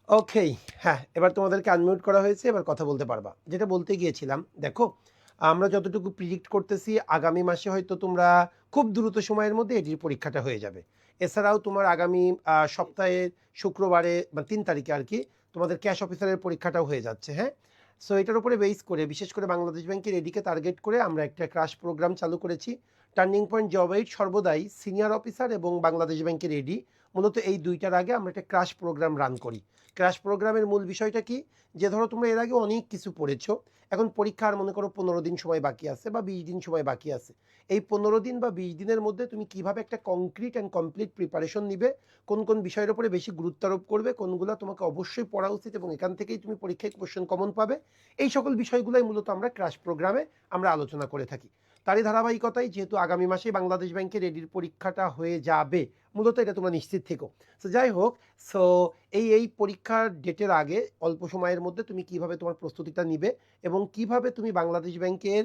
ওকে, হ্যাঁ, এবার তোমাদেরকে আনমিউট করা হয়েছে, এবার কথা বলতে পারবা। যেটা বলতে গিয়েছিলাম, দেখো আমরা যতটুকু প্রিডিক্ট করতেছি আগামী মাসে হয়তো তোমরা খুব দ্রুত সময়ের মধ্যে এটির পরীক্ষাটা হয়ে যাবে। এছাড়াও তোমার আগামী সপ্তাহের শুক্রবারে বা 3 তারিখে আর কি তোমাদের ক্যাশ অফিসারের পরীক্ষাটাও হয়ে যাচ্ছে, হ্যাঁ। সো এটার উপরে বেস করে বিশেষ করে বাংলাদেশ ব্যাংকের এডিকে টার্গেট করে আমরা একটা ক্রাশ প্রোগ্রাম চালু করেছি। টার্নিং পয়েন্ট জব এইড সর্বদাই সিনিয়র অফিসার এবং বাংলাদেশ ব্যাংকের এডি মূলত এই দুইটার আগে আমরা একটা ক্রাশ প্রোগ্রাম রান করি। ক্র্যাশ প্রোগ্রামের মূল বিষয়টা কি, যে ধরো তোমরা এর আগে অনেক কিছু পড়েছো, এখন পরীক্ষার মনে করো 15 দিন সময় বাকি আছে বা 20 দিন সময় বাকি আছে। এই 15 দিন বা 20 দিনের মধ্যে তুমি কিভাবে একটা কংক্রিট অ্যান্ড কমপ্লিট প্রিপারেশন নিবে, কোন কোন বিষয়ের উপরে বেশি গুরুত্ব আরোপ করবে, কোনগুলো তোমাকে অবশ্যই পড়া উচিত এবং এখান থেকেই তুমি পরীক্ষায় কোশ্চেন কমন পাবে, এই সকল বিষয়গুলোই মূলত আমরা ক্র্যাশ প্রোগ্রামে আমরা আলোচনা করে থাকি। তারই ধারাবাহিকতায় যেহেতু আগামী মাসেই বাংলাদেশ ব্যাংকের রেডির পরীক্ষাটা হয়ে যাবে, মূলত এটা তোমরা নিশ্চিত থেকো। সো যাই হোক, সো এই পরীক্ষার ডেটের আগে অল্প সময়ের মধ্যে তুমি কিভাবে তোমার প্রস্তুতিটা নিবে এবং কিভাবে তুমি বাংলাদেশ ব্যাংকের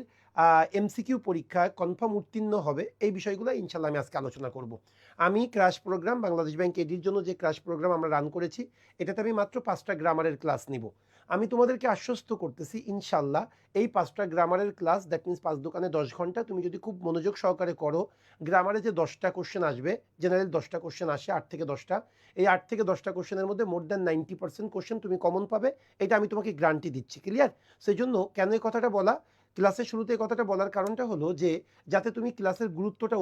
এমসিকিউ পরীক্ষায় কনফার্ম উত্তীর্ণ হবে, এই বিষয়গুলো ইনশাল্লাহ আমি আজকে আলোচনা করব। আমি ক্র্যাশ প্রোগ্রাম বাংলাদেশ ব্যাংক এডির জন্য যে ক্র্যাশ প্রোগ্রাম আমরা রান করেছি, এটাতে আমি মাত্র 5টা গ্রামারের ক্লাস নিব। আমি তোমাদেরকে আশ্বস্ত করতেছি ইনশাল্লাহ এই 5টা গ্রামারের ক্লাস, দ্যাট মিনস 5 দোকানে 10 ঘন্টা তুমি যদি খুব মনোযোগ সহকারে করো, গ্রামারে যে 10টা কোশ্চেন আসবে, জেনারেল 10টা কোশ্চেন আসে 8 থেকে 10টা, এই 8 থেকে 10টা কোশ্চেনের মধ্যে মোর দ্যান 90% কোশ্চেন তুমি কমন পাবে, এটা আমি তোমাকে গ্যারান্টি দিচ্ছি। ক্লিয়ার? সেই জন্য কেন এই কথাটা বলা, ক্লাসের শুরুতে এই কথাটা বলার কারণটা হলো যে যাতে তুমি ক্লাসের গুরুত্বটা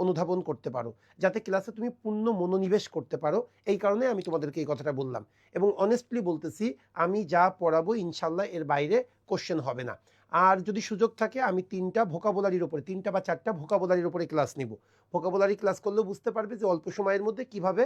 অনুধাবন করতে পারো, যাতে ক্লাসে তুমি পূর্ণ মনোনিবেশ করতে পারো, এই কারণে আমি তোমাদেরকে এই কথাটা বললাম। এবং অনেস্টলি বলতেছি, আমি যা পড়াবো ইনশাল্লাহ এর বাইরে কোশ্চেন হবে না। আর যদি সুযোগ থাকে আমি 3টা ভোকাবুলারির উপরে, 3টা বা 4টা ভোকাবুলারির উপরে ক্লাস নিব। ভোকাবুলারি ক্লাস করলেও বুঝতে পারবে যে অল্প সময়ের মধ্যে কিভাবে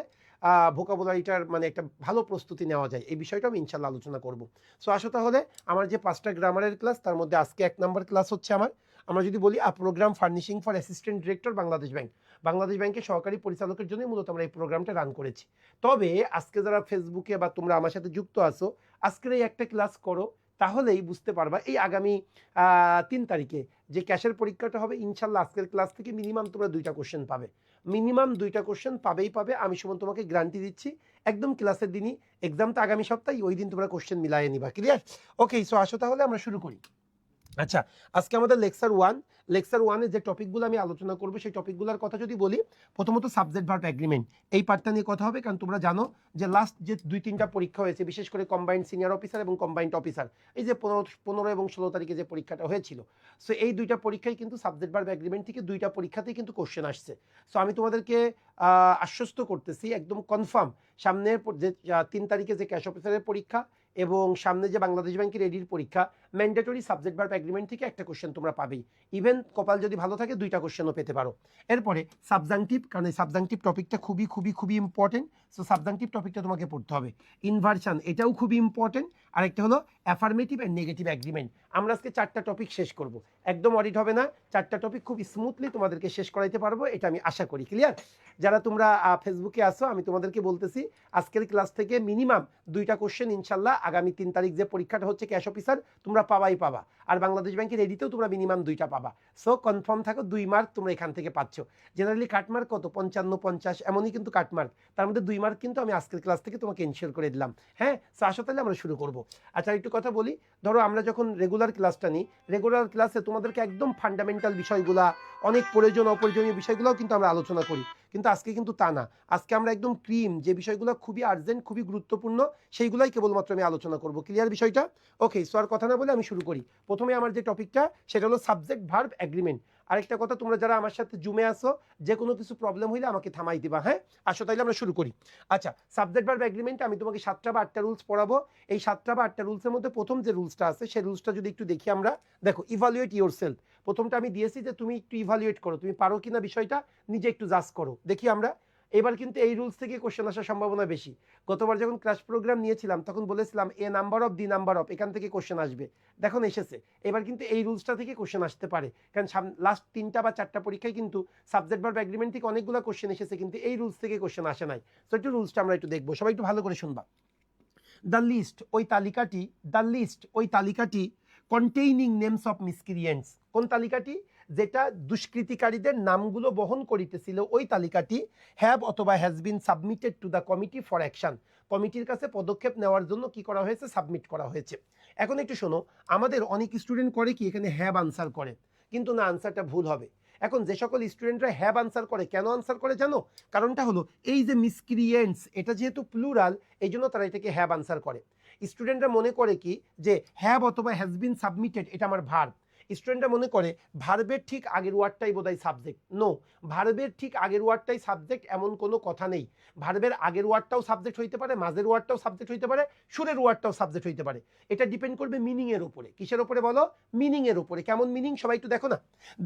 ভোকাবুলারিটার মানে একটা ভালো প্রস্তুতি নেওয়া যায়, এই বিষয়টা আমি ইনশাল্লাহ আলোচনা করব। সো আসো তাহলে, আমার যে 5টা গ্রামারের ক্লাস, তার মধ্যে আজকে 1 নম্বর ক্লাস হচ্ছে আমার, আমরা যদি বলি programme furnishing for assistant director Bangladesh bank. Bangladesh ব্যাংকের সহকারী পরিচালকের জন্যই মূলত আমরা এই প্রোগ্রামটা রান করেছি। তবে আজকে যারা ফেসবুকে বা তোমরা আমার সাথে যুক্ত আছো, আজকের এই একটা ক্লাস করো, তাহলেই বুঝতে পারবা এই আগামী 3 তারিখে যে ক্যাশের পরীক্ষাটা হবে, ইনশাল্লাহ আজকের ক্লাস থেকে মিনিমাম তোমরা 2টা কোশ্চেন পাবে। মিনিমাম 2টা কোশ্চেন পাবেই পাবে, আমি সুমন তোমাকে গ্যারান্টি দিচ্ছি। একদম ক্লাসের দিনই, এক্সামটা আগামী সপ্তাহে, ওই দিন তোমরা কোশ্চেন মিলাইয়ে নিবা। ক্লিয়ার? ওকে, সো আসো তাহলে আমরা শুরু করি। আচ্ছা, আজকে আমাদের লেকচার ওয়ানে যে টপিকগুলো আমি আলোচনা করবো, সেই টপিকগুলোর কথা যদি বলি, প্রথমত সাবজেক্ট ভার্ব এগ্রিমেন্ট, এই পার্টটা নিয়ে কথা হবে। কারণ তোমরা জানো যে লাস্ট যে 2-3টা পরীক্ষা হয়েছে, বিশেষ করে কম্বাইন্ড সিনিয়র অফিসার এবং কম্বাইন্ড অফিসার, এই যে 15 এবং 16 তারিখে যে পরীক্ষাটা হয়েছিল, সো এই 2টা পরীক্ষায় কিন্তু সাবজেক্ট ভার্ব এগ্রিমেন্ট থেকে 2টা পরীক্ষাতেই কিন্তু কোশ্চেন আসছে। সো আমি তোমাদেরকে আশ্বস্ত করতেছি একদম কনফার্ম, সামনের যে 3 তারিখে যে ক্যাশ অফিসারের পরীক্ষা এবং সামনে যে বাংলাদেশ ব্যাংকের এডির পরীক্ষা, ম্যান্ডেটরি সাবজেক্ট ভার্ব এগ্রিমেন্ট থেকে একটা কোশ্চেন তোমরা পাবেই। ইভেন কপাল যদি ভালো থাকে 2টা কোশ্চেনও পেতে পারো। এরপরে সাবজাংটিভ, কারণ এই সাবজাংটিভ টপিকটা খুবই খুবই খুবই ইম্পর্টেন্ট। সো সাবজাংটিভ টপিকটা তোমাকে পড়তে হবে। ইনভার্সন, এটাও খুবই ইম্পর্টেন্ট। আরেকটা হলো অ্যাফার্মেটিভ অ্যান্ড নেগেটিভ এগ্রিমেন্ট। আমরা আজকে 4টা টপিক শেষ করব, একদম অডিট হবে না, 4টা টপিক খুব স্মুথলি তোমাদেরকে শেষ করাইতে পারবো, এটা আমি আশা করি। ক্লিয়ার? যারা তোমরা ফেসবুকে আসো, আমি তোমাদেরকে বলতেছি আজকের ক্লাস থেকে মিনিমাম 2টা কোশ্চেন ইনশাল্লাহ আগামী 3 তারিখ যে পরীক্ষাটা হচ্ছে ক্যাশ অফিসার, তোমরা পাবাই পাবা। আর বাংলাদেশ ব্যাংকের এডিতেও তোমরা মিনিমাম 2টা পাবা। সো কনফার্ম থাকো, 2 মার্ক তোমরা এখান থেকে পাচ্ছ। জেনারেলি কাটমার্ক কত? 55-50 এমনই কিন্তু কাটমার্ক, তার মধ্যে 2 মার্ক কিন্তু আমি আজকের ক্লাস থেকে তোমাকে ইনশিওর করে দিলাম। হ্যাঁ, সো আসো তাহলে আমরা শুরু করব। আচ্ছা, একটু কথা বলি। ধরো আমরা যখন রেগুলার ক্লাসটা নিই, রেগুলার ক্লাসে তোমাদেরকে একদম ফান্ডামেন্টাল বিষয়গুলা, অনেক প্রয়োজন অপ্রয়োজনীয় বিষয়গুলোও কিন্তু আমরা আলোচনা করি, কিন্তু আজকে কিন্তু তা না। আজকে আমরা একদম ক্রিম, যে বিষয়গুলো খুবই আর্জেন্ট, খুবই গুরুত্বপূর্ণ, সেইগুলাই কেবলমাত্র আমি আলোচনা করব। ক্লিয়ার বিষয়টা? ওকে, সো আর কথা না বলে আমি শুরু করি। প্রথমে আমার যে টপিকটা, সেটা হলো সাবজেক্ট ভার্ব এগ্রিমেন্ট। আরেকটা কথা, তোমরা যারা আমার সাথে জুমে আসো, যে কোনো কিছু প্রবলেম হইলে আমাকে থামাই দিবা। হ্যাঁ, আসো তাইলে আমরা শুরু করি। আচ্ছা, সাবজেক্ট ভার্ব এগ্রিমেন্টে আমি তোমাকে 7টা বা 8টা রুলস পড়াবো। এই 7টা বা 8টা রুলসের মধ্যে প্রথম যে রুলসটা আছে, সেই রুলসটা যদি একটু দেখি আমরা, দেখো, ইভালুয়েট ইউর সেলফ। প্রথমটা আমি দিয়েছি যে তুমি একটু ইভালুয়েট করো, তুমি পারো কিনা বিষয়টা নিজে একটু জাজ করো। দেখি আমরা এবার কিন্তু এই রুলস থেকে কোশ্চেন আসার সম্ভাবনা বেশি। গতবার যখন ক্লাস প্রোগ্রাম নিয়েছিলাম তখন বলেছিলাম A number of the number of, এখান থেকে কোশ্চেন আসবে, দেখুন এসেছে। এবার কিন্তু এই রুলসটা থেকে কোশ্চেন আসতে পারে, কারণ লাস্ট 3টা বা 4টা পরীক্ষায় কিন্তু সাবজেক্ট ভার্ব এগ্রিমেন্ট থেকে অনেকগুলো কোশ্চেন এসেছে, কিন্তু এই রুলস থেকে কোশ্চেন আসে নাই। তো একটু রুলসটা আমরা একটু দেখবো, সবাই একটু ভালো করে শুনবা। দ্য লিস্ট, ওই তালিকাটি, দ্য লিস্ট, ওই তালিকাটি কন্টেইনিং নেমস অফ মিসক্রিয়েন্টস, কোন তালিকাটি? যেটা দুষ্কৃতিকারীদের নামগুলো বহন করিতেছিল ওই তালিকাটি হ্যাভ অথবা has been submitted to the committee for action, কমিটির কাছে পদক্ষেপ নেওয়ার জন্য কি করা হয়েছে, সাবমিট করা হয়েছে। এখন একটু শোনো, আমাদের অনেক স্টুডেন্ট করে কি এখানে হ্যাভ আনসার করে, কিন্তু না, আনসারটা ভুল হবে। এখন যে সকল স্টুডেন্টরা হ্যাভ আনসার করে, কেন আনসার করে জানো? কারণটা হলো এই যে মিসক্রিয়েন্টস, এটা যেহেতু প্লুরাল, এই জন্য তারা এটাকে হ্যাভ আনসার করে। স্টুডেন্টরা মনে করে কি যে হ্যাভ অথবা হ্যাজ বিন সাবমিটেড এটা আমার ভার্ব, স্টুডেন্টরা মনে করে ভার্বের ঠিক আগের ওয়ার্ডটাই বোধহয় সাবজেক্ট। নো, ভার্বের ঠিক আগের ওয়ার্ডটাই সাবজেক্ট এমন কোনো কথা নেই। ভার্বের আগের ওয়ার্ডটাও সাবজেক্ট হইতে পারে, মাঝের ওয়ার্ডটাও সাবজেক্ট হইতে পারে, সুরের ওয়ার্ডটাও সাবজেক্ট হইতে পারে। এটা ডিপেন্ড করবে মিনিং এর উপরে। কিসের উপরে বলো? মিনিং এর উপরে। কেমন মিনিং সবাই একটু দেখো না।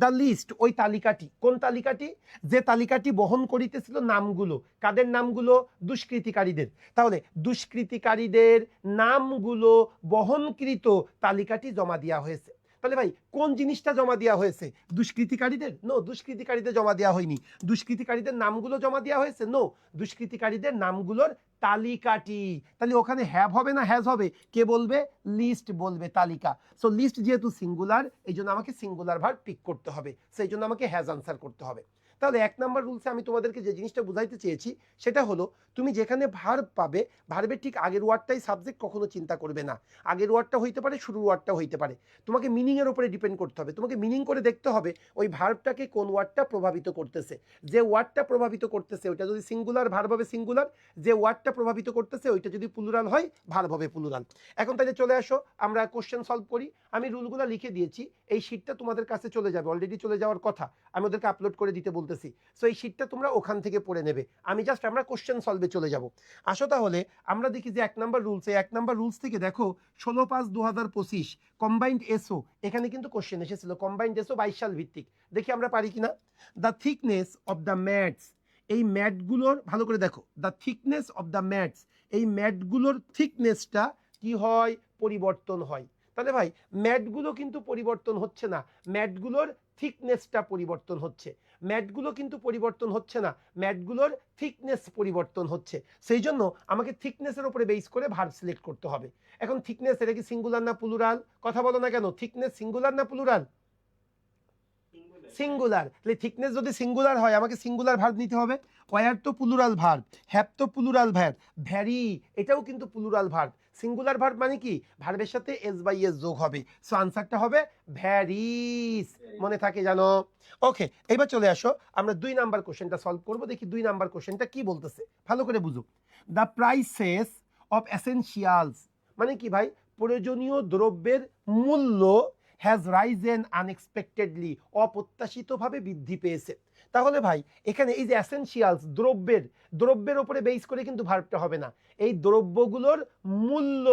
দ্য লিস্ট, ওই তালিকাটি, কোন তালিকাটি? যে তালিকাটি বহন করিতেছিল নামগুলো, কাদের নামগুলো? দুষ্কৃতিকারীদের। তাহলে দুষ্কৃতিকারীদের নামগুলো বহনকৃত তালিকাটি জমা দেওয়া হয়েছে। তাহলে ভাই কোন জিনিসটা জমা দেওয়া হয়েছে? দুষ্কৃতিকারীদের? নো, দুষ্কৃতিকারীদের জমা দেওয়া হয়নি। দুষ্কৃতিকারীদের নামগুলো জমা দেওয়া হয়েছে? নো, দুষ্কৃতিকারীদের নামগুলোর তালিকাটি। তাহলে ওখানে হ্যাভ হবে না হ্যাজ হবে? কে বলবে? লিস্ট বলবে, তালিকা। সো লিস্ট যেহেতু সিঙ্গুলার, এই জন্য আমাকে সিঙ্গুলার ভার্ব পিক করতে হবে, সেই জন্য আমাকে হ্যাজ আনসার করতে হবে। তাহলে 1 নম্বর রুলসে আমি তোমাদেরকে যে জিনিসটা বুঝাইতে চেয়েছি সেটা হলো, তুমি যেখানে ভার্ব পাবে, ভার্বের ঠিক আগের ওয়ার্ডটাই সাবজেক্ট, কখনো চিন্তা করবে না। আগের ওয়ার্ডটা হইতে পারে, শুরুর ওয়ার্ডটা হইতে পারে। তোমাকে মিনিংয়ের উপরে ডিপেন্ড করতে হবে। তোমাকে মিনিং করে দেখতে হবে ওই ভার্বটাকে কোন ওয়ার্ডটা প্রভাবিত করতেছে। যে ওয়ার্ডটা প্রভাবিত করতেছে ওইটা যদি সিঙ্গুলার, ভার্ব হবে সিঙ্গুলার। যে ওয়ার্ডটা প্রভাবিত করতেছে ওইটা যদি প্লুরাল হয়, ভার্ব হবে প্লুরাল। এখন তাহলে চলে আসো, আমরা কোশ্চেন সলভ করি। আমি রুলগুলো লিখে দিয়েছি, এই শিটটা তোমাদের কাছে চলে যাবে, অলরেডি চলে যাওয়ার কথা, আমি ওদেরকে আপলোড করে দিতে বলতেছি। সো এই শিটটা তোমরা ওখান থেকে পড়ে নেবে, আমি জাস্ট আমরা কোশ্চেন সলভে চলে যাব। আসো তাহলে আমরা দেখি যে 1 নম্বর রুলস, এই 1 নম্বর রুলস থেকে দেখো 16/5/2025 কম্বাইন্ড এসও, এখানে কিন্তু কোশ্চেন এসেছিল কম্বাইন্ড এসও 22 সাল ভিত্তিক। দেখি আমরা পারি কিনা। The thickness of the mats, এই ম্যাটগুলোর ভালো করে দেখো, the thickness of the mats, এই ম্যাটগুলোর থিকনেসটা কি হয়? পরিবর্তন হয়। তাহলে ভাই ম্যাটগুলো কিন্তু পরিবর্তন হচ্ছে না, ম্যাটগুলোর থিকনেসটা পরিবর্তন হচ্ছে। ম্যাটগুলো কিন্তু পরিবর্তন হচ্ছে না, ম্যাটগুলোর থিকনেস পরিবর্তন হচ্ছে। সেই জন্য আমাকে থিকনেসের উপরে বেস করে ভার্ব সিলেক্ট করতে হবে। এখন থিকনেস এটা কি সিঙ্গুলার না প্লুরাল? কথা বলো না কেন? থিকনেস সিঙ্গুলার না প্লুরাল? সিঙ্গুলার। তাহলে থিকনেস যদি সিঙ্গুলার হয় আমাকে সিঙ্গুলার ভার্ব নিতে হবে। ওয়ার তো প্লুরাল ভার্ব, হ্যাভ তো প্লুরাল ভার্ব, ভ্যারি এটাও কিন্তু প্লুরাল ভার্ব। সিঙ্গুলার ভার্ব মানে কি? ভার্বের সাথে এস বাই এস যোগ হবে। সো আনসারটা হবে ভ্যারিস। মনে থাকে জানো? ওকে, এবার চলে আসো, আমরা 2 নাম্বার কোশ্চেনটা সলভ করব। দেখি 2 নাম্বার কোশ্চেনটা কি বলতেছে, ভালো করে বুঝো। দ্য প্রাইসেস অফ এসেনশিয়ালস, মানে কি ভাই? প্রয়োজনীয় দ্রব্যের মূল্য হ্যাজ রাইজেন আনএক্সপেক্টেডলি, অপ্রত্যাশিতভাবে বৃদ্ধি পেয়েছে। তাহলে ভাই এখানে এই যে এসেনশিয়ালস, দ্রব্যের উপরে বেস করে কিন্তু ভার্বটা হবে না, এই দ্রব্যগুলোর মূল্য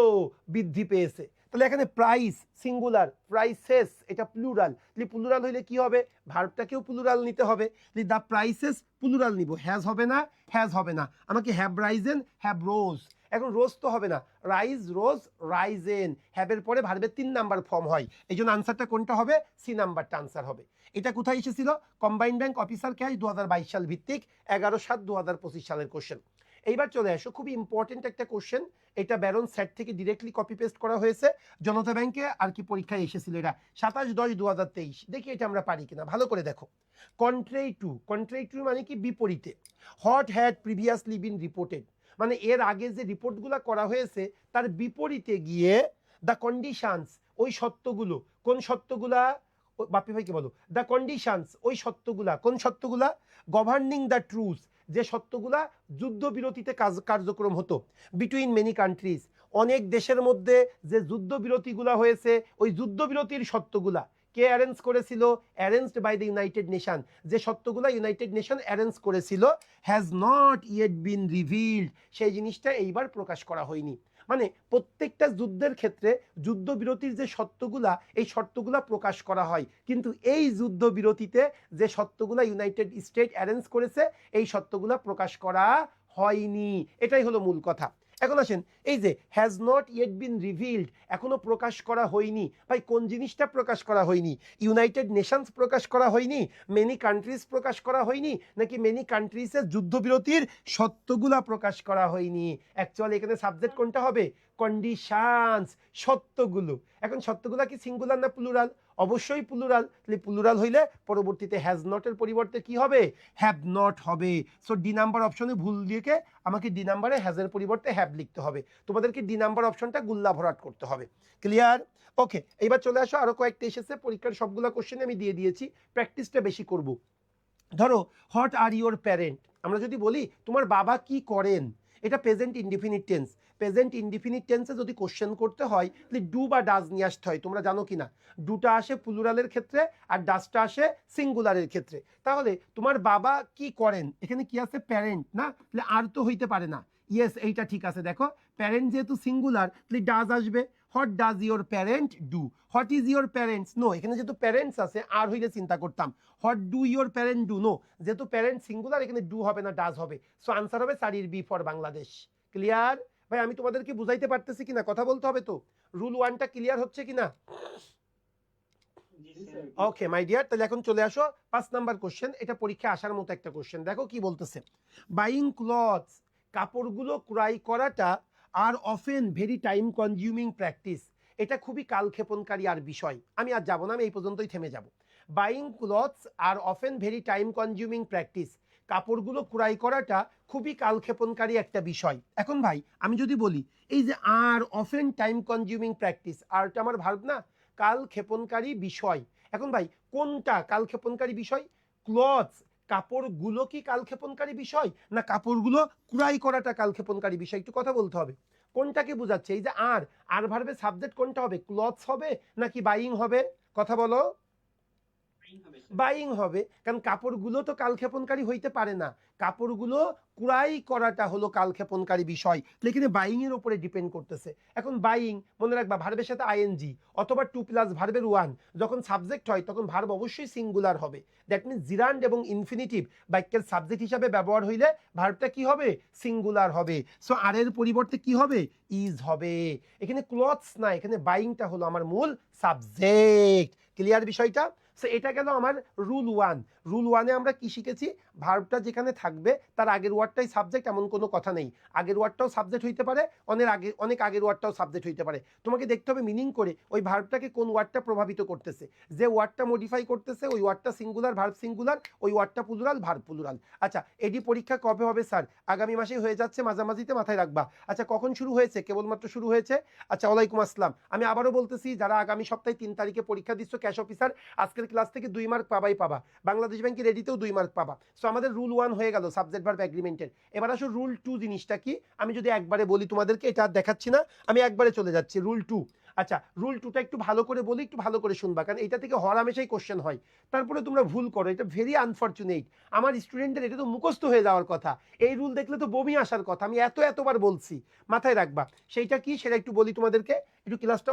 বৃদ্ধি পেয়েছে। তাহলে এখানে প্রাইস সিঙ্গুলার, প্রাইসেস এটা প্লুরাল, তাহলে প্লুরাল হইলে কি হবে? ভার্বটাকেও প্লুরাল নিতে হবে। তাহলে দ্য প্রাইসেস প্লুরাল নিব, হ্যাজ হবে না, হ্যাজ হবে না, আমাকে হ্যাভ রাইজেন, হ্যাভ রোজ। এখন রোজ তো হবে না, রাইজ রোজ রাইজেন, হ্যাভের পরে ভার্বের 3 নাম্বার ফর্ম হয়, এই জন্য আনসারটা কোনটা হবে? সি নাম্বারটা আনসার হবে। এটা কোথায় এসেছিল? কম্বাইন্ড ব্যাংক অফিসার ক্যাশ 2022 সাল ভিত্তিক 11/7/2025 সালের কোশ্চেন। এইবার চলে আসো, খুবই ইম্পর্টেন্ট একটা কোশ্চেন, এটা ব্যারন সেট থেকে ডিরেক্টলি কপি পেস্ট করা হয়েছে, জনতা ব্যাংকে আর কি পরীক্ষায় এসেছিল, এটা 27/10/2023। দেখি এটা আমরা পারি কিনা, ভালো করে দেখো। কন্ট্রারি টু মানে কি? বিপরীতে। What had previously bin reported, মানে এর আগে যে রিপোর্টগুলো করা হয়েছে তার বিপরীতে গিয়ে দ্য কন্ডিশনস, ওই সত্যগুলো, কোন সত্যগুলা? বাপি ভাই কি বলো? দ্য কন্ডিশনস, ওই সত্যগুলা, কোন সত্যগুলা? গভর্নিং দ্য ট্রুথ, যে সত্যগুলা যুদ্ধবিরতিতে কার্যক্রম হতো বিটুইন মেনি কান্ট্রিজ, অনেক দেশের মধ্যে যে যুদ্ধবিরতিগুলা হয়েছে ওই যুদ্ধবিরতির সত্যগুলা কে অ্যারেঞ্জ করেছিল? Arranged by the United Nation, যে সত্যগুলা ইউনাইটেড নেশন অ্যারেঞ্জ করেছিল, has not yet been revealed, সেই জিনিসটা এইবার প্রকাশ করা হয়নি। মানে প্রত্যেকটা যুদ্ধের ক্ষেত্রে যুদ্ধবিরতির যে সত্যগুলা, এই শর্তগুলা প্রকাশ করা হয়, কিন্তু এই যুদ্ধবিরতিতে যে সত্যগুলা ইউনাইটেড স্টেট অ্যারেঞ্জ করেছে এই সত্যগুলা প্রকাশ করা হয়নি। এটাই হলো মূল কথা। এখন আসেন, এই যে has not yet been revealed, এখনো প্রকাশ করা হয়নি, ভাই কোন জিনিসটা প্রকাশ করা হয়নি? ইউনাইটেড নেশনস প্রকাশ করা হয়নি, মেনি কান্ট্রিজ প্রকাশ করা হয়নি, নাকি মেনি কান্ট্রিজের যুদ্ধবিরতির সত্যগুলা প্রকাশ করা হয়নি? অ্যাকচুয়ালি এখানে সাবজেক্ট কোনটা হবে? কন্ডিশনস, সত্যগুলো। এখন সত্যগুলা কি সিঙ্গুলার না প্লুরাল? অবশ্যই প্লুরাল, তাহলে প্লুরাল হইলে পরবর্তীতে হ্যাজ নটের পরিবর্তে কি হবে, হ্যাভ নট হবে। সো ডি নাম্বার অপশনে ভুল দিয়ে আমাকে ডি নাম্বারে হ্যাজের পরিবর্তে হ্যাভ লিখতে হবে। তোমাদেরকে ডি নাম্বার অপশনটা গুল্লা ভরাট করতে হবে। ক্লিয়ার? ওকে, এবার চলে আসো, আরো কয়েকটা এসেছে পরীক্ষার, সবগুলো কোশ্চেন আমি দিয়ে দিয়েছি, প্র্যাকটিসটা বেশি করব। ধরো হোয়াট আর ইউর প্যারেন্ট, আমরা যদি বলি তোমার বাবা কি করেন, এটা present indefinite tense. Present indefinite টেন্সে যদি কোশ্চেন করতে হয় তাহলে ডু বা ডাজ নিয়ে আসতে হয়, তোমরা জানো কি না? ডুটা আসে প্লুরালের ক্ষেত্রে আর ডাজটা আসে সিঙ্গুলারের ক্ষেত্রে। তাহলে তোমার বাবা কি করেন, এখানে কি আছে, প্যারেন্ট না, তাহলে আর তো হইতে পারে না। ইয়েস, এইটা ঠিক আছে। দেখো প্যারেন্ট যেহেতু সিঙ্গুলার তাহলে ডাজ আসবে। What does your parent do, what is your parents, no, এখানে যেহেতু প্যারেন্টস আছে আর হইলে চিন্তা করতাম। What do your parent do, no, যেহেতু প্যারেন্ট সিঙ্গুলার এখানে ডু হবে না, ডাজ হবে। সো আনসার হবে সারির বি ফর বাংলাদেশ। ক্লিয়ার? ভাই আমি তোমাদেরকে বুঝাইতে পারতেছি কিনা, কথা বলতে হবে তো। রুল ওয়ানটা ক্লিয়ার হচ্ছে কিনা? ওকে মাই ডিয়ার, তাহলে এখন চলে আসো 5 নাম্বার কোশ্চেন। এটা পরীক্ষা আসার মতো একটা কোশ্চেন। দেখো কি বলতেছে, বাইং ক্লথস, কাপড়গুলো ক্রয় করাটা are often very time consuming practice, এটা খুবই কালক্ষেপণকারী আর বিষয়। আমি আর যাবো না, আমি এই পর্যন্তই থেমে যাব। Buying clothes are often very time consuming practice, কাপড়গুলো ক্রয় করাটা খুবই কালক্ষেপণকারী একটা বিষয়। এখন ভাই আমি যদি বলি এই যে are often time consuming practice, আরটা আমার ভার্ব না, কালক্ষেপণকারী বিষয়। এখন ভাই কোনটা কালক্ষেপণকারী বিষয়? ক্লথস, কাপড়গুলো কি কালক্ষেপণকারী বিষয়, না কাপড়গুলো ক্রয় করাটা কালক্ষেপণকারী বিষয়? একটু কথা বলতে হবে, কোনটাকে বোঝাচ্ছে? এই যে আর ভার্বের সাবজেক্ট কোনটা হবে, ক্লথস হবে নাকি বাইং হবে? কথা বলো। বাইং হবে, কারণ কাপড়গুলো তো কালক্ষেপণকারী হইতে পারে না, কাপড়গুলো ক্রয় করাটা হলো কালক্ষেপণকারী বিষয়, এখানে বাইং এর উপরে ডিপেন্ড করতেছে। এখন বাইং মনে রাখবা ভার্বের সাথে আইএনজি অথবা টু প্লাস ভার্বের ওয়ান, যখন সাবজেক্ট হয় তখন ভার্ব অবশ্যই সিঙ্গুলার হবে। দ্যাট মিনস জিরান্ড এবং ইনফিনিটিভ বাক্যের সাবজেক্ট হিসাবে ব্যবহার হইলে ভার্বটা কি হবে, সিঙ্গুলার হবে। সো আর এর পরিবর্তে কি হবে, ইজ হবে। এখানে ক্লথস না, এখানে বাইংটা হলো আমার মূল সাবজেক্ট। ক্লিয়ার বিষয়টা? সো এটা গেল আমার রুল ওয়ান। রুল ওয়ানে আমরা কি শিখেছি, ভার্বটা যেখানে থাকবে তার আগের ওয়ার্ডটাই সাবজেক্ট এমন কোনো কথা নেই, আগের ওয়ার্ডটাও সাবজেক্ট হইতে পারে, অনেক আগের ওয়ার্ডটাও সাবজেক্ট হইতে পারে। তোমাকে দেখতে হবে মিনিং করে ওই ভার্বটাকে কোন ওয়ার্ডটা প্রভাবিত করতেছে, যে ওয়ার্ডটা মডিফাই করতেছে ওই ওয়ার্ডটা সিঙ্গুলার, ভার্ব সিঙ্গুলার, ওই ওয়ার্ডটা প্লুরাল, ভার্ব প্লুরাল। আচ্ছা এডি পরীক্ষা কবে হবে স্যার? আগামী মাসেই হয়ে যাচ্ছে, মাঝামাঝিতে মাথায় রাখবা। আচ্ছা কখন শুরু হয়েছে? কেবলমাত্র শুরু হয়েছে। আচ্ছা ওয়ালাইকুম আসসালাম। আমি আবারও বলতেছি, যারা আগামী সপ্তাহে 3 তারিখে পরীক্ষা দিচ্ছ ক্যাশ অফিসার, আজকের ক্লাস থেকে 2 মার্ক পাবাই পাবা, বাংলাদেশ ব্যাংকের রেডিতেও 2 মার্ক পাবা। সো আমাদের রুল ওয়ান হয়ে গেল সাবজেক্ট ভার্ব এগ্রিমেন্টের। এবার আসো রুল টু জিনিসটা কি, আমি যদি একবারে বলি তোমাদেরকে, এটা আর দেখাচ্ছি না, আমি একবারে চলে যাচ্ছি রুল টু। আচ্ছা রুল টুটা একটু ভালো করে বলি, একটু ভালো করে শুনবা, কারণ এটা থেকে হরহামেশাই কোশ্চেন হয়, তারপরে তোমরা ভুল করো, এটা ভেরি আনফর্চুনেট। আমার স্টুডেন্টের এটা তো মুখস্থ হয়ে যাওয়ার কথা, এই রুল দেখলে তো বমি আসার কথা, আমি এতবার বলছি, মাথায় রাখবা। সেইটা কি সেটা একটু বলি তোমাদেরকে, একটু ক্লাসটা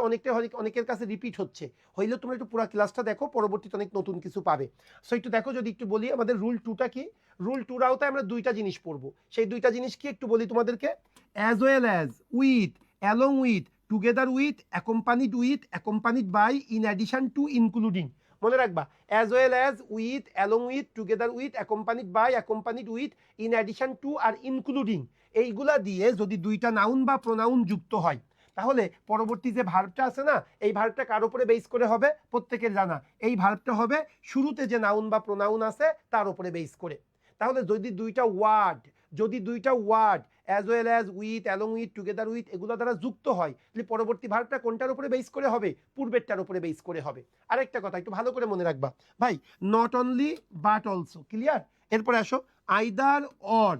অনেকের কাছে রিপিট হচ্ছে, হইলেও তোমরা একটু পুরো ক্লাসটা দেখো, পরবর্তীতে অনেক নতুন কিছু পাবে। সো একটু দেখো, যদি একটু বলি আমাদের রুল টুটা কি। রুল টুর আওতায় আমরা দুইটা জিনিস পড়বো, সেই দুইটা জিনিস কি একটু বলি তোমাদেরকে। As well as, with, along with, together with, accompanied by, in addition to, including. মনে রাখবা, as well as, with, along with, together with, accompanied by, accompanied with, in addition to আর ইনক্লুডিং, এইগুলা দিয়ে যদি দুইটা নাউন বা pronoun যুক্ত হয়, তাহলে পরবর্তী যে ভার্বটা আছে না, এই ভার্বটা কার উপরে বেস করে হবে, প্রত্যেকের জানা, এই ভার্বটা হবে শুরুতে যে নাউন বা প্রোনাউন আছে তার উপরে বেস করে। তাহলে যদি দুইটা word as well as, with, along with, together with এগুলো দ্বারা যুক্ত হয়, তাহলে পরবর্তী ভার্বটা কোনটার উপরে বেস করে হবে, পূর্বেরটার উপরে বেস করে হবে। আরেকটা কথা একটু ভালো করে মনে রাখবা ভাই, not only but also. Clear? এরপরে আসো, আইদার অর,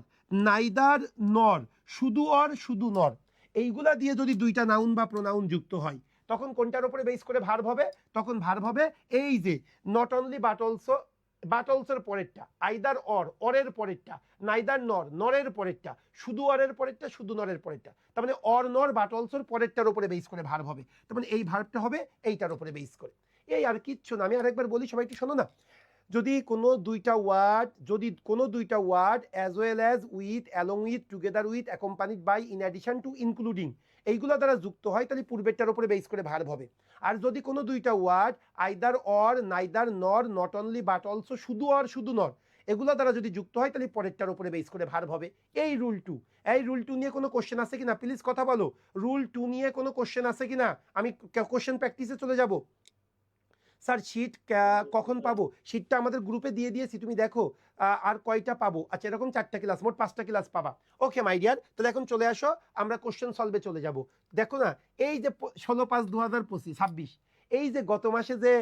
নাইদার নর, শুধু অর শুধু নর, এইগুলা দিয়ে যদি দুইটা নাউন বা প্রোনাউন যুক্ত হয়, তখন কোনটার উপরে বেস করে ভার্ব হবে, তখন ভার্ব হবে এই যে নট অনলি বাট অলসোর পরেরটা, আইদার অরের পরেরটা, নাইদার নরের পরেরটা, শুধু অরের পরেরটা, শুধু নরের পরেরটা, তার মানে অর নর বাট অলসোর পরেরটার উপরে বেস করে ভার্ব হবে, তার মানে এই ভার্বটা হবে এইটার উপরে বেস করে। এই আর কিচ্ছু না, আমি আরেকবার বলি, সবাই একটু শোনো না। যদি কোনো দুইটা word as well as, with, along with, together with, accompanied by, in addition to, including, এইগুলো দ্বারা যুক্ত হয়, তাহলে পূর্বেরটার উপরে বেস করে ভার্ব হবে। আর যদি কোনো দুইটা word either or, neither nor, not only but also, শুধু অর শুধু নর, এগুলো দ্বারা যদি যুক্ত হয়, তাহলে পরেরটার উপরে বেস করে ভার্ব হবে। এই রুল টু নিয়ে কোনো কোশ্চেন আছে কিনা প্লিজ কথা বলো, রুল টু নিয়ে কোনো কোশ্চেন আছে কিনা? আমি কোশ্চেন প্র্যাকটিসে চলে যাব। স্যার শীট কখন পাবো? শীটটা আমাদের গ্রুপে দিয়ে দিয়েছি, তুমি দেখো আর কয়টা পাবো। আচ্ছা এরকম 4টা ক্লাস, মোট 5টা ক্লাস পাবা। ওকে মাই ডিয়ার, তাহলে এখন চলে আসো, আমরা কোশ্চেন সলভে চলে যাব। দেখো না, এই যে 16/5/2026, এই যে গত মাসে যে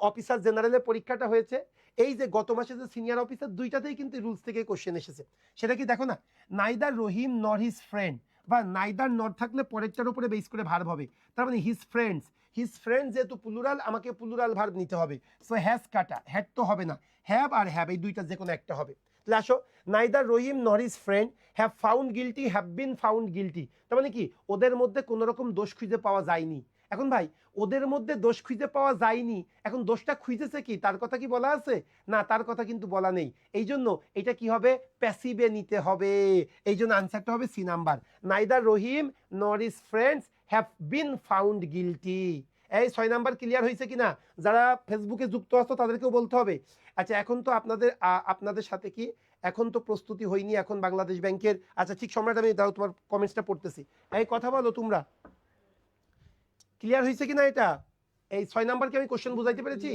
অফিসার জেনারেলের পরীক্ষাটা হয়েছে, এই যে গত মাসে যে সিনিয়র অফিসার, দুইটাতেই কিন্তু রুলস থেকে কোশ্চেন এসেছে। সেটা কি দেখো না, নাইদার রহিম নর হিজ ফ্রেন্ড, বা নাইদার নর থাকলে পরেরটার উপরে বেস করে ভার্ব হবে। তার মানে হিজ ফ্রেন্ডস, হিজ ফ্রেন্ড যেহেতু প্লুরাল, আমাকে প্লুরাল ভার্ব নিতে হবে। সো হ্যাজ কাটা, হ্যাড তো হবে না, হ্যাভ আর হ্যাভ এই দুইটা যে কোনো একটা হবে। তাহলে আসো, নাইদার রহিম নর his friend have found guilty, have been found guilty. তার মানে কি, ওদের মধ্যে কোনো রকম দোষ খুঁজে পাওয়া যায়নি। এখন ভাই, ওদের মধ্যে দোষ খুঁজে পাওয়া যায়নি, এখন দোষটা খুঁজেছে কি, তার কথা কি বলা আছে? না, তার কথা কিন্তু বলা নেই। এই জন্য এটা কি হবে, প্যাসিভে নিতে হবে। এই জন্য আনসারটা হবে সি নাম্বার, নাইদার রহিম নর his friends have been found guilty. এই 6 নাম্বার ক্লিয়ার হয়েছে কিনা? যারা ফেসবুকে যুক্ত আছো তাদেরকেও বলতে হবে। আচ্ছা এখন তো আপনাদের সাথে কি, এখন তো প্রস্তুতি হয়নি, এখন বাংলাদেশ ব্যাংকের, আচ্ছা ঠিক সম্রাট, আমি দাও তোমার কমেন্টসটা পড়তেছি। এই কথা বলো তোমরা, ক্লিয়ার হয়েছে কিনা এটা? এই 6 নাম্বারকে আমি কোশ্চেন বুঝাইতে পেরেছি?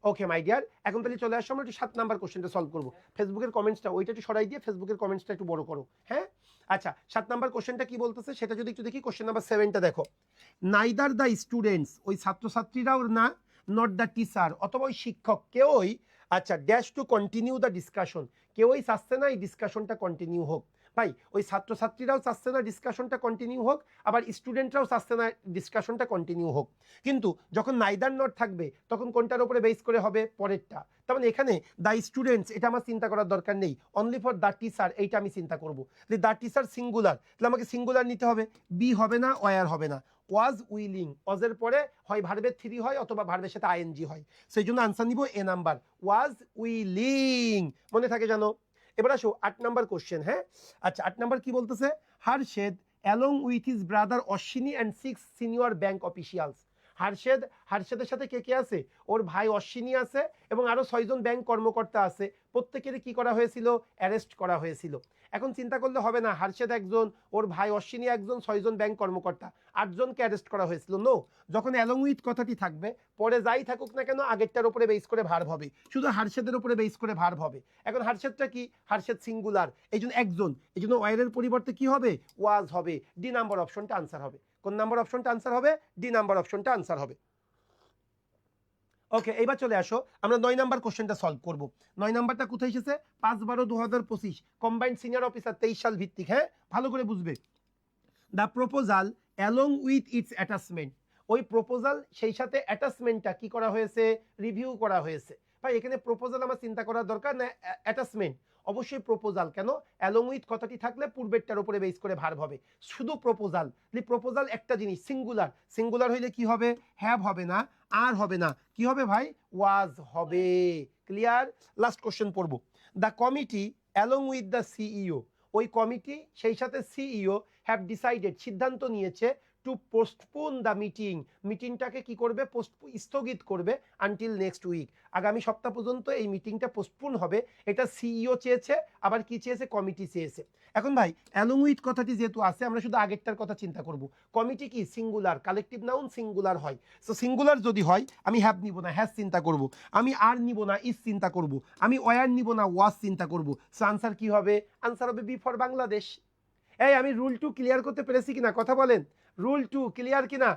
ওকে মাই ডিয়ার, এখন তাহলে চলে আসো, আমরা একটু 7 নাম্বার কোশ্চেনটা সলভ করবো। ফেসবুকের কমেন্টসটা ওইটা একটু সরাই দিয়ে ফেসবুকের কমেন্টসটা একটু বড় করো, হ্যাঁ। আচ্ছা 7 নাম্বার কোশ্চেনটা কি বলতেছে সেটা যদি একটু দেখি। কোশ্চেন নাম্বার 7টা দেখো, নাইদার দ্য স্টুডেন্টস, ওই ছাত্রছাত্রীরাও না, নট দ্য টিচার, অথবা ওই শিক্ষক কেউই, আচ্ছা dash to continue the discussion, কেউই চাচ্ছে না এই ডিসকাশনটা কন্টিনিউ হোক। ভাই ওই ছাত্রছাত্রীরাও চাচ্ছে না ডিসকাশনটা কন্টিনিউ হোক, আবার স্টুডেন্টরাও চাচ্ছে না ডিসকাশনটা কন্টিনিউ হোক। কিন্তু যখন নাইদার নট থাকবে তখন কোনটার উপরে বেস করে হবে, পরেরটা। তার মানে এখানে দ্য স্টুডেন্টস এটা আমার চিন্তা করার দরকার নেই, অনলি ফর দ্য টিচার এইটা আমি চিন্তা করবো। দ্য টিচার সিঙ্গুলার, তাহলে আমাকে সিঙ্গুলার নিতে হবে, বি হবে না, ওয়ার হবে না। ওয়াজ উইলিং, ওয়াজের পরে হয় ভার্বের 3 হয় অথবা ভার্বের সাথে আইএনজি হয়, সেই জন্য আনসার নিব এ নাম্বার, ওয়াজ উইলিং। মনে থাকে জানো। এবার আসো 8 নাম্বার কোশ্চেন, হ্যাঁ। আচ্ছা 8 নাম্বার কি বলতেছে, Harshad along with his brother Ashwini and 6 senior bank officials. হারশেদের সাথে কে কে আছে, ওর ভাই অশ্বিনী আছে এবং আরো 6 জন ব্যাংক কর্মকর্তা আছে, প্রত্যেকের কি করা হয়েছিল, অ্যারেস্ট করা হয়েছিল। এখন চিন্তা করলে হবে না, হারশেদ একজন, ওর ভাই অশ্বিনী একজন, 6 জন ব্যাংক কর্মকর্তা, 8 জনকে অ্যারেস্ট করা হয়েছিল। নো, যখন অ্যালং উইথ কথাটি থাকবে, পরে যাই থাকুক না কেন আগেরটার উপরে বেস করে ভার্ব হবে, শুধু হারশেদের উপরে বেস করে ভার্ব হবে। এখন হারশেদটা কি, হারশেদ সিঙ্গুলার, এই জন্য একজন, এই জন্য ওয়ারের পরিবর্তে কি হবে, ওয়াজ হবে। ডি নাম্বার অপশনটা আনসার হবে। কোন নাম্বার অপশনটা আনসার হবে, ডি নাম্বার অপশনটা আনসার হবে। ওকে এবার চলে আসো, আমরা 9 নাম্বার কোশ্চেনটা সলভ করব। 9 নাম্বারটা কোথায় এসেছে, 5/12/2025, কম্বাইন্ড সিনিয়র অফিসার 23 সাল ভিত্তিক, হ্যাঁ ভালো করে বুঝবে। The proposal along with its attachment, ওই প্রপোজাল সেই সাথে অ্যাটাচমেন্টটা কি করা হয়েছে, রিভিউ করা হয়েছে। ভাই এখানে প্রপোজাল আমার চিন্তা করার দরকার না, অ্যাটাচমেন্ট, অবশ্যই প্রপোজাল। কেন, অ্যালং উইথ কথাটি থাকলে পূর্বেরটার উপরে বেস করে ভার্ব হবে। শুধু প্রপোজাল, প্রপোজাল একটা জিনিস, সিঙ্গুলার, সিঙ্গুলার হইলে কি হবে, হ্যাভ হবে না, আর হবে না, কি হবে ভাই, ওয়াজ হবে। ক্লিয়ার। লাস্ট কোশ্চেন পড়বো। The committee along with the CEO, ওই কমিটি সেই সাথে সিইও হ্যাভ ডিসাইডেড, সিদ্ধান্ত নিয়েছে, টু পোস্টপোন দ্য মিটিং, মিটিংটাকে কি করবে, স্থগিত করবে, আনটিল নেক্সট উইক, আগামী সপ্তাহ পর্যন্ত এই মিটিংটা পোস্টপোন হবে। এটা সিইও চেয়েছে, আবার কি চেয়েছে, কমিটি চেয়েছে। এখন ভাই অ্যালং উইথ কথাটি যেহেতু আছে, আমরা শুধু আগেরটার কথা চিন্তা করব। কমিটি কি সিঙ্গুলার, কালেকটিভ নাউন সিঙ্গুলার হয়, সো সিঙ্গুলার যদি হয় আমি হ্যাভ নিব না, হ্যাজ চিন্তা করব, আমি আর নিব না, ইজ চিন্তা করব, আমি ওয়ার নিব না, ওয়াজ চিন্তা করব। সো আনসার কি হবে, আনসার হবে বি ফর বাংলাদেশ। এই আমি রুল 2 ক্লিয়ার করতে পেরেছি কিনা, কথা বলেন, রুল 2 ক্লিয়ার কিনা?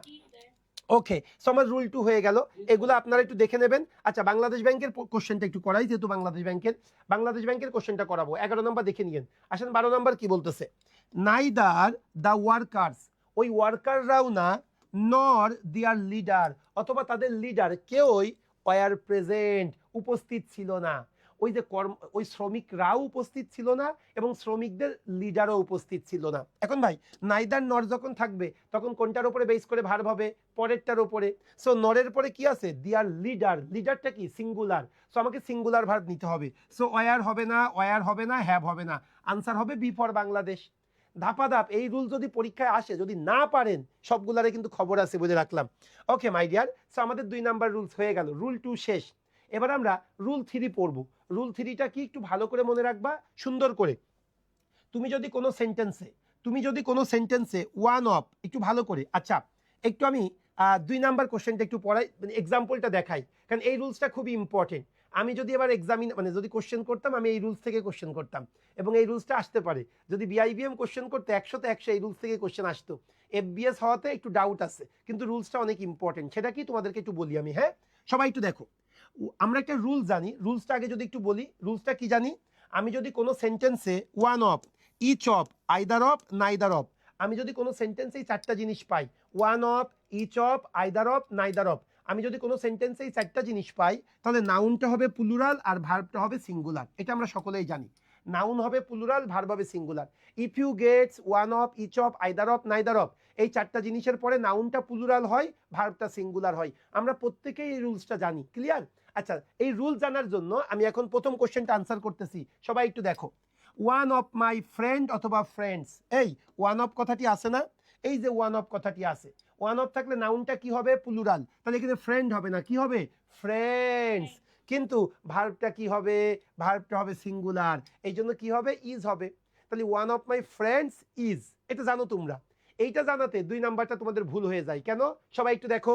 ওকে, সো আমার রুল 2 হয়ে গেল, এগুলো আপনারা একটু দেখে নেবেন। আচ্ছা বাংলাদেশ ব্যাংকের কোশ্চেনটা একটু করাই, যেহেতু বাংলাদেশ ব্যাংকের কোশ্চেনটা করাবো। 11 নম্বর দেখে নিয়েন। আসেন 12 নম্বর কি বলতেছে, নাইদার দ্য ওয়ার্কার্স, ওই ওয়ার্কাররাও না, নর দেয়ার লিডার, অথবা তাদের লিডার কেউই, ওয়ার প্রেজেন্ট, উপস্থিত ছিল না। ওই যে ওই শ্রমিকরাও উপস্থিত ছিল না এবং শ্রমিকদের লিডারও উপস্থিত ছিল না। এখন ভাই নাইদার নর যখন থাকবে তখন কোনটার উপরে বেস করে ভার্ব হবে, পরেরটার উপরে। সো নরের পরে কি আছে, দিয়ার লিডার, লিডারটা কি সিঙ্গুলার, সো আমাকে সিঙ্গুলার ভার্ব নিতে হবে। সো ওয়ার হবে না, হ্যাভ হবে না, আনসার হবে বি ফর বাংলাদেশ। ধাপাধাপ এই রুল যদি পরীক্ষায় আসে, যদি না পারেন সবগুলারে কিন্তু খবর আছে, বলে রাখলাম। ওকে মাই ডিয়ার, সো আমাদের 2 নাম্বার রুলস হয়ে গেল, রুল 2 শেষ। এবার আমরা রুল 3 পড়ব। রুল 3টা কি একটু ভালো করে মনে রাখবা, সুন্দর করে। তুমি যদি কোনো সেন্টেন্সে ওয়ান অফ, একটু ভালো করে, আচ্ছা একটু আমি 2 নাম্বার কোশ্চেনটা একটু পড়াই, মানে এক্সাম্পলটা দেখাই, কারণ এই রুলসটা খুবই ইম্পর্টেন্ট। আমি যদি এবার মানে যদি কোশ্চেন করতাম, আমি এই রুলস থেকে কোশ্চেন করতাম, এবং এই রুলসটা আসতে পারে। যদি বিআইবিএম কোশ্চেন করতে 100তে 100 এই রুলস থেকে কোশ্চেন আসতো। এফবিএস হওয়াতে একটু ডাউট আছে, কিন্তু রুলসটা অনেক ইম্পর্টেন্ট। সেটা কি তোমাদেরকে একটু বলি আমি, হ্যাঁ? সবাই একটু দেখো, আমরা একটা রুল জানি, রুলসটা আগে যদি একটু বলি, রুলসটা কি জানি? আমি যদি কোনো সেন্টেন্সে one of, each of, either of, neither of, আমি যদি কোনো সেন্টেন্সে এই 4টা জিনিস পাই, one of, each of, either of, neither of, আমি যদি কোনো সেন্টেন্সে এই 4টা জিনিস পাই, তাহলে নাউনটা হবে প্লুরাল আর ভার্বটা হবে সিঙ্গুলার। এটা আমরা সকলেই জানি, নাউন হবে প্লুরাল, ভার্ব হবে singular. If you gets one of, each of, either of, neither of, এই 4টা জিনিসের পরে নাউনটা প্লুরাল হয়, ভার্বটা সিঙ্গুলার হয়। আমরা প্রত্যেকেই এই রুলসটা জানি, ক্লিয়ার? আচ্ছা, এই রুল জানার জন্য আমি এখন প্রথম কোশ্চেনটা আনসার করতেছি, সবাই একটু দেখো। ওয়ান অফ মাই ফ্রেন্ড অথবা ফ্রেন্ডস, এই ওয়ান অফ কথাটি আছে না? এই যে ওয়ান অফ কথাটি আছে, ওয়ান অফ থাকলে নাউনটা কি হবে? প্লুরাল। তাহলে এখানে ফ্রেন্ড হবে না, কি হবে? ফ্রেন্ডস। কিন্তু ভার্বটা কি হবে? ভার্বটা হবে সিঙ্গুলার, এই জন্য কি হবে? ইজ হবে। তাহলে one of my friends is, এটা জানো তোমরা। এইটা জানাতে 2 নাম্বারটা তোমাদের ভুল হয়ে যায়, কেন? সবাই একটু দেখো,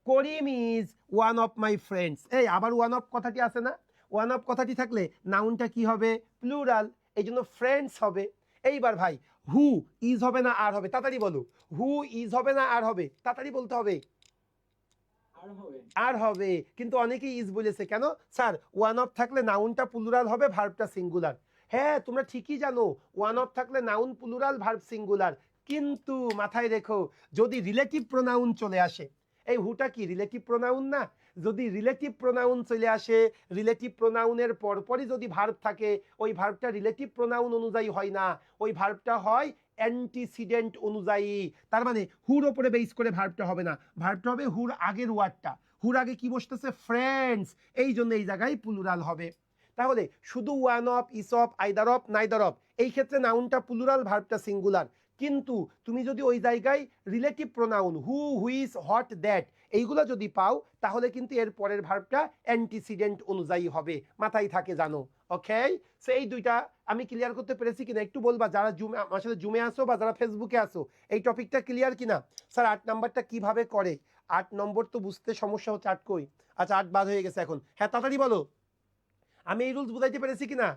Karim is one of my friends, এই আবার ওয়ান অফ কথাটি আছে না? ওয়ান অফ কথাটি থাকলে নাউনটা কি হবে? প্লুরাল, এই জন্য ফ্রেন্ডস হবে। এইবার ভাই, হু ইজ হবে না আর হবে? তাড়াতাড়ি বলো, হু ইজ হবে না আর হবে? তাড়াতাড়ি বলতে হবে। আর হবে, কিন্তু অনেকেই ইজ বলেছে, কেন? স্যার ওয়ান অফ থাকলে নাউনটা প্লুরাল হবে, ভার্বটা সিঙ্গুলার। হ্যাঁ, তোমরা ঠিকই জানো, ওয়ান অফ থাকলে নাউন প্লুরাল, ভার্ব সিঙ্গুলার। কিন্তু মাথায় রেখো, যদি রিলেটিভ প্রোনাউন চলে আসে, এই হুটা কি রিলেটিভ প্রোনাউন না? যদি রিলেটিভ প্রোনাউন চলে আসে, রিলেটিভ প্রোনাউনের পরপরই যদি ভার্ব থাকে, ওই ভার্বটা রিলেটিভ প্রোনাউন অনুযায়ী হয় না, ওই ভার্বটা হয় অ্যান্টিসিডেন্ট অনুযায়ী। তার মানে হুর ওপরে বেস করে ভার্বটা হবে না, ভার্বটা হবে হুর আগের ওয়ার্ডটা। হুর আগে কি বসতেছে? ফ্রেন্ডস, এই জন্য এই জায়গায় প্লুরাল হবে। তাহলে শুধু one of, is of, either of, neither of, এই ক্ষেত্রে নাউনটা প্লুরাল, ভার্বটা সিঙ্গুলার। কিন্তু তুমি যদি ওই জায়গায় রিলেটিভ প্রোনাউন হু, হুইস, হট, দ্যাট এইগুলো যদি পাও, তাহলে কিন্তু এর পরের ভার্বটা অ্যান্টিসিডেন্ট অনুযায়ী হবে, মাথায় থাকে জানো। ওকে, সো এই দুইটা আমি ক্লিয়ার করতে পেরেছি কিনা একটু বলবা, যারা জুমে আমার সাথে জুমে আসো বা যারা ফেসবুকে আসো, এই টপিকটা ক্লিয়ার কিনা? স্যার 8 নাম্বারটা কিভাবে করে? 8 নম্বর তো বুঝতে সমস্যা হচ্ছে, 8 কই? আচ্ছা 8 বাদ হয়ে গেছে এখন, হ্যাঁ তাড়াতাড়ি বলো, আমি এই রুলস বুঝাইতে পেরেছি কিনা?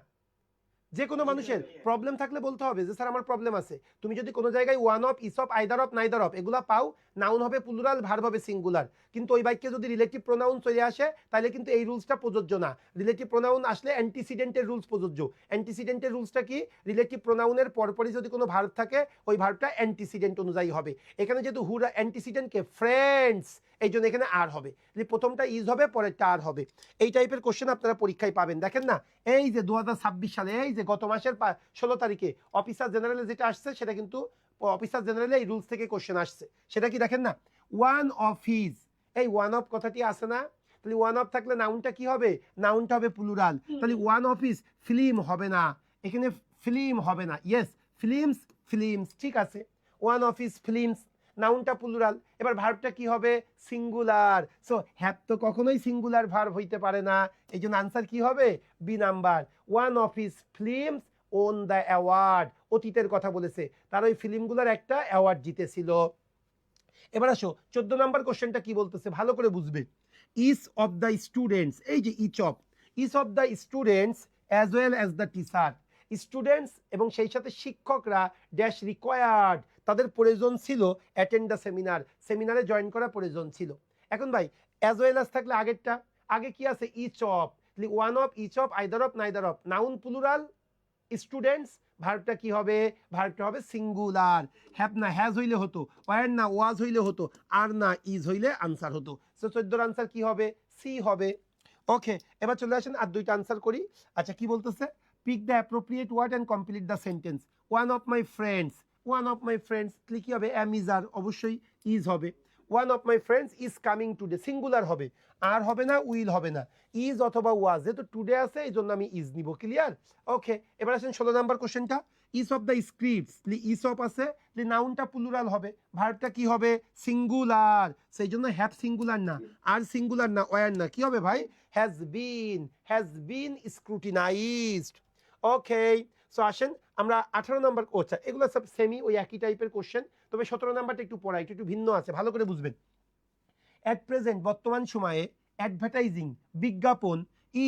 যে কোনো মানুষের প্রবলেম থাকলে বলতে হবে যে স্যার আমার প্রবলেম আছে। তুমি যদি কোনো জায়গায় one of, is of, either of, neither of এগুলা পাও, নাউন হবে প্লুরাল, ভার্ব হবে সিঙ্গুলার। কিন্তু ওই বাক্যে যদি রিলেটিভ প্রোনাউন চলে আসে, তাহলে কিন্তু এই রুলসটা প্রযোজ্য না। রিলেটিভ প্রোনাউন আসলে অ্যান্টিসিডেন্টের রুলস প্রযোজ্য। অ্যান্টিসিডেন্টের রুলসটা কি? রিলেটিভ প্রোনাউনের পরপরই যদি কোনো ভার্ব থাকে, ওই ভার্বটা অ্যান্টিসিডেন্ট অনুযায়ী হবে। এখানে যেহেতু হুর অ্যান্টিসিডেন্টকে ফ্রেন্ডস, এই জন্য এখানে আর হবে, যে প্রথমটা ইজ হবে, পরেরটা আর হবে। এই টাইপের কোশ্চেন আপনারা পরীক্ষায় পাবেন। দেখেন না, এই যে 2026 সালে, এই যে গত মাসের 16 তারিখে অফিসার জেনারেলে যেটা আসছে, সেটা কিন্তু অফিসার জেনারেলে এই রুলস থেকে কোশ্চেন আসছে। সেটা কি দেখেন না, ওয়ান অফ হিজ, এই ওয়ান অফ কথাটি আছে না? তাহলে ওয়ান অফ থাকলে নাউনটা কি হবে? নাউনটা হবে প্লুরাল। তাহলে ওয়ান অফ হিজ ফিল্ম হবে না, এখানে ফিল্ম হবে না। ইয়েস, ফিল্মস, ফিল্মস, ঠিক আছে। ওয়ান অফ হিজ ফিল্মস, নাউনটা প্লুরাল। এবার ভার্বটা কি হবে? সিঙ্গুলার। সো হ্যাভ তো কখনোই সিঙ্গুলার ভার্ব হইতে পারে না, এই জন্য আনসার কি হবে? B number. One of his films won the award, অতীতের কথা বলেছে, তার ওই ফিল্মগুলোর একটা অ্যাওয়ার্ড জিতেছিল। এবার আসো 14 নাম্বার কোশ্চেনটা কি বলতেছে, ভালো করে বুঝবে। ইচ অফ দ্য স্টুডেন্টস, এই যে each of the students as well as the teacher, students এবং সেই সাথে শিক্ষকরা ড্যাশ রিকোয়ার্ড, তাদের প্রয়োজন ছিল অ্যাটেন্ড দ্য সেমিনার, সেমিনারে জয়েন করা প্রয়োজন ছিল। এখন ভাই অ্যাজ ওয়েল অ্যাজ থাকলে আগেরটা, আগে কি আছে? Each of, one of, each of, either of, neither of, noun plural, students, ভার্বটা কি হবে? ভার্বটা হবে সিঙ্গুলার। হ্যাভ না হ্যাজ হইলে হতো, ওয়ার না ওয়াজ হইলে হতো, আর না ইজ হইলে আনসার হতো। সো 14 আনসার কি হবে? সি হবে। ওকে, এবার চলে আসেন আর দুইটা আনসার করি। আচ্ছা কি বলতেছে? Pick the appropriate word and complete the sentence. One of my friends, one of my friends কি হবে? অ্যাম ইজ আর, অবশ্যই ইজ হবে। One of my friends is coming today, singular হবে, আর হবে না, উইল হবে না। ইজ অথবা ওয়াজ, যেহেতু টুডে আছে এই জন্য আমি ইজ নিব, ক্লিয়ার? ওকে, এবার আসেন 16 নাম্বার কোশ্চেনটা। Each of the scripts, each of আছে, নাউনটা প্লুরাল হবে, ভার্বটা কি হবে? সিঙ্গুলার, সেই জন্য হ্যাভ সিঙ্গুলার না, আর সিঙ্গুলার না, ওয়ার না, কি হবে ভাই? Has been স্ক্রুটিনাইজড। ওকে, সো আসেন আমরা 18 নম্বর, আচ্ছা এগুলো সব সেমি ওই একই টাইপের কোশ্চেন, তবে 17 নাম্বারটা একটু পড়া একটু ভিন্ন আছে, ভালো করে বুঝবেন। অ্যাট প্রেজেন্ট বর্তমান সময়ে অ্যাডভার্টাইজিং বিজ্ঞাপন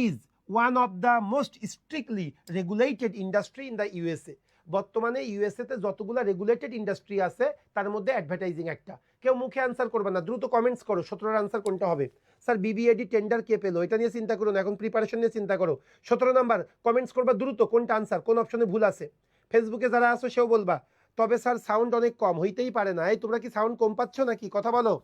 is one of the most strictly regulated industry in the USA. বর্তমানে ইউএসএতে যতগুলো রেগুলেটেড ইন্ডাস্ট্রি আছে তার মধ্যে অ্যাডভার্টাইজিং একটা। কেউ মুখে আনসার করবে না, দ্রুত কমেন্টস করো 17 আনসার কোনটা হবে। স্যার বিবিএডি টেন্ডার কে পেলো এটা নিয়ে চিন্তা করো না, এখন প্রিপারেশন নিয়ে চিন্তা করো। 17 নাম্বার কমেন্টস করবা দ্রুত, কোনটা আনসার, কোন অপশনে ভুল আছে। ফেসবুকে যারা আসো সেও বলবা। তবে স্যার সাউন্ড অনেক কম, হইতেই পারে না। এই তোমরা কি সাউন্ড কম পাচ্ছ নাকি, কথা বলো।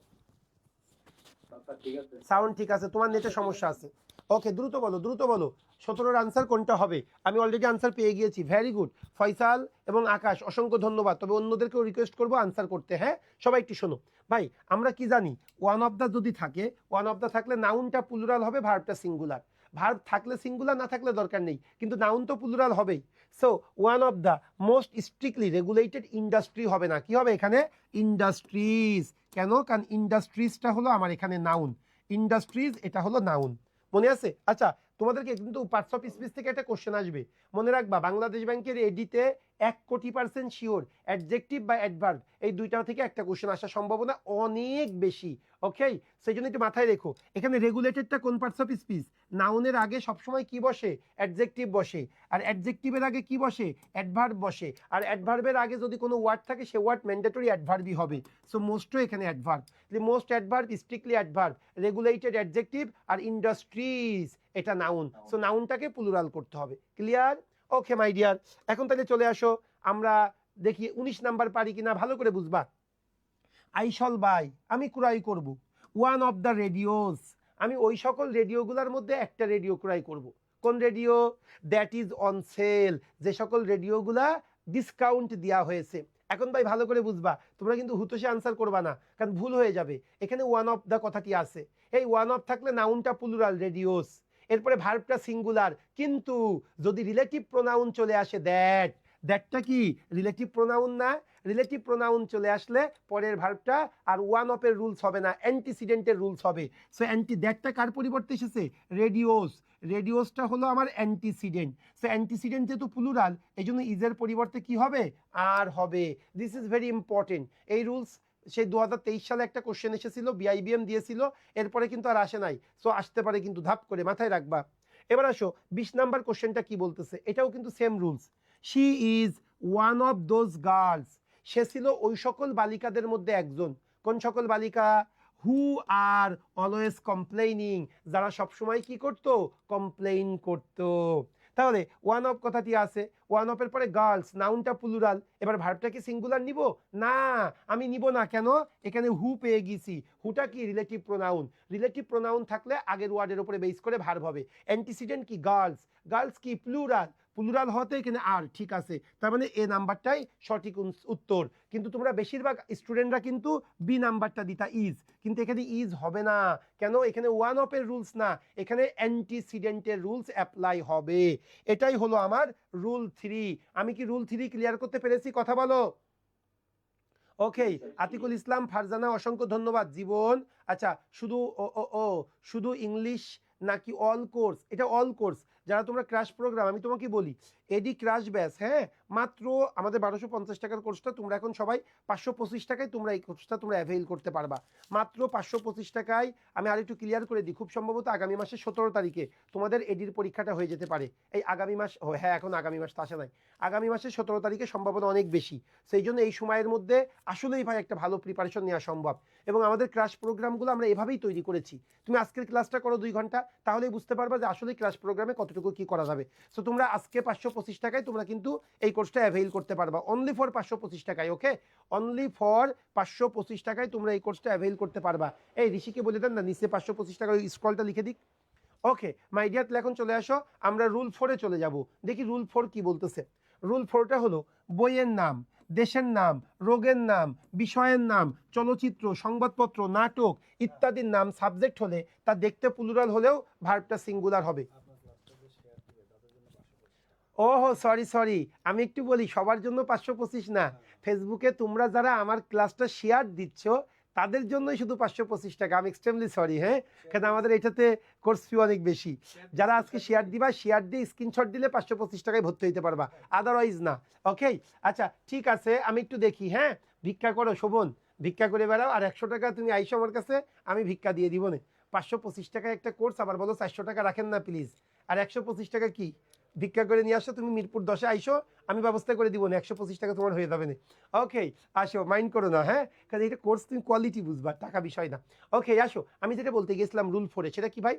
সাউন্ড ঠিক আছে, তোমার নেটে সমস্যা আছে। ওকে দ্রুত বলো দ্রুত বলো 17 আনসার কোনটা হবে। আমি অলরেডি আনসার পেয়ে গিয়েছি, ভেরি গুড। ফয়সাল এবং আকাশ অসংখ্য ধন্যবাদ। তবে অন্যদেরকেও রিকোয়েস্ট করবো আনসার করতে। হ্যাঁ সবাই একটু শোনো ভাই, আমরা কি জানি ওয়ান অফ দ্য যদি থাকে, ওয়ান অফ দ্য থাকলে নাউনটা প্লুরাল হবে, ভার্বটা সিঙ্গুলার। ভার্ব থাকলে সিঙ্গুলার, না থাকলে দরকার নেই, কিন্তু নাউন তো প্লুরাল হবেই। So one of the most strictly regulated industry হবে না, কি হবে এখানে ইন্ডাস্ট্রিজ। কেন, কারণ ইন্ডাস্ট্রিজটা হলো আমার এখানে নাউন, ইন্ডাস্ট্রিজ এটা হলো নাউন, মনে আছে। আচ্ছা তোমাদেরকে কিন্তু পার্টস অফ স্পিচ থেকে একটা কোশ্চেন আসবে, মনে রাখবা বাংলাদেশ ব্যাংকের এডিতে 1,00,00,000% শিওর অ্যাডজেক্টিভ বা অ্যাডভার্ব এই দুইটা থেকে একটা কোশ্চেন আসার সম্ভাবনা অনেক বেশি। ওকে, সেই জন্য একটু মাথায় রেখো এখানে রেগুলেটেডটা কোন পার্টস অফ স্পিচ। নাউনের আগে সবসময় কি বসে, অ্যাডজেক্টিভ বসে, আর অ্যাডজেক্টিভের আগে কি বসে, অ্যাডভার্ব বসে, আর অ্যাডভার্বের আগে যদি কোনো ওয়ার্ড থাকে সে ওয়ার্ড ম্যান্ডেটরি অ্যাডভার্বই হবে। সো মোস্টও এখানে adverb, most adverb, strictly adverb, regulated adjective, আর ইন্ডাস্ট্রিজ এটা নাউন। সো নাউনটাকে প্লুরাল করতে হবে, ক্লিয়ার। ওকে মাই ডিয়ার, এখন তাহলে চলে আসো আমরা দেখি 19 নাম্বার পারি কিনা, ভালো করে বুঝবা। আই শল বাই আমি ক্রয় করব ওয়ান অফ দ্য রেডিওস, আমি ওই সকল রেডিওগুলোর মধ্যে একটা রেডিও ক্রয় করব। কোন radio, that is on sell, যে সকল রেডিওগুলা ডিসকাউন্ট দেওয়া হয়েছে। এখন ভাই ভালো করে বুঝবা, তোমরা কিন্তু হুতোষে আনসার করবা না, কারণ ভুল হয়ে যাবে। এখানে ওয়ান অফ দ্য কথাটি আছে, এই ওয়ান অফ থাকলে নাউনটা প্লুরাল রেডিওস, এরপরে ভার্বটা সিঙ্গুলার, কিন্তু যদি রিলেটিভ প্রোনাউন চলে আসে দ্যাট, দ্যাটটা কি রিলেটিভ প্রোনাউন না, রিলেটিভ প্রোনাউন চলে আসলে পরের ভার্বটা আর ওয়ান অফের রুলস হবে না, অ্যান্টিসিডেন্টের রুলস হবে। সো দ্যাটটা কার পরিবর্তে এসেছে, রেডিওস, রেডিওসটা হলো আমার অ্যান্টিসিডেন্ট। সো অ্যান্টিসিডেন্ট যেহেতু প্লুরাল এই জন্য ইজের পরিবর্তে কি হবে, আর হবে। This is very important. এই রুলস সেই 2023 সালে একটা কোশ্চেন এসেছিল, বিআইবিএম দিয়েছিল, এরপরে কিন্তু আর আসে নাই। সো আসতে পারে কিন্তু, ধাপ করে মাথায় রাখবা। এবার আসো 20 নাম্বার কোশ্চেনটা কি বলতেছে, এটাও কিন্তু same rules. She is one of those girls, সে ছিল ওই সকল বালিকাদের মধ্যে একজন। কোন সকল বালিকা, হু আর অলওয়েজ কমপ্লেইনিং, যারা সবসময় কি করতো, কমপ্লেইন করতো। তাহলে ওয়ান অফ কথাটি আছে, ওয়ান অফের পরে গার্লস, নাউনটা প্লুরাল, এবার ভার্বটা কি সিঙ্গুলার নিব না, আমি নিব না। কেন, এখানে হু পেয়ে গেছি, হুটা কি রিলেটিভ প্রোনাউন, রিলেটিভ প্রোনাউন থাকলে আগের ওয়ার্ডের উপরে বেস করে ভার্ব হবে। অ্যান্টিসিডেন্ট কি গার্লস, গার্লস কি প্লুরাল, প্লুরাল হতে এখানে আর, ঠিক আছে, তার মানে এ নাম্বারটাই সঠিক উত্তর। কিন্তু তোমরা বেশিরভাগ স্টুডেন্টরা কিন্তু বি নাম্বারটা দিতা ইজ, কিন্তু এখানে ইজ হবে না। কেন, এখানে ওয়ান অফের রুলস না, এখানে অ্যান্টিসিডেন্টের রুলস অ্যাপ্লাই হবে। এটাই হলো আমার রুল 3। আমি কি রুল 3 ক্লিয়ার করতে পেরেছি, কথা বলো। ওকে, আতিকুল ইসলাম ফারজানা অসংখ্য ধন্যবাদ। জীবন, আচ্ছা শুধু ও ও ও শুধু ইংলিশ নাকি অল কোর্স, এটা অল কোর্স। যারা তোমরা ক্র্যাশ প্রোগ্রাম, আমি তোমাকে বলি এডি ক্র্যাশ ব্যাচ, হ্যাঁ মাত্র আমাদের 1250 টাকার কোর্সটা তোমরা এখন সবাই 525 টাকায় তোমরা এই কোর্সটা তোমরা অ্যাভেইল করতে পারবা, মাত্র 525 টাকায়। আমি আরেকটু ক্লিয়ার করে দিই, খুব সম্ভবত আগামী মাসের 17 তারিখে তোমাদের এডির পরীক্ষাটা হয়ে যেতে পারে। এই আগামী মাস, ও হ্যাঁ এখন আগামী মাস তো আসে নাই, আগামী মাসের 17 তারিখে সম্ভাবনা অনেক বেশি। সেই জন্য এই সময়ের মধ্যে আসলেই ভাই একটা ভালো প্রিপারেশন নেওয়া সম্ভব। এবং আমাদের ক্লাস প্রোগ্রামগুলো আমরা এভাবেই তৈরি করেছি, তুমি আজকের ক্লাসটা করো 2 ঘন্টা, তাহলেই বুঝতে পারবা যে আসলে ক্লাস প্রোগ্রামে কতটুকু কি করা যাবে। সো তোমরা আজকে 525 টাকায় তোমরা কিন্তু এই কোর্সটা অ্যাভেইল করতে পারবা, অনলি ফর 525 টাকায়। ওকে, অনলি ফর 525 টাকায় তোমরা এই কোর্সটা অ্যাভেইল করতে পারবা। এই ঋষিকে বলে দেন না নিচে 525 টাকার ওই স্ক্রলটা লিখে দিক। ওকে মাই ডিয়ার, এখন চলে আসো আমরা রুল 4-এ চলে যাব, দেখি রুল 4 কি বলতেছে। রুল 4টা হলো বইয়ের নাম, দেশের নাম, রোগের নাম, বিষয়ের নাম, চলচ্চিত্র, সংবাদপত্র, নাটক ইত্যাদির নাম সাবজেক্ট হলে তা দেখতে প্লুরাল হলেও ভার্বটা সিঙ্গুলার হবে। ওহো সরি সরি, আমি একটু বলি সবার জন্য 525 না, ফেসবুকে তোমরা যারা আমার ক্লাসটা শেয়ার দিচ্ছ তাদের জন্যই শুধু 525 টাকা। আমি এক্সট্রিমলি সরি, হ্যাঁ, কারণ আমাদের এটাতে কোর্স ফি অনেক বেশি। যারা আজকে শেয়ার দিবা, শেয়ার দিয়ে স্ক্রিনশট দিলে 525 টাকায় ভর্তি হইতে পারবা, আদারওয়াইজ না। ওকে, আচ্ছা ঠিক আছে, আমি একটু দেখি। হ্যাঁ ভিক্ষা করো শোভন, ভিক্ষা করে বেড়াও, আর 100 টাকা তুমি আইসো আমার কাছে, আমি ভিক্ষা দিয়ে দিব না। 525 টাকা একটা কোর্স, আবার বলো 400 টাকা রাখেন না প্লিজ। আর 125 টাকা কি ভিক্ষা করে নিয়ে আসো, তুমি মিরপুর 10-এ আইসো, আমি ব্যবস্থা করে দিব না, 125 টাকা তোমার হয়ে যাবে না। ওকে, আসো, মাইন্ড করো না, হ্যাঁ, কারণ এটা কোর্স তুমি কোয়ালিটি বুঝবা, টাকা বিষয় না। ওকে আসো, আমি যেটা বলতে গেছিলাম রুল 4-এ, সেটা কি ভাই,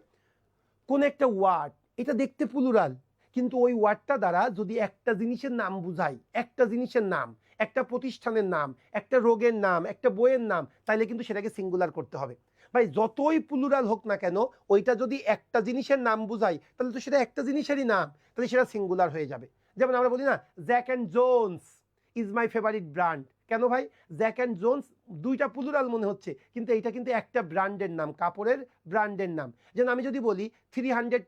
কোন একটা ওয়ার্ড এটা দেখতে প্লুরাল, কিন্তু ওই ওয়ার্ডটা দ্বারা যদি একটা জিনিসের নাম বুঝাই, একটা জিনিসের নাম, একটা প্রতিষ্ঠানের নাম, একটা রোগের নাম, একটা বইয়ের নাম, তাইলে কিন্তু সেটাকে সিঙ্গুলার করতে হবে। ভাই যতই প্লুরাল হোক না কেন, ওইটা যদি একটা জিনিসের নাম বুঝাই, তাহলে তো সেটা একটা জিনিসেরই নাম, তাহলে সেটা সিঙ্গুলার হয়ে যাবে। যেমন আমরা বলি না, Jack and Jones is my favourite brand. কেন ভাই, জ্যাক অ্যান্ড জোনস দুইটা প্লুরাল মনে হচ্ছে, কিন্তু এইটা কিন্তু একটা ব্র্যান্ডের নাম, কাপড়ের ব্র্যান্ডের নাম। যেমন আমি যদি বলি 300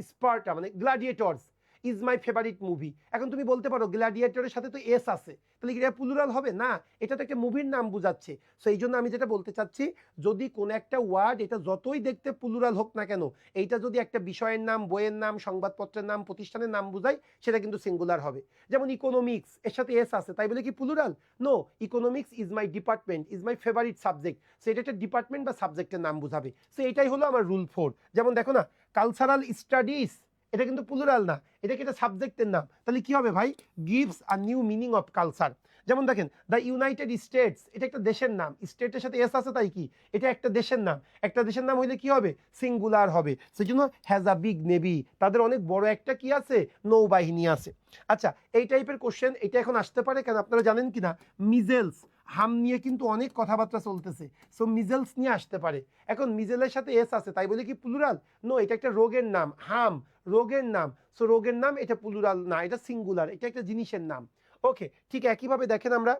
স্পার্টা মানে Gladiators is my favourite movie, এখন তুমি বলতে পারো গ্ল্যাডিয়েটরের সাথে তো এস আছে, তাহলে কি এটা প্লুরাল হবে না? এটা তো একটা মুভির নাম বুঝাচ্ছে। সো এই জন্য আমি যেটা বলতে চাচ্ছি, যদি কোন একটা ওয়ার্ড এটা যতই দেখতে প্লুরাল হোক না কেন, এইটা যদি একটা বিষয়ের নাম, বইয়ের নাম, সংবাদপত্রের নাম, প্রতিষ্ঠানের নাম বুঝায়, সেটা কিন্তু সিঙ্গুলার হবে। যেমন ইকোনমিক্স, এর সাথে এস আছে, তাই বলে কি plural? No, economics is my department, is my favourite subject. So এটা একটা ডিপার্টমেন্ট বা সাবজেক্টের নাম বুঝাবে। সো এটাই হলো আমার রুল 4। যেমন দেখো না, কালচারাল স্টাডিজ, এটা কিন্তু প্লুরাল না, এটা কি একটা সাবজেক্টের নাম, তাহলে কি হবে ভাই, gives a new meaning of culture. যেমন দেখেন দ্য ইউনাইটেড স্টেটস, এটা একটা দেশের নাম, স্টেটের সাথে এস আছে, তাই কি এটা একটা দেশের নাম। একটা দেশের নাম হইলে কি হবে, সিঙ্গুলার হবে। সেই জন্য হ্যাজ আ বিগ নেভি, তাদের অনেক বড় একটা কি আছে, নৌবাহিনী আছে। আচ্ছা, এই টাইপের কোশ্চেন এটা এখন আসতে পারে, কেন আপনারা জানেন কিনা, মিজেলস, হাম নিয়ে কিন্তু অনেক কথাবার্তা চলতেছে, সো মিজেলস নিয়ে আসতে পারে। এখন মিজেলের সাথে এস আছে, তাই বলে কি প্লুরাল? নো, এটা একটা রোগের নাম, হাম রোগের নাম, সো রোগের নাম, এটা প্লুরাল না, এটা সিঙ্গুলার, এটা একটা জিনিসের নাম। ওকে, ঠিক একইভাবে দেখেন আমরা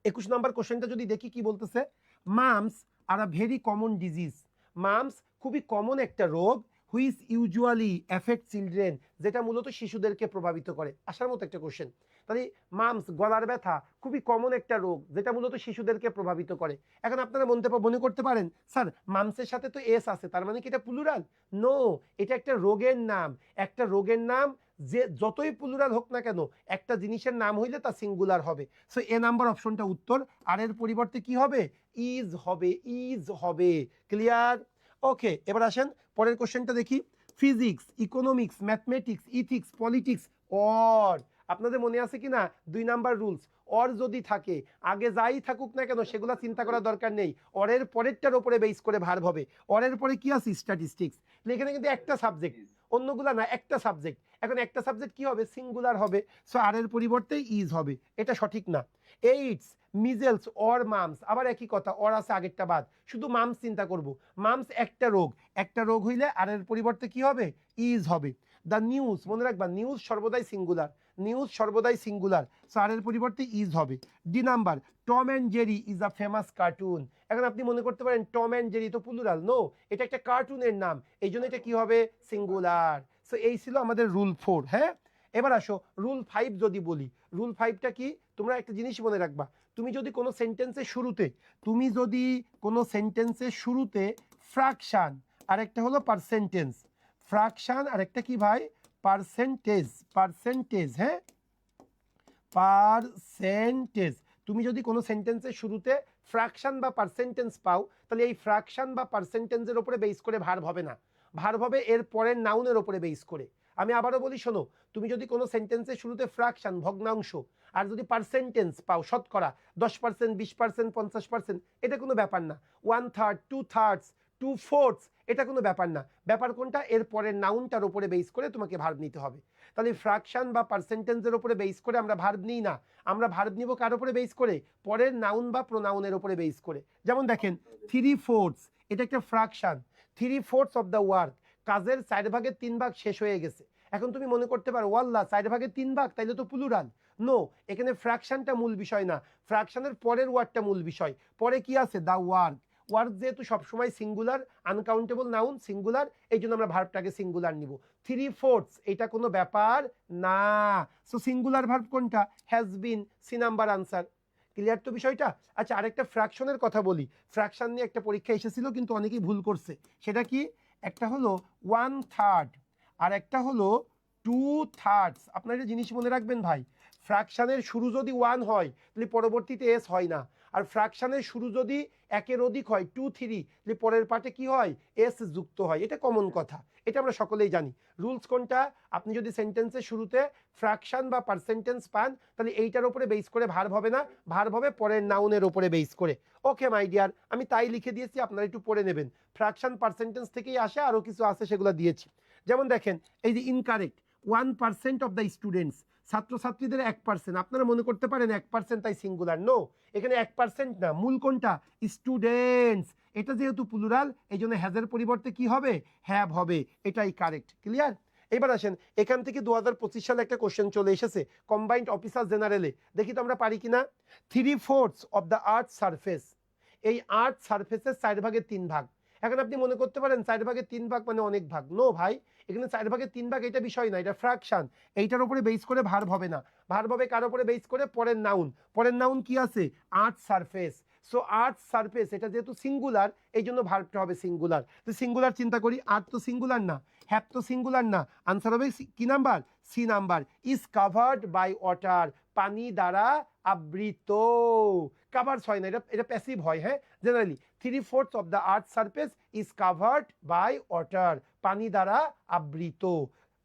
21 নম্বর কোশ্চেনটা যদি দেখি কি বলতেছে, mumps are a very common disease. Mumps খুবই কমন একটা রোগ, হুইচ ইউজুয়ালি এফেক্ট চিলড্রেন, যেটা মূলত শিশুদেরকে প্রভাবিত করে। আসার মতো একটা কোশ্চেন। তাহলে মামস, গলার ব্যথা, খুবই কমন একটা রোগ যেটা মূলত শিশুদেরকে প্রভাবিত করে। এখন আপনারা মনে করতে পারেন, স্যার মামসের সাথে তো এস আছে, তার মানে কি এটা প্লুরাল? নো, এটা একটা রোগের নাম। একটা রোগের নাম যে যতই প্লুরাল হোক না কেন, একটা জিনিসের নাম হইলে তা সিঙ্গুলার হবে। সো এ নাম্বার অপশনটা উত্তর। আর এর পরিবর্তে কি হবে, ইজ হবে, ইজ হবে। ক্লিয়ার? ওকে, এবার আসেন পরের কোশ্চেনটা দেখি। Physics, economics, mathematics, ethics, politics, or, আপনাদের মনে আছে কি না 2 নাম্বার রুলস, অর যদি থাকে, আগে যাই থাকুক না কেন সেগুলো চিন্তা করার দরকার নেই, অরের পরেরটার উপরে বেস করে ভার্ব হবে। অরের পরে কি আছে, স্ট্যাটিস্টিক্স। এখানে কিন্তু একটা সাবজেক্ট, অন্যগুলা না, একটা সাবজেক্ট। এখন একটা সাবজেক্ট কি হবে, সিঙ্গুলার হবে। সো আর এর পরিবর্তে ইজ হবে, এটা সঠিক না। এইডস, মিজেলস, অর মামস, আবার একই কথা, অর আছে আগেরটা বাদ, শুধু মামস চিন্তা করব। মামস একটা রোগ, একটা রোগ হইলে আর এর পরিবর্তে কি হবে, ইজ হবে। দ্য নিউজ, মনে রাখবা নিউজ সর্বদাই সিঙ্গুলার, নিউজ সর্বদাই সিঙ্গুলার, সো আর এর পরিবর্তে ইজ হবে। D number, Tom and Jerry is a famous cartoon. এখন আপনি মনে করতে পারেন টম অ্যান্ড জেরি তো প্লুরাল, নো, এটা একটা কার্টুনের নাম, এই জন্য এটা কি হবে, সিঙ্গুলার। সো এই ছিল আমাদের রুল 4। হ্যাঁ, এবার আসো রুল 5 যদি বলি, রুল 5টা কি, তোমরা একটা জিনিস মনে রাখবা, তুমি যদি কোনো সেন্টেন্সের শুরুতে, তুমি যদি কোনো সেন্টেন্সের শুরুতে ফ্র্যাকশন, আর একটা হলো পার্সেন্টেজ, ফ্র্যাকশন আর একটা কি ভাই, পার্সেন্টেজ, পার্সেন্টেজ, হ্যাঁ, পার্সেন্টেজ। তুমি যদি কোনো সেন্টেন্সের শুরুতে ফ্র্যাকশন বা পার্সেন্টেজ পাও, তাহলে এই ফ্র্যাকশন বা পার্সেন্টেজের উপরে বেস করে ভার্ব হবে না, ভার্ব হবে এর পরের নাউনের উপরে বেস করে। আমি আবারও বলি শোনো, তুমি যদি কোনো সেন্টেন্সের শুরুতে ফ্র্যাকশন ভগ্নাংশ আর যদি পার্সেন্টেজ পাও শতকরা 10%, 20%, 50%, এটা কোনো ব্যাপার না। 1/3, 2/3, 2/4, এটা কোনো ব্যাপার না। ব্যাপার কোনটা, এর পরের নাউনটার উপরে বেস করে তোমাকে ভার্ব নিতে হবে। তাহলে ফ্র্যাকশন বা পার্সেন্টেজের উপরে বেস করে আমরা ভার্ব নিই না, আমরা ভার্ব নিব কার উপরে বেস করে, পরের নাউন বা প্রোনাউনের উপরে বেস করে। যেমন দেখেন 3/4, এটা একটা ফ্র্যাকশন, 3/4 অফ দ্য ওয়ার্ক, কাজের 4/3 ভাগ শেষ হয়ে গেছে। এখন তুমি মনে করতে পারো ওয়াল্লাহ 4/3 ভাগ, তাইলে তো প্লুরাল। নো, এখানে ফ্র্যাকশনটা মূল বিষয় না, ফ্র্যাকশনের পরের ওয়ার্ডটা মূল বিষয়। পরে কি আছে, দ্য ওয়ার্ক। ওয়ার্ক যেহেতু সবসময় সিঙ্গুলার, আনকাউন্টেবল নাউন সিঙ্গুলার, এই জন্য আমরা ভার্বটাকে সিঙ্গুলার নিব। 3/4 এটা কোনো ব্যাপার না। সো সিঙ্গুলার ভার্ব কোনটা, has been, C number answer. Clear তো বিষয়টা? আচ্ছা, আরেকটা ফ্র্যাকশনের কথা বলি। ফ্র্যাকশন নিয়ে একটা পরীক্ষা এসেছিল, কিন্তু অনেকেই ভুল করছে। সেটা কি, একটা হলো 1/3 আর একটা হলো 2/3। আপনারা একটা জিনিস মনে রাখবেন ভাই, ফ্র্যাকশনের শুরু যদি 1 হয় তাহলে পরবর্তীতে এস হয় না, আর ফ্র্যাকশনের শুরু যদি 1-এর অধিক হয় 2, 3, তাহলে পরের পার্টে কি হয়, এস যুক্ত হয়। এটা কমন কথা, এটা আমরা সকলেই জানি। রুলস কোনটা, আপনি যদি সেন্টেন্সের শুরুতে ফ্র্যাকশন বা পার্সেন্টেন্স পান তাহলে এইটার উপরে বেস করে ভার্ব হবে না, ভার্ব হবে পরের নাউনের উপরে বেস করে। ওকে মাই ডিয়ার, আমি তাই লিখে দিয়েছি, আপনারা একটু পড়ে নেবেন। ফ্র্যাকশন পার্সেন্টেন্স থেকেই আসে, আরও কিছু আছে সেগুলো দিয়েছি। যেমন দেখেন এই যে ইনকারেক্ট, 1% অফ দ্য স্টুডেন্টস, ছাত্রছাত্রীদের 1%। আপনারা মনে করতে পারেন 1% তাই সিঙ্গুলার, নো, এখানে 1% না, মূল কোনটা, স্টুডেন্টস। এটা যেহেতু প্লুরাল এই জন্য হ্যাজের পরিবর্তে কি হবে, হ্যাভ হবে, এটাই কারেক্ট। ক্লিয়ার? এবার আসেন, এখান থেকে 2025 সালে একটা কোশ্চেন চলে এসেছে কম্বাইন্ড অফিসার জেনারেলে, দেখি তো আমরা পারি কিনা। 3/4 অফ দ্য আর্থ সারফেস, এই আর্থ সারফেসের 4/3 ভাগ। এখন আপনি মনে করতে পারেন 4/3 ভাগ মানে অনেক ভাগ, নো ভাই, এখানে 4/3 ভাগ এটা বিষয় না, এটা ফ্র্যাকশন। এইটার উপরে বেস করে ভার্ব হবে না, ভার্ব হবে কার উপরে বেস করে, পরের নাউন। পরের নাউন কি আছে, earth surface. So earth surface এটা যেহেতু সিঙ্গুলার এই জন্য ভার্বটা হবে সিঙ্গুলার। তো সিঙ্গুলার চিন্তা করি, আর্থ তো সিঙ্গুলার না, হ্যাভ তো সিঙ্গুলার না, আনসার হবে কি number, C number. Is covered by water, পানি দ্বারা আবৃত। কাভার্স হয় না, এটা প্যাসিভ হয়। হ্যাঁ, generally 3/4 of the earth surface is covered by water, পানি দ্বারা আবৃত।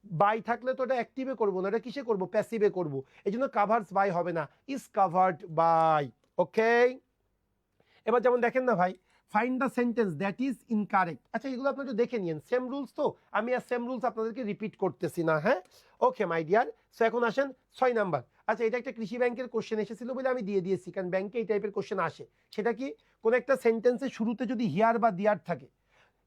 বাই থাকলে তো এটা অ্যাক্টিভে করবো না, এটা কিসে করবো, প্যাসিভে করবো, এই জন্য কাভার্স বাই হবে না, ইজ কাভার্ড বাই। ওকে, এবার যেমন দেখেন না ভাই, find the sentence that is incorrect. আচ্ছা এগুলো আপনি একটু দেখে নিন, সেম রুলস তো, আমি আর সেম রুলস আপনাদেরকে রিপিট করতেছি না। হ্যাঁ, ওকে মাই ডিয়ার। সো এখন আসেন 6 নাম্বার। আচ্ছা এটা একটা কৃষি ব্যাংকের কোশ্চেন এসেছিল বলে আমি দিয়ে দিয়েছি, কারণ ব্যাংকে এই টাইপের কোশ্চেন আসে। সেটা কি, কোন একটা সেন্টেন্সের শুরুতে যদি হিয়ার বা দিয়ার থাকে,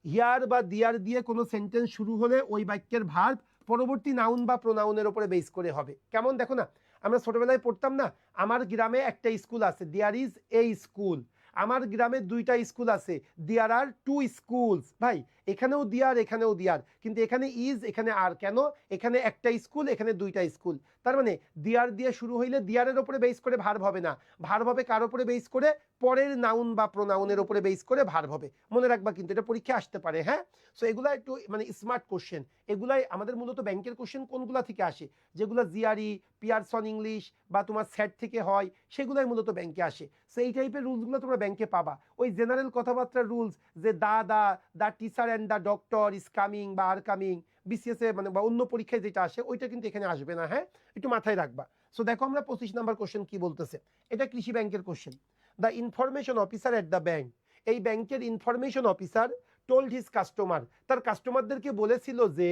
হিয়ার বা দিয়ার দিয়ে কোনো সেন্টেন্স শুরু হলে ওই বাক্যের ভার্ব পরবর্তী নাউন বা প্রোনাউনের উপরে বেস করে হবে। কেমন দেখো না, আমরা ছোটবেলায় পড়তাম না, আমার গ্রামে একটা স্কুল আছে, দেয়ার ইজ এ স্কুল। আমার গ্রামে 2টা স্কুল আছে, দেয়ার আর 2 স্কুলস। ভাই এখানেও দিয়ার এখানেও দিয়ার, কিন্তু এখানে ইজ এখানে আর, কেন, এখানে একটা স্কুল এখানে 2টা স্কুল। তার মানে দিয়ার দিয়ে শুরু হইলে দিয়ারের উপরে বেস করে ভার্ব হবে না, ভার্ব হবে কার উপরে বেস করে, পরের নাউন বা প্রোনাউনের উপরে বেস করে ভার্ব হবে। মনে রাখবা কিন্তু, এটা পরীক্ষা আসতে পারে। হ্যাঁ, সো এগুলা একটু মানে স্মার্ট কোশ্চেন। এগুলাই আমাদের মূলত ব্যাংকের কোশ্চেন কোনগুলা থেকে আসে, যেগুলো জিআরই, পিয়ারসন ইংলিশ বা তোমার সেট থেকে হয়, সেগুলাই মূলত ব্যাংকে আসে। সো এই টাইপের রুলসগুলো তোমরা ব্যাংকে পাবা। ওই জেনারেল কথাবার্তার রুলস, যে the teacher and the doctor is coming বা আর কামিং, বিসিএস এ মানে বা অন্য পরীক্ষায় যেটা আসে ওইটা কিন্তু এখানে আসবে না। হ্যাঁ, একটু মাথায় রাখবা। সো দেখো আমরা 25 নাম্বার কোশ্চেন কি বলতেছে, এটা কৃষি ব্যাংকের question. The information officer at the bank, এই ব্যাংকের information officer told his customer, তার কাস্টমারদেরকে বলেছিল যে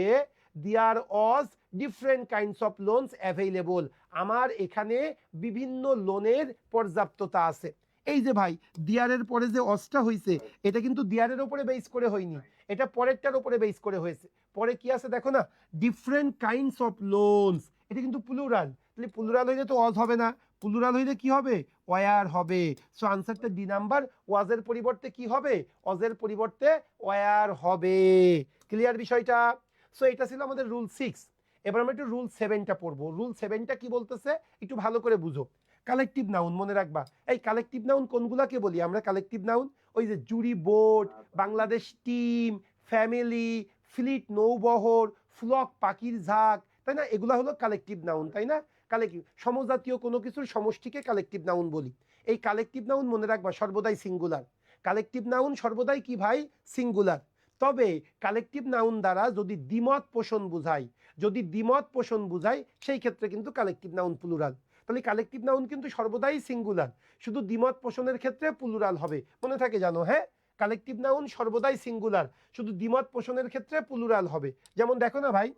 there was different kinds of loans available, আমার এখানে বিভিন্ন লোনের পর্যাপ্ততা আছে। এই যে ভাই দিয়ারের পরে যে অসটা হয়েছে এটা কিন্তু দিয়ারের উপরে বেস করে হয়নি, এটা পরেরটার উপরে বেস করে হয়েছে। পরে কি আছে দেখো না, ডিফারেন্ট কাইন্ডস অফ লোনস, এটা কিন্তু প্লুরাল, তাহলে প্লুরাল হইলে তো অজ হবে না, প্লুরাল হইলে কি হবে, ওয়ার হবে। সো আনসারটা ডি নাম্বার, ওয়াজের পরিবর্তে কি হবে, অজের পরিবর্তে ওয়ার হবে। ক্লিয়ার বিষয়টা? সো এটা ছিল আমাদের রুল 6। এবার আমরা একটু রুল 7টা পড়বো। রুল 7টা কি বলতেছে একটু ভালো করে বুঝো। কালেকটিভ নাউন মনে রাখবা। এই কালেকটিভ নাউন কোনগুলাকে বলি আমরা কালেকটিভ নাউন? ওই যে jury boat, Bangladesh team, family, fleet নৌবহর, ফ্লক পাখির ঝাঁক, তাই না, এগুলা হলো কালেকটিভ নাউন, তাই না। কালেকটিভ সমজাতীয় কোনো কিছুর সমষ্টিকে কালেকটিভ নাউন বলি। এই কালেকটিভ নাউন মনে রাখবা সর্বদাই সিঙ্গুলার। কালেকটিভ নাউন সর্বদাই কি ভাই, সিঙ্গুলার। তবে কালেকটিভ নাউন দ্বারা যদি দ্বিমত পোষণ বুঝায়, যদি দ্বিমত পোষণ বুঝায় সেই ক্ষেত্রে কিন্তু কালেকটিভ নাউন প্লুরাল। তাহলে কালেকটিভ নাউন কিন্তু সর্বদাই সিঙ্গুলার, শুধু দ্বিমত পোষণের ক্ষেত্রে প্লুরাল হবে, মনে থাকে জানো। হ্যাঁ, কালেকটিভ নাউন সর্বদাই সিঙ্গুলার, শুধু দ্বিমত পোষণের ক্ষেত্রে প্লুরাল হবে। যেমন দেখো না ভাই,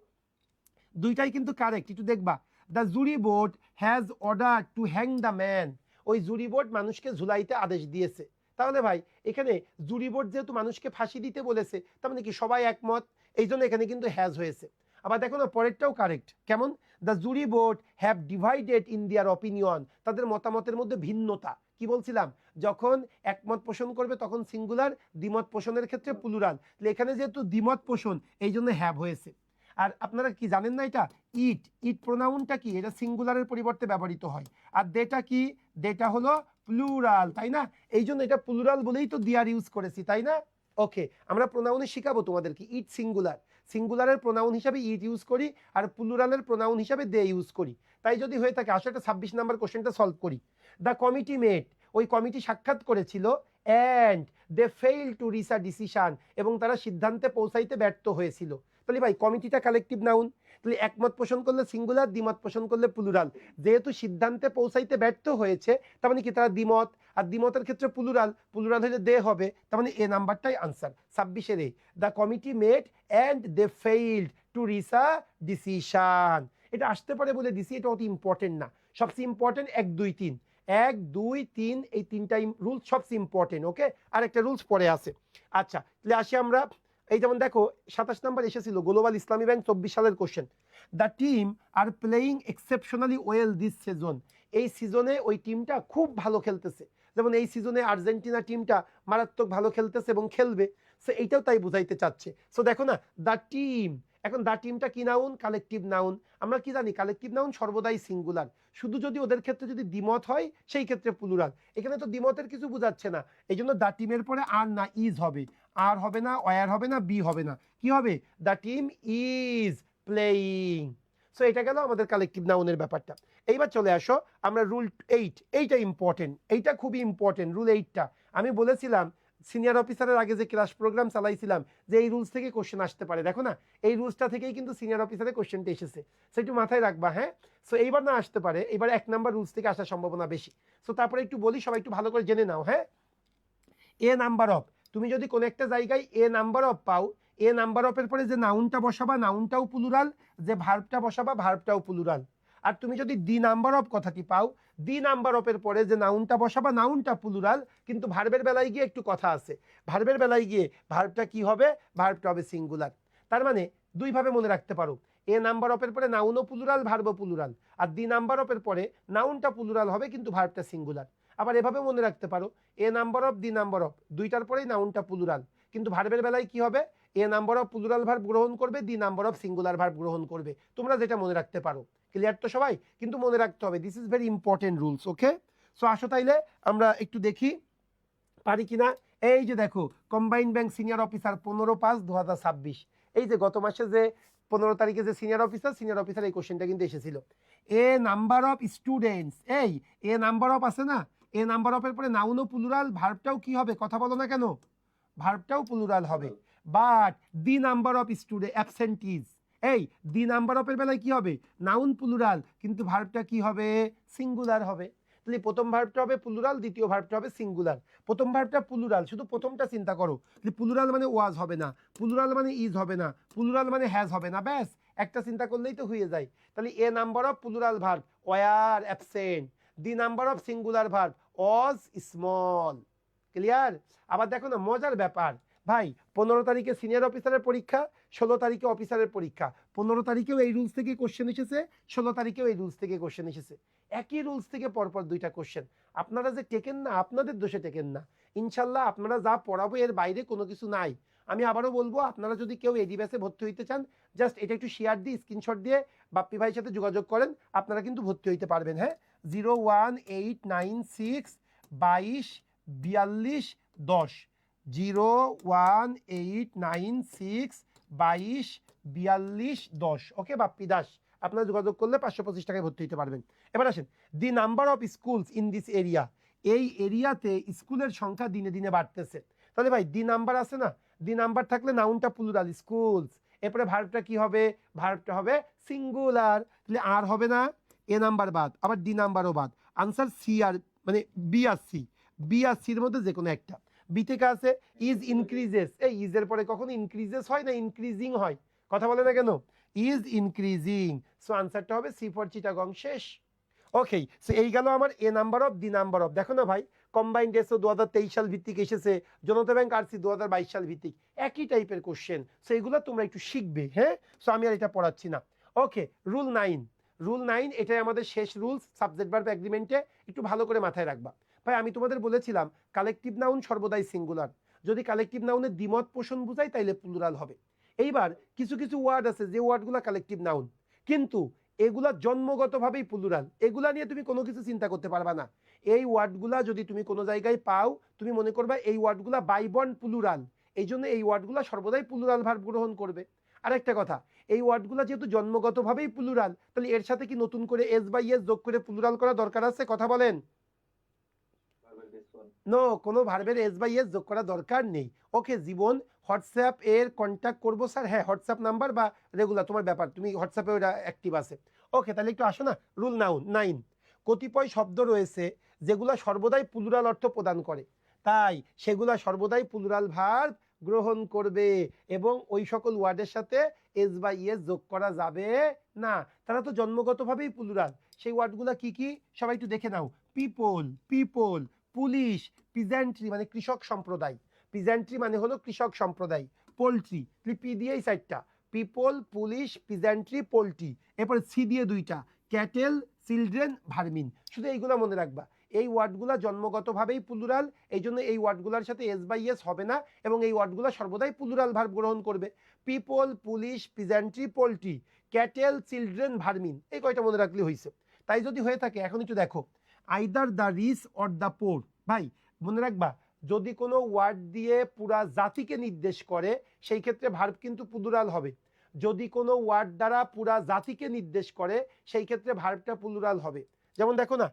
দুইটাই কিন্তু কারেক্ট, একটু দেখবা। The jury board has order to hang the man, ওই জুরি বোর্ড মানুষকে ঝুলাইতে আদেশ দিয়েছে। তাহলে ভাই এখানে জুরি বোর্ড যেহেতু মানুষকে ফাঁসি দিতে বলেছে, তার মানে কি সবাই একমত, এই জন্য এখানে কিন্তু হ্যাজ হয়েছে। আবার দেখো না পরেরটাও কারেক্ট, কেমন, the jury board have divided in their opinion, তাদের মতামতের মধ্যে ভিন্নতা। কি বলছিলাম, যখন একমত পোষণ করবে তখন সিঙ্গুলার, দ্বিমত পোষণের ক্ষেত্রে প্লুরাল। এখানে যেহেতু দ্বিমত পোষণ এই জন্য হ্যাভ হয়েছে। আর আপনারা কি জানেন না এটা, ইট, ইট প্রোনাউনটা কি, এটা সিঙ্গুলারের পরিবর্তে ব্যবহৃত হয়। আর দেটা কি, দেটা হলো প্লুরাল, তাই না, এই জন্য এটা প্লুরাল বলেই তো দিয়ার ইউজ করেছি, তাই না। ওকে, আমরা প্রোনাউনে শিখাবো তোমাদেরকে, ইট সিঙ্গুলার, সিঙ্গুলারের প্রোনাউন হিসাবে ইট ইউজ করি আর প্লুরালের প্রোনাউন হিসাবে দে ইউজ করি। তাই যদি হয়ে থাকে আসলে একটা 26 নাম্বার কোশ্চেনটা সলভ করি। দ্য কমিটি মেট, ওই কমিটি সাক্ষাৎ করেছিল, and they fail to reach a decision, এবং তারা সিদ্ধান্তে পৌঁছাইতে ব্যর্থ হয়েছিল। তাহলে ভাই কমিটিটা কালেকটিভ নাউন, তাহলে একমত পোষণ করলে সিঙ্গুলার, দ্বিমত পোষণ করলে প্লুরাল। যেহেতু সিদ্ধান্তে পৌঁছাইতে ব্যর্থ হয়েছে তার মানে কি তারা দ্বিমত, আর দ্বিমতের ক্ষেত্রে প্লুরাল, প্লুরাল হলে দে হবে, তার মানে এ নাম্বারটাই আনসার 26-এর A. The committee met and they failed to reach a decision. এটা আসতে পারে বলে দিছি, এটা অতি ইম্পর্টেন্ট না। সবচেয়ে ইম্পর্টেন্ট 1 2 3, 1 2 3 এই তিনটাই রুলস সবচেয়ে ইম্পর্টেন্ট। ওকে, আর একটা রুলস পরে আছে। আচ্ছা তাহলে আসি আমরা, এই যেমন দেখো 27 নাম্বার এসেছিল গ্লোবাল ইসলামী ব্যাংক 24 সালের question. The team are playing exceptionally well this season, এই সিজনে ওই টিমটা খুব ভালো খেলতেছে। যেমন এই সিজনে আর্জেন্টিনা টিমটা মারাত্মক ভালো খেলতেছে এবং খেলবে, সো এইটাও তাই বুঝাইতে চাচ্ছে। সো দেখো না, দ্য টিম, এখন দ্য টিমটা কি নাউন? Collective noun. আমরা কি জানি কালেকটিভ নাউন সর্বদাই সিঙ্গুলার, শুধু যদি ওদের ক্ষেত্রে যদি দ্বিমত হয় সেই ক্ষেত্রে প্লুরাল। এখানে তো দ্বিমতের কিছু বোঝাচ্ছে না, এই জন্য দ্য টিমের পরে আর না ইজ হবে, আর হবে না, ওয়ার হবে না, বি হবে না, কি হবে? The team is playing. So এটা গেল আমাদের কালেকটিভ নাউনের ব্যাপারটা। এইবার চলে আসো আমরা রুল 8, এইটা ইম্পর্টেন্ট, এইটা খুবই ইম্পর্টেন্ট। রুল 8টা আমি বলেছিলাম সিনিয়র অফিসারের আগে যে ক্লাস প্রোগ্রাম চালাইছিলাম যে এই রুলস থেকে কোশ্চেন আসতে পারে। দেখো না, এই রুলসটা থেকেই কিন্তু সিনিয়র অফিসারের কোশ্চেনটা এসেছে, সেটা মাথায় রাখবা। হ্যাঁ, সো এইবার না আসতে পারে, এবার 1 নাম্বার রুলস থেকে আসার সম্ভাবনা বেশি। সো তারপরে একটু বলি, সবাই একটু ভালো করে জেনে নাও। হ্যাঁ, এ নাম্বার অফ, তুমি যদি কোনো একটা জায়গায় এ নাম্বার অফ পাও, এ নাম্বার অফের পরে যে নাউনটা বসাবা নাউনটাও প্লুরাল, যে ভার্বটা বসাবা ভার্বটাও প্লুরাল। আর তুমি যদি দি নাম্বার অফ কথাটি পাও, দি নাম্বার অফের পরে যে নাউনটা বসাবা নাউনটা প্লুরাল, কিন্তু ভার্বের বেলায় গিয়ে একটু কথা আছে। ভার্বের বেলায় গিয়ে ভার্বটা কি হবে? ভার্বটা হবে সিঙ্গুলার। তার মানে দুইভাবে মনে রাখতে পারো, এ নাম্বার অফের পরে নাউনও প্লুরাল ভার্বও প্লুরাল, আর দি নাম্বার অফের পরে নাউনটা প্লুরাল হবে কিন্তু ভার্বটা সিঙ্গুলার। আবার এভাবে মনে রাখতে পারো, A number of the number of দুইটার পরেই নাউনটা প্লুরাল, কিন্তু ভার্বের বেলায় কি হবে? A number of plural verb গ্রহণ করবে, the number of singular verb গ্রহণ করবে। তোমরা যেটা মনে রাখতে পারো। ক্লিয়ার তো সবাই? কিন্তু মনে রাখতে হবে, this is very important rules. Okay, so আসো তাইলে আমরা একটু দেখি পারি কিনা। এই যে দেখো কম্বাইন্ড ব্যাংক সিনিয়র অফিসার 15/5/2026, এই যে গত মাসে যে 15 তারিখে যে সিনিয়র অফিসার এই কোশ্চেনটা কিন্তু এসেছিল। এ নাম্বার অফ স্টুডেন্টস, এই এ নাম্বার অফ আছে না, এ নাম্বার অফের পরে নাউনও প্লুরাল, ভার্বটাও কি হবে? কথা বলো না কেন? ভার্বটাও প্লুরাল হবে। But the number of student absentees, এই দি নাম্বার অফের বেলায় কি হবে? নাউন প্লুরাল, কিন্তু ভার্বটা কি হবে? সিঙ্গুলার হবে। তাহলে প্রথম ভার্বটা হবে প্লুরাল, দ্বিতীয় ভার্বটা হবে সিঙ্গুলার। প্রথম ভার্বটা প্লুরাল, শুধু প্রথমটা চিন্তা করো। প্লুরাল মানে ওয়াজ হবে না, প্লুরাল মানে ইজ হবে না, প্লুরাল মানে হ্যাজ হবে না, ব্যাস একটা চিন্তা করলেই তো হয়ে যায়। তাহলে A number of plural verb were absent, the number of singular verb was small. Clear? আবার দেখো না মজার ব্যাপার ভাই, 15 তারিখে সিনিয়র অফিসারের পরীক্ষা, 16 তারিখে অফিসারের পরীক্ষা। 15 তারিখেও এই রুলস থেকে কোশ্চেন এসেছে, 16 তারিখেও এই রুলস থেকে কোশ্চেন এসেছে। একই রুলস থেকে পরপর দুইটা কোশ্চেন। আপনারা যে টেকেন না, আপনাদের দোষে টেকেন না। ইনশাল্লাহ আপনারা যা পড়াবো এর বাইরে কোনো কিছু নাই। আমি আবারও বলবো, আপনারা যদি কেউ এডি ব্যাচে ভর্তি হইতে চান, জাস্ট এটা একটু শেয়ার দিয়ে স্ক্রিনশট দিয়ে বাপ্পি ভাইয়ের সাথে যোগাযোগ করেন, আপনারা কিন্তু ভর্তি হইতে পারবেন। হ্যাঁ, 01896224210, 01896224210। ওকে বাপ্পি দাস, আপনারা যোগাযোগ করলে 525 টাকায় ভর্তি হতে পারবেন। এবার আসেন, দি number of schools in this area, এই এরিয়াতে স্কুলের সংখ্যা দিনে দিনে বাড়তেছে। তাহলে ভাই দি নাম্বার আছে না, দি নাম্বার থাকলে নাউনটা প্লুরাল স্কুলস, এরপরে ভার্বটা কি হবে? ভার্বটা হবে সিঙ্গুলার। তাহলে আর হবে না, এ নাম্বার বাদ, আবার ডি নাম্বারও বাদ। আনসার সি আর মানে বি আর সি, বি আর সির মধ্যে যে কোনো একটা। বি থেকে আছে ইজ ইনক্রিজেস, এই ইজের পরে কখনো ইনক্রিজেস হয় না ইনক্রিজিং হয়? কথা বলে না কেন? Is increasing. সো আনসারটা হবে সি ফর চিটাগং। শেষ। ওকে, সো এই গেল আমার A number of the number of. দেখো না ভাই, কম্বাইন্ড এসও 2023 সাল ভিত্তিক এসেছে, জনতা ব্যাংক আরসি 2022 সাল ভিত্তিক, একই টাইপের কোশ্চেন। সো এইগুলো তোমরা একটু শিখবে। হ্যাঁ, সো আমি আর এটা পড়াচ্ছি না। ওকে, রুল 9, রুল 9 এটাই আমাদের শেষ রুলস সাবজেক্ট ভার্ব এগ্রিমেন্টে, একটু ভালো করে মাথায় রাখবা। ভাই আমি তোমাদের বলেছিলাম কালেকটিভ নাউন সর্বদাই সিঙ্গুলার, যদি কালেকটিভ নাউনের দ্বিমত পোষণ বুঝাই তাইলে প্লুরাল হবে। এইবার কিছু কিছু ওয়ার্ড আছে যে ওয়ার্ডগুলো কালেকটিভ নাউন, কিন্তু এগুলা জন্মগতভাবেই প্লুরাল, এগুলা নিয়ে তুমি কোনো কিছু চিন্তা করতে পারবা না। এই ওয়ার্ডগুলা যদি তুমি কোনো জায়গায় পাও, তুমি মনে করবা এই ওয়ার্ডগুলা বাই বন্ড প্লুরাল, এই জন্য এই ওয়ার্ডগুলা সর্বদাই প্লুরাল ভার্ব গ্রহণ করবে। আরেকটা কথা, এই ওয়ার্ডগুলো যেহেতু জন্মগতভাবেই প্লুরাল, তাহলে এর সাথে কি নতুন করে এস বাই এস যোগ করে প্লুরাল করা দরকার আছে? কথা বলেন। নো, কোনো ভার্বের এস বাই এস যোগ করা দরকার নেই। ওকে জীবন, হোয়াটসঅ্যাপ এর কন্ট্যাক্ট করবো স্যার? হ্যাঁ, হোয়াটসঅ্যাপ নাম্বার বা রেগুলার তোমার ব্যাপার, তুমি হোয়াটসঅ্যাপে ওটা অ্যাক্টিভ আছে। ওকে, তাহলে একটু আসো না। রুল 9, কতিপয় শব্দ রয়েছে যেগুলো সর্বদাই প্লুরাল অর্থ প্রদান করে, তাই সেগুলা সর্বদাই প্লুরাল ভার্ব গ্রহণ করবে এবং ওই সকল ওয়ার্ডের সাথে এস বাই এস যোগ করা যাবে না। তারা তো জন্মগতভাবেই প্লুরাল। সেই ওয়ার্ডগুলো কি কি সবাই একটু দেখে নাও। পিপল, পিপল, পুলিশ, পিজেন্ট্রি মানে কৃষক সম্প্রদায়, পিজেন্ট্রি মানে হলো কৃষক সম্প্রদায়, পোলট্রি, পি দিয়েই 4টা, পিপল, পুলিশ, পিজেন্ট্রি, পোলট্রি, এরপরে সি দিয়ে 2টা, ক্যাটেল, চিলড্রেন, ভার্মিন। শুধু এইগুলো মনে রাখবা। এই ওয়ার্ডগুলো জন্মগতভাবেই প্লুরাল, এই জন্য এই ওয়ার্ডগুলোর সাথে এস বাই এস হবে না এবং এই ওয়ার্ডগুলো সর্বদাই প্লুরাল ভার্ব গ্রহণ করবে। People, police, peasantry, poultry, cattle, children, ভার্মিন, এই কয়টা মনে রাখলে হয়েছে। তাই যদি হয়ে থাকে এখন একটু দেখো, either the rich or the poor. ভাই মনে রাখবা, যদি কোনো ওয়ার্ড দিয়ে পুরা জাতিকে নির্দেশ করে সেই ক্ষেত্রে ভার্ব কিন্তু প্লুরাল হবে। যদি কোনো ওয়ার্ড দ্বারা পুরা জাতিকে নির্দেশ করে সেই ক্ষেত্রে ভার্বটা প্লুরাল হবে। যেমন দেখো না,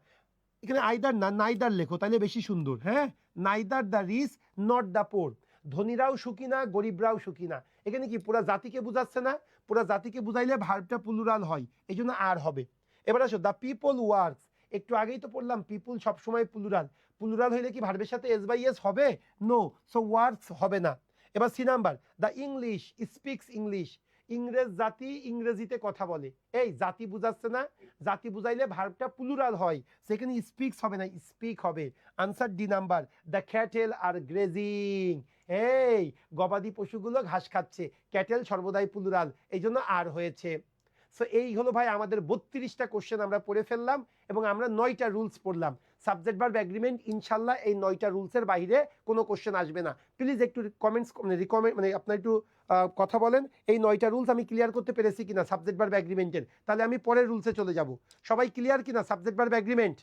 এখানে আইদার না নাইদার লেখো তাহলে বেশি সুন্দর। হ্যাঁ, neither the rich not the poor, ধনীরাও সুখী না গরিবরাও সুখী না। এখানে কি পুরা জাতিকে বুঝাচ্ছে না? পুরা জাতিকে বুঝাইলে ভার্বটা প্লুরাল হয়, এই জন্য আর হবে। এবার আসো, দ্য পিপল ওয়ার্কস, একটু আগেই তো পড়লাম পিপুল সবসময় প্লুরাল, প্লুরাল হইলে কি ভার্বের সাথে এস বাই এস হবে? নো, সো ওয়ার্কস হবে না। এবার C number, the English speaks English, ইংরেজ জাতি ইংরেজিতে কথা বলে। এই জাতি বুঝাচ্ছে না? জাতি বুঝাইলে ভার্বটা প্লুরাল হয়, সেখানে স্পিক্স হবে না, স্পিক হবে। Answer D number, the cattle are grazing, এই গবাদি পশুগুলো ঘাস খাচ্ছে, ক্যাটেল সর্বদাই প্লুরাল, এই জন্য আর হয়েছে। সো এই হলো ভাই আমাদের 32টা কোশ্চেন আমরা পড়ে ফেললাম এবং আমরা 9টা রুলস পড়লাম। সাবজেক্ট ভার্ব এগ্রিমেন্ট, ইনশাল্লাহ এই 9টা রুলসের বাইরে কোনো কোশ্চেন আসবে না। প্লিজ একটু কমেন্টস মানে আপনার একটু কথা বলেন, এই 9টা রুলস আমি ক্লিয়ার করতে পেরেছি কিনা সাবজেক্ট ভার্ব এগ্রিমেন্টের, তাহলে আমি পরের রুলসে চলে যাব। সবাই ক্লিয়ার কিনা subject verb agreement?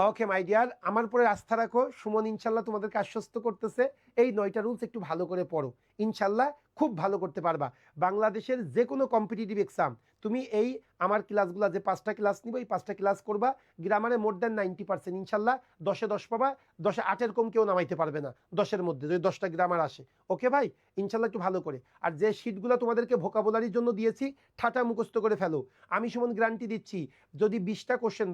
Okay my dear, আমার পরে আস্থা রাখো। সুমন ইনশাল্লাহ তোমাদেরকে আশ্বস্ত করতেছে এই 9টা রুলস একটু ভালো করে পড়ো, ইনশাল্লাহ খুব ভালো করতে পারবা। বাংলাদেশের যে কোনো কম্পিটিটিভ এক্সাম তুমি এই আমার ক্লাসগুলো যে 5টা ক্লাস নিব, এই 5টা ক্লাস করবা, গ্রামারে মোর দ্যান 90% ইনশাল্লাহ 10-এ 10 পাবা, 10-এ 8-এর কম কেউ নামাইতে পারবে না 10-এর মধ্যে, যদি 10টা গ্রামার আসে। ওকে ভাই, ইনশাল্লাহ একটু ভালো করে। আর যে শিটগুলো তোমাদেরকে ভোকাবুলারির জন্য দিয়েছি ঠাটা মুখস্থ করে ফেলো। আমি সুমন গ্যারান্টি দিচ্ছি, যদি 20টা কোশ্চেন,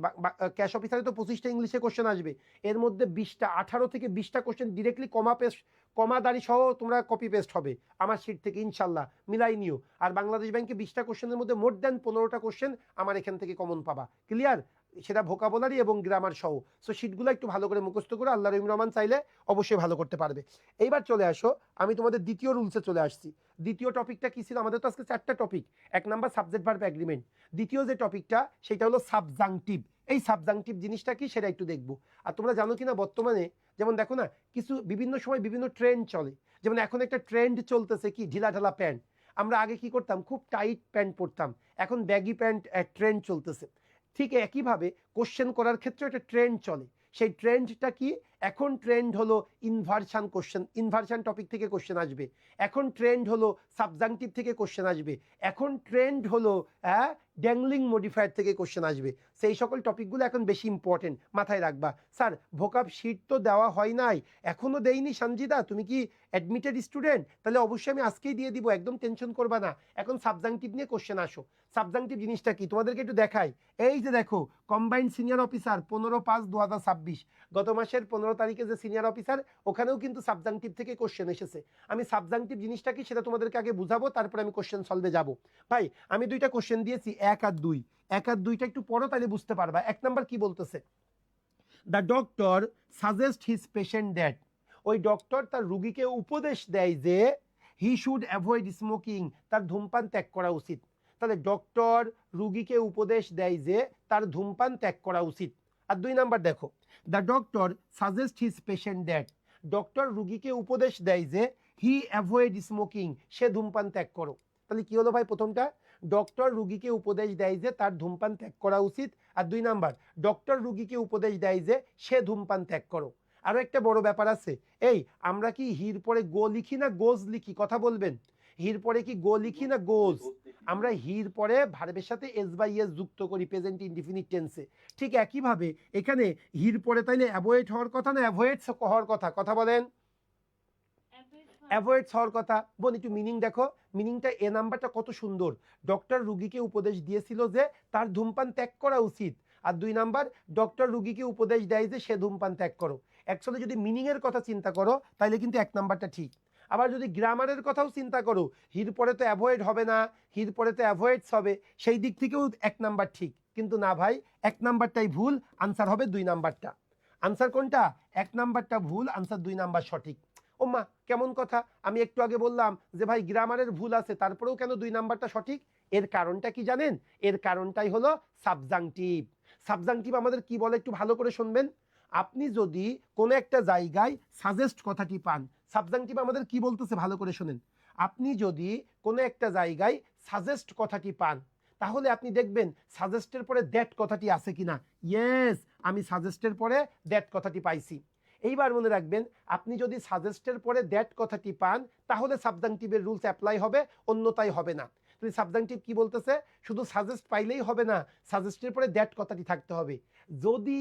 ক্যাশ অফিসারে তো 25টা ইংলিশে কোশ্চেন আসবে, এর মধ্যে 20টা 18 থেকে 20টা কোশ্চেন ডিরেক্টলি কমা দাড়ি সহ তোমরা কপি পেস্ট হবে আমার শিট থেকে, ইনশাল্লাহ মিলাই নিও। আর বাংলাদেশ ব্যাংকে 20টা কোশ্চেনের মধ্যে মোর দ্যান 15টা কোশ্চেন আমার এখান থেকে কমন পাবা, ক্লিয়ার? সেটা ভোকাবুলারি এবং গ্রামার সহ। সো শিটগুলো একটু ভালো করে মুখস্থ করে আল্লাহ রহিম রহমান চাইলে অবশ্যই ভালো করতে পারবে। এইবার চলে আসো, আমি তোমাদের দ্বিতীয় রুলসে চলে আসছি। দ্বিতীয় টপিকটা কি ছিল? আমাদের তো আজকে 4টা topic. 1 number subject verb agreement, দ্বিতীয় যে টপিকটা সেটা হলো সাবজাংটিভ। এই সাবজাংটিভ জিনিসটা কি সেটা একটু দেখবো। আর তোমরা জানো কিনা বর্তমানে যেমন দেখো না, কিছু বিভিন্ন সময় বিভিন্ন ট্রেন্ড চলে, যেমন এখন একটা ট্রেন্ড চলতেছে কি ঢিলা ঢালা প্যান্ট। আমরা আগে কি করতাম, খুব টাইট প্যান্ট পরতাম, এখন ব্যাগি প্যান্ট ট্রেন্ড চলতেছে। ঠিক একইভাবে কোশ্চেন করার ক্ষেত্রে একটা ট্রেন্ড চলে, সেই ট্রেন্ডটা কি? এখন ট্রেন্ড হলো ইনভার্সান কোশ্চেন, ইনভার্সান টপিক থেকে কোশ্চেন আসবে। এখন ট্রেন্ড হলো সাবজাংটিভ থেকে কোশ্চেন আসবে। এখন ট্রেন্ড হলো ড্যাংলিং মডিফায়ার থেকে কোশ্চেন আসবে। সেই সকল টপিকগুলো এখন বেশি ইম্পর্টেন্ট, মাথায় রাখবা। স্যার ভোকাব শিট তো দেওয়া হয় নাই, এখনও দেইনি সঞ্জিদা, তুমি কি অ্যাডমিটেড স্টুডেন্ট? তাহলে অবশ্যই আমি আজকেই দিয়ে দিব, একদম টেনশন করবা না। এখন সাবজাংটিভ নিয়ে কোশ্চেন আসো। সাবজাংটিভ জিনিসটা কি তোমাদেরকে একটু দেখাই। এই যে দেখো, কম্বাইন্ড সিনিয়র অফিসার 15/5/2026, গত মাসের 15 তারিখে যে সিনিয়র অফিসার, ওখানেও কিন্তু সাবজাংটিভ থেকে কোশ্চেন এসেছে। আমি সাবজাংটিভ জিনিসটা কি সেটা তোমাদেরকে আগে বুঝাবো, তারপরে আমি কোশ্চেন সলভে যাব। ভাই আমি 2টা কোশ্চেন দিয়েছি, 1 আর 2। 1 আর 2টা একটু পড়ো, তাহলে বুঝতে পারবা। 1 নাম্বার কি বলতেছে, the doctor suggest his patient that, ওই ডক্টর তার রুগীকে উপদেশ দেয় যে হি শুড অ্যাভয়েড স্মোকিং, তার ধূমপান ত্যাগ করা উচিত। তাহলে ডক্টর রুগীকে উপদেশ দেয় যে তার ধূমপান ত্যাগ করা উচিত। আর 2 নাম্বার দেখো, the doctor suggest his patient that, doctor রুগীকে উপদেশ দেয় যে হি অ্যাভয়েড স্মোকিং, সে ধূমপান ত্যাগ করো। তাহলে কি হলো ভাই, প্রথমটা ডক্টর রুগীকে উপদেশ দেয় যে তার ধূমপান ত্যাগ করা উচিত, আর 2 নাম্বার ডক্টর রুগীকে উপদেশ দেয় যে সে ধূমপান ত্যাগ করো। আরো একটা বড় ব্যাপার আছে, এই আমরা কি হির পরে গো লিখি না গোজ লিখি, কথা বলবেন। হির পরে কি গো লিখি না গোজ? আমরা হির পরে ভার্বের সাথে এস বাই এস যুক্ত করি প্রেজেন্ট ইনডিফিনিট টেন্সে। ঠিক একইভাবে এখানে হির পরে তাইলে অ্যাভয়েড হওয়ার কথা না অ্যাভয়েডস হওয়ার কথা, কথা বলেন। অ্যাভয়েডস হওয়ার কথা। বোন একটু মিনিং দেখো, মিনিংটা এ নাম্বারটা কত সুন্দর। ডক্টর রুগীকে উপদেশ দিয়েছিল যে তার ধূমপান ত্যাগ করা উচিত, আর 2 নাম্বার ডক্টর রুগীকে উপদেশ দেয় যে সে ধূমপান ত্যাগ করো। অ্যাকচুয়ালি যদি মিনিং এর কথা চিন্তা করো তাহলে কিন্তু 1 নাম্বারটা ঠিক। আবার যদি গ্রামারের কথাও চিন্তা করো, হির পরে তো অ্যাভয়েড হবে না, হির পরে তো অ্যাভয়েডস হবে, সেই দিক থেকেও 1 নাম্বার ঠিক। কিন্তু না ভাই, 1 নাম্বারটাই ভুল, আনসার হবে 2 নাম্বারটা। আনসার কোনটা? 1 নাম্বারটা ভুল, আনসার 2 নাম্বার সঠিক। ও মা, কেমন কথা! আমি একটু আগে বললাম যে ভাই গ্রামারের ভুল আছে, তারপরেও কেন 2 নাম্বারটা সঠিক? এর কারণটা কি জানেন? এর কারণটাই হলো সাবজাংটিভ। সাবজাংটিভ আমাদের কি বলে একটু ভালো করে শুনবেন। আপনি যদি কোনো একটা জায়গায় সাজেস্ট কথাটি পান, সাবজাংটিভ আমাদের কি বলতেছে ভালো করে শুনেন। আপনি যদি কোনো একটা জায়গায় সাজেস্ট কথাটি পান, তাহলে আপনি দেখবেন সাজেস্টের পরে দ্যাট কথাটি আছে কিনা। ইয়েস, আমি সাজেস্টের পরে দ্যাট কথাটি পাইছি। এইবার মনে রাখবেন, আপনি যদি সাজেস্টের পরে দ্যাট কথাটি পান তাহলে সাবজাংটিভের রুলস অ্যাপ্লাই হবে, অন্যথায় হবে না। তুমি সাবজাংটিভ কি বলতেছে? শুধু সাজেস্ট পাইলেই হবে না, সাজেস্টের পরে দ্যাট কথাটি থাকতে হবে। যদি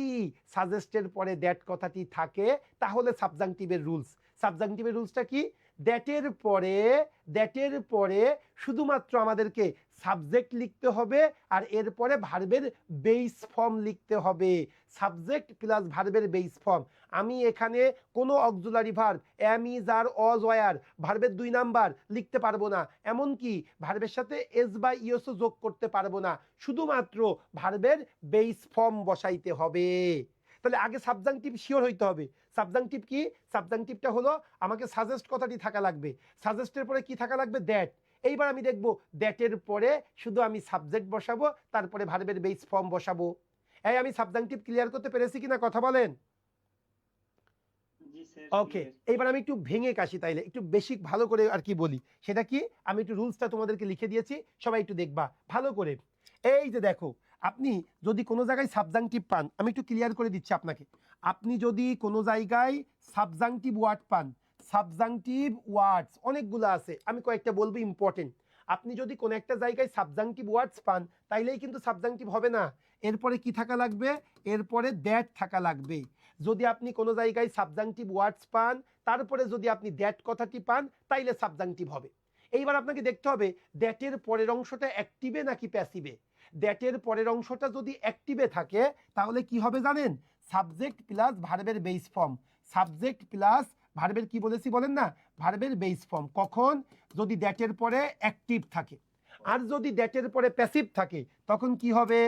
সাজেস্টের পরে দ্যাট কথাটি থাকে তাহলে সাবজাংটিভের রুলস। সাবজাংটিভের রুলসটা কি? দ্যাটের পরে শুধুমাত্র আমাদেরকে সাবজেক্ট লিখতে হবে, আর এরপরে ভার্বের বেস ফর্ম লিখতে হবে। সাবজেক্ট প্লাস ভার্বের বেস ফর্ম। আমি এখানে কোনো auxiliary verb am, is, are, was, were ভার্বের 2 নাম্বার লিখতে পারবো না, এমনকি ভার্বের সাথে এস বা ইএসও যোগ করতে পারবো না, শুধুমাত্র ভার্বের বেস ফর্ম বসাইতে হবে। তাহলে আগে সাবজাংটিভ শিওর হইতে হবে। সাবজাংটিভ কি? সাবজাংটিভটা হলো আমাকে সাজেস্ট কথাটি থাকা লাগবে, সাজেস্টের পরে কি থাকা লাগবে? দ্যাট। এইবার আমি দেখব দ্যাটের পরে শুধু আমি সাবজেক্ট বসাবো, তারপরে ভার্বের বেস ফর্ম বসাবো। এই আমি সাবজাংটিভ ক্লিয়ার করতে পেরেছি কিনা, কথা বলেন। ওকে, এইবার আমি একটু ভেঙে কাশি, তাইলে একটু বেশি ভালো করে আর কি বলি। সেটা কি? আমি একটু রুলসটা তোমাদেরকে লিখে দিয়েছি, সবাই একটু দেখবা ভালো করে। এই যে দেখো, আপনি যদি কোনো জায়গায় সাবজাংটিভ পান, আমি একটু ক্লিয়ার করে দিচ্ছি আপনাকে। আপনি যদি কোনো জায়গায় সাবজাংটিভ ওয়ার্ড পান, সাবজাংটিভ ওয়ার্ডস অনেকগুলো আছে, আমি কয়েকটা বলবো ইম্পর্টেন্ট। আপনি যদি কোনো একটা জায়গায় সাবজাংটিভ ওয়ার্ডস পান, তাইলেই কিন্তু সাবজাংটিভ হবে না। এরপরে কি থাকা লাগবে? এরপরে দ্যাট থাকা লাগবে। যদি আপনি কোনো জায়গায় সাবজাংটিভ ওয়ার্ডস পান, তারপরে যদি আপনি দ্যাট কথাটি পান, তাইলে সাবজাংটিভ হবে। এইবার আপনাকে দেখতে হবে দ্যাটের পরের অংশটা অ্যাক্টিভে নাকি প্যাসিভে। দ্যাটের পরের অংশটা যদি অ্যাক্টিভে থাকে তাহলে কি হবে জানেন? সাবজেক্ট প্লাস ভার্বের বেস ফর্ম। সাবজেক্ট প্লাস ভার্বের কি বলেছি বলেন না? ভার্বের বেস ফর্ম। কখন? যদি দ্যাটের পরে অ্যাক্টিভ থাকে। আর যদি দ্যাটের পরে প্যাসিভ থাকে তখন কি হবে?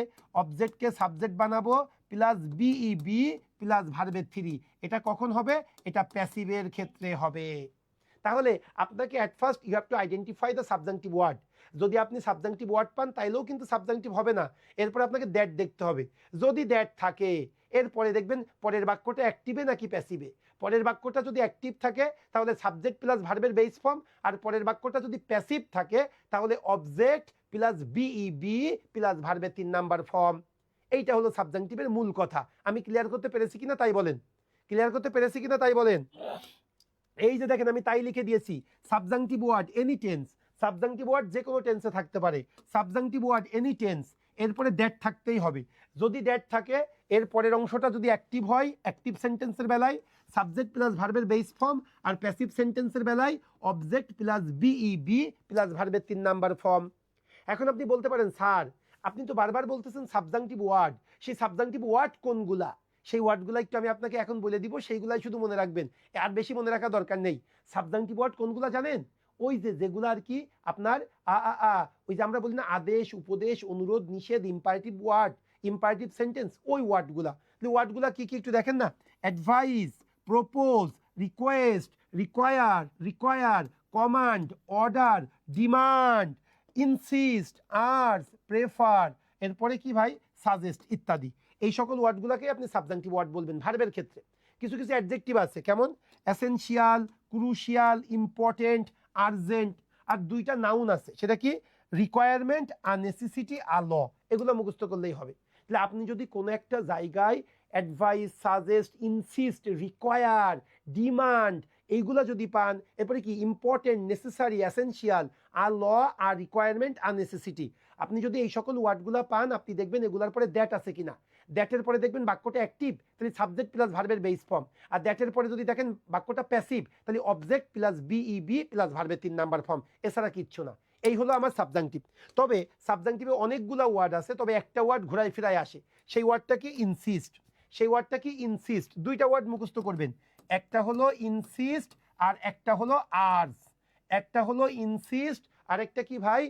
অবজেক্টকে সাবজেক্ট বানাবো প্লাস বিইবি প্লাস ভার্বের 3। এটা কখন হবে? এটা প্যাসিভের ক্ষেত্রে হবে। তাহলে আপনাকে at first you have to identify the subjunctive word. যদি আপনি সাবজাংটিভ ওয়ার্ড পান তাইলেও কিন্তু সাবজাংটিভ হবে না, এরপরে আপনাকে দ্যাট দেখতে হবে। যদি দ্যাট থাকে এরপরে দেখবেন পরের বাক্যটা অ্যাক্টিভে নাকি প্যাসিভে। পরের বাক্যটা যদি অ্যাক্টিভ থাকে তাহলে সাবজেক্ট প্লাস ভার্বের বেস ফর্ম, আর পরের বাক্যটা যদি প্যাসিভ থাকে তাহলে অবজেক্ট প্লাস বিইবি প্লাস ভার্বের 3 নাম্বার ফর্ম। এইটা হলো সাবজাংটিভের মূল কথা। আমি ক্লিয়ার করতে পেরেছি কিনা তাই বলেন। ক্লিয়ার করতে পেরেছি কিনা তাই বলেন। এই যে দেখেন আমি তাই লিখে দিয়েছি, subjunctive word any tense. Subjunctive word যে কোনো টেন্সে থাকতে পারে। সাবজাংটিভ ওয়ার্ড এনি টেন্স, এরপরে দ্যাট থাকতেই হবে। যদি দ্যাট থাকে এর পরের অংশটা যদি অ্যাক্টিভ হয়, অ্যাক্টিভ সেন্টেন্সের বেলায় সাবজেক্ট প্লাস ভার্বের বেস ফর্ম, আর প্যাসিভ সেন্টেন্সের বেলায় অবজেক্ট প্লাস বিইবি প্লাস ভার্বের 3 নাম্বার ফর্ম। এখন আপনি বলতে পারেন স্যার আপনি তো বারবার বলতেছেন সাবজাংটিভ ওয়ার্ড, সেই সাবজাংটিভ ওয়ার্ড কোনগুলা? সেই ওয়ার্ডগুলো একটু আমি আপনাকে এখন বলে দিব, সেইগুলাই শুধু মনে রাখবেন, আর বেশি মনে রাখা দরকার নেই। সাবজাংটিভ ওয়ার্ড কোনগুলা জানেন? ওই যে যেগুলো আর কি আপনার ওই যে আমরা বলি না আদেশ, উপদেশ, অনুরোধ, নিষেধ, ইম্পারেটিভ ওয়ার্ড, ইম্পারেটিভ সেন্টেন্স, ওই ওয়ার্ডগুলা। ওয়ার্ডগুলা কি কি একটু দেখেন না? Advice, propose, request, require, require, command, order, demand, insist, urge, prefer, এরপরে কি ভাই? সাজেস্ট ইত্যাদি। এই সকল ওয়ার্ডগুলোকে আপনি সাবজাংটিভ ওয়ার্ড বলবেন ভার্বের ক্ষেত্রে। কিছু কিছু অ্যাডজেক্টিভ আছে, কেমন? Essential, crucial, important, urgent. আর 2টা নাউন আছে, সেটা কি? রিকোয়ারমেন্ট আর নেসেসিটি আর ল। এগুলো মুখস্থ করলেই হবে। তাহলে আপনি যদি কোনো একটা জায়গায় advice, suggest, insist, require, demand, এইগুলা যদি পান, এরপরে কি ইম্পর্টেন্ট, নেসেসারি, এসেনশিয়াল, আর ল, আর রিকোয়ারমেন্ট, আর নেসেসিটি, আপনি যদি এই সকল ওয়ার্ডগুলো পান, আপনি দেখবেন এগুলার পরে দ্যাট আছে কিনা। দ্যাটের পরে দেখবেন বাক্যটা অ্যাক্টিভ, তাহলে সাবজেক্ট প্লাস ভার্বের বেস ফর্ম। আর দ্যাটের পরে যদি দেখেন বাক্যটা প্যাসিভ, তাহলে অবজেক্ট প্লাস বিইবি প্লাস ভার্বের 3 নাম্বার ফর্ম, এছাড়া কিচ্ছু না। এই হলো আমার সাবজাংটিভ। তবে সাবজাংটিভে অনেকগুলো ওয়ার্ড আছে, তবে একটা ওয়ার্ড ঘোরায় ফিরায় আসে, সেই ওয়ার্ডটা কি ইনসিস্ট। সেই ওয়ার্ডটা কি ইনসিস্ট। দুইটা ওয়ার্ড মুখস্থ করবেন, একটা হলো ইনসিস্ট আর একটা হলো আর্স। একটা হলো ইনসিস্ট আর একটা কি ভাই,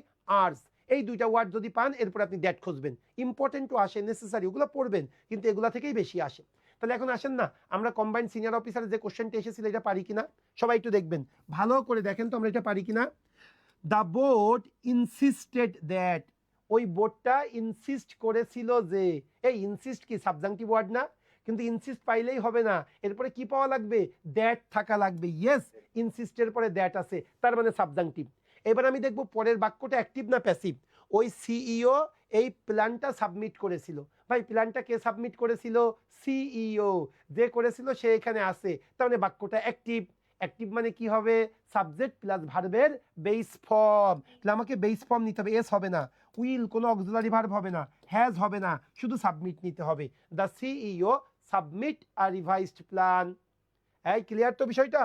আর্স। এই দুইটা ওয়ার্ড যদি পান, এরপর আপনি দ্যাট খুঁজবেন। ইম্পর্টেন্টও আসে, নেসেসারি, ওগুলো পড়বেন, কিন্তু এগুলা থেকেই বেশি আসে। তাহলে এখন আসেন না, আমরা কম্বাইন্ড সিনিয়র অফিসারের যে কোশ্চেনটা এসেছিল, এটা পারি কিনা সবাই একটু দেখবেন, ভালো করে দেখেন তো আমরা এটা পারি কিনা। দ্য বোর্ড ইনসিস্টেড দ্যাট, ওই বোর্ডটা ইনসিস্ট করেছিল যে, এই ইনসিস্ট কি সাবজাংটিভ ওয়ার্ড না? কিন্তু ইনসিস্ট পাইলেই হবে না, এরপরে কি পাওয়া লাগবে, দ্যাট থাকা লাগবে। ইয়েস, ইনসিস্টের পরে দ্যাট আছে, তার মানে সাবজাংটিভ। এবার আমি দেখব পরের বাক্যটা অ্যাক্টিভ না প্যাসিভ। ওই সিইও এই প্ল্যানটা সাবমিট করেছিল। ভাই প্ল্যানটা কে সাবমিট করেছিল? সিইও। যে করেছিল সে এখানে আছে, তার মানে বাক্যটা অ্যাক্টিভ। অ্যাক্টিভ মানে কি হবে, সাবজেক্ট প্লাস ভার্বের বেস ফর্ম। তাহলে আমাকে বেস ফর্ম নিতে হবে, এস হবে না, উইল কোনো অক্সিলারি ভার্ব হবে না, হ্যাজ হবে না, শুধু সাবমিট নিতে হবে। The CEO submit a revised plan. এই ক্লিয়ার তো বিষয়টা?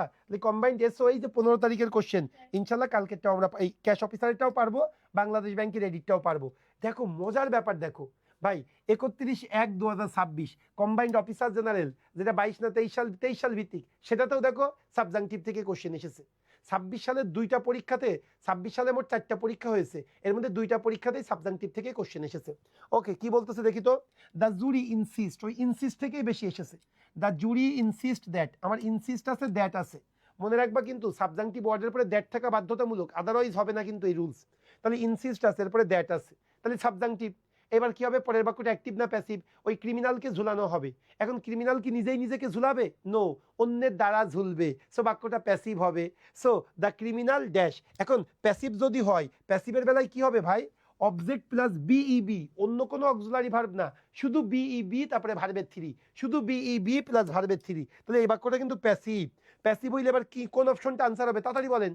কম্বাইন্ড এসও এই যে 15 তারিখের কোশ্চেন, ইনশাল্লাহ কালকেরটাও আমরা এই ক্যাশ অফিসারেরটাও পারবো, বাংলাদেশ ব্যাংকের এডিটটাও পারবো। দেখো মজার ব্যাপার, দেখো ভাই 31/1/2026 কম্বাইন্ড অফিসার জেনারেল, যেটা 22 না 23 সাল ভিত্তিক, সেটাতেও দেখো সাবজাংটিভ থেকে কোশ্চেন এসেছে। 26 সালের 2টা পরীক্ষাতে, 26 সালে মোট 4টা পরীক্ষা হয়েছে, এর মধ্যে 2টা পরীক্ষাতেই সাবজাংটিভ থেকে কোশ্চেন এসেছে। ওকে, কি বলতেছে দেখি তো। দ্য জুরি ইনসিস্ট, ওই ইনসিস্ট থেকেই বেশি এসেছে। দ্য জুরি ইনসিস্ট দ্যাট, আমার ইনসিস্ট আছে, দ্যাট আছে। মনে রাখবা কিন্তু সাবজাংটিভ ওয়ার্ডের পরে দ্যাট থাকা বাধ্যতামূলক, আদারওয়াইজ হবে না কিন্তু এই রুলস। তাহলে ইনসিস্ট আছে, এরপরে দ্যাট আছে, তাহলে সাবজাংটিভ। এবার কি হবে, পরের বাক্যটা অ্যাক্টিভ না প্যাসিভ? ওই ক্রিমিনালকে ঝুলানো হবে। এখন ক্রিমিনাল কি নিজেই নিজেকে ঝুলাবে? নো, অন্যের দ্বারা ঝুলবে, সো বাক্যটা প্যাসিভ হবে। So the criminal dash. এখন প্যাসিভ যদি হয়, প্যাসিভের বেলায় কি হবে ভাই, অবজেক্ট প্লাস বিইবি, অন্য কোনো অক্সিলারি ভার্ব না, শুধু বিইবি তারপরে ভার্বের 3, শুধু বিইবি প্লাস ভার্বের 3। তাহলে এই বাক্যটা কিন্তু প্যাসিভ। প্যাসিভ হইলে এবার কি, কোন অপশনটা আনসার হবে তাড়াতাড়ি বলেন।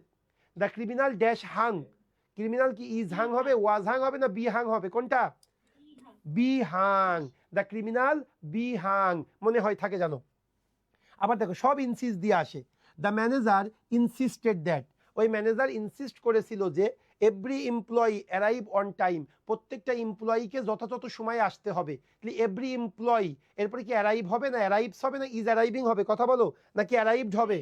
The criminal dash Hang, criminal কি ইজ হাং হবে, ওয়াজ হাং হবে, না বি হাং হবে, কোনটা? B Hang. The criminal B Hang, মনে হয় থাকে জানো। আবার দেখো সব ইনসিস্ট দিয়ে আসে। দ্য ম্যানেজার ইনসিস্টেড দ্যাট, ওই ম্যানেজার ইনসিস্ট করেছিল যে every employee arrive on time, প্রত্যেকটা এমপ্লয়িকে যথাযথ সময়ে আসতে হবে। তাহলে এভরি এমপ্লয়ি, এরপরে কি অ্যারাইভ হবে, না অ্যারাইভস হবে, না ইজ অ্যারাইভিং হবে, কথা বলো, নাকি অ্যারাইভড হবে?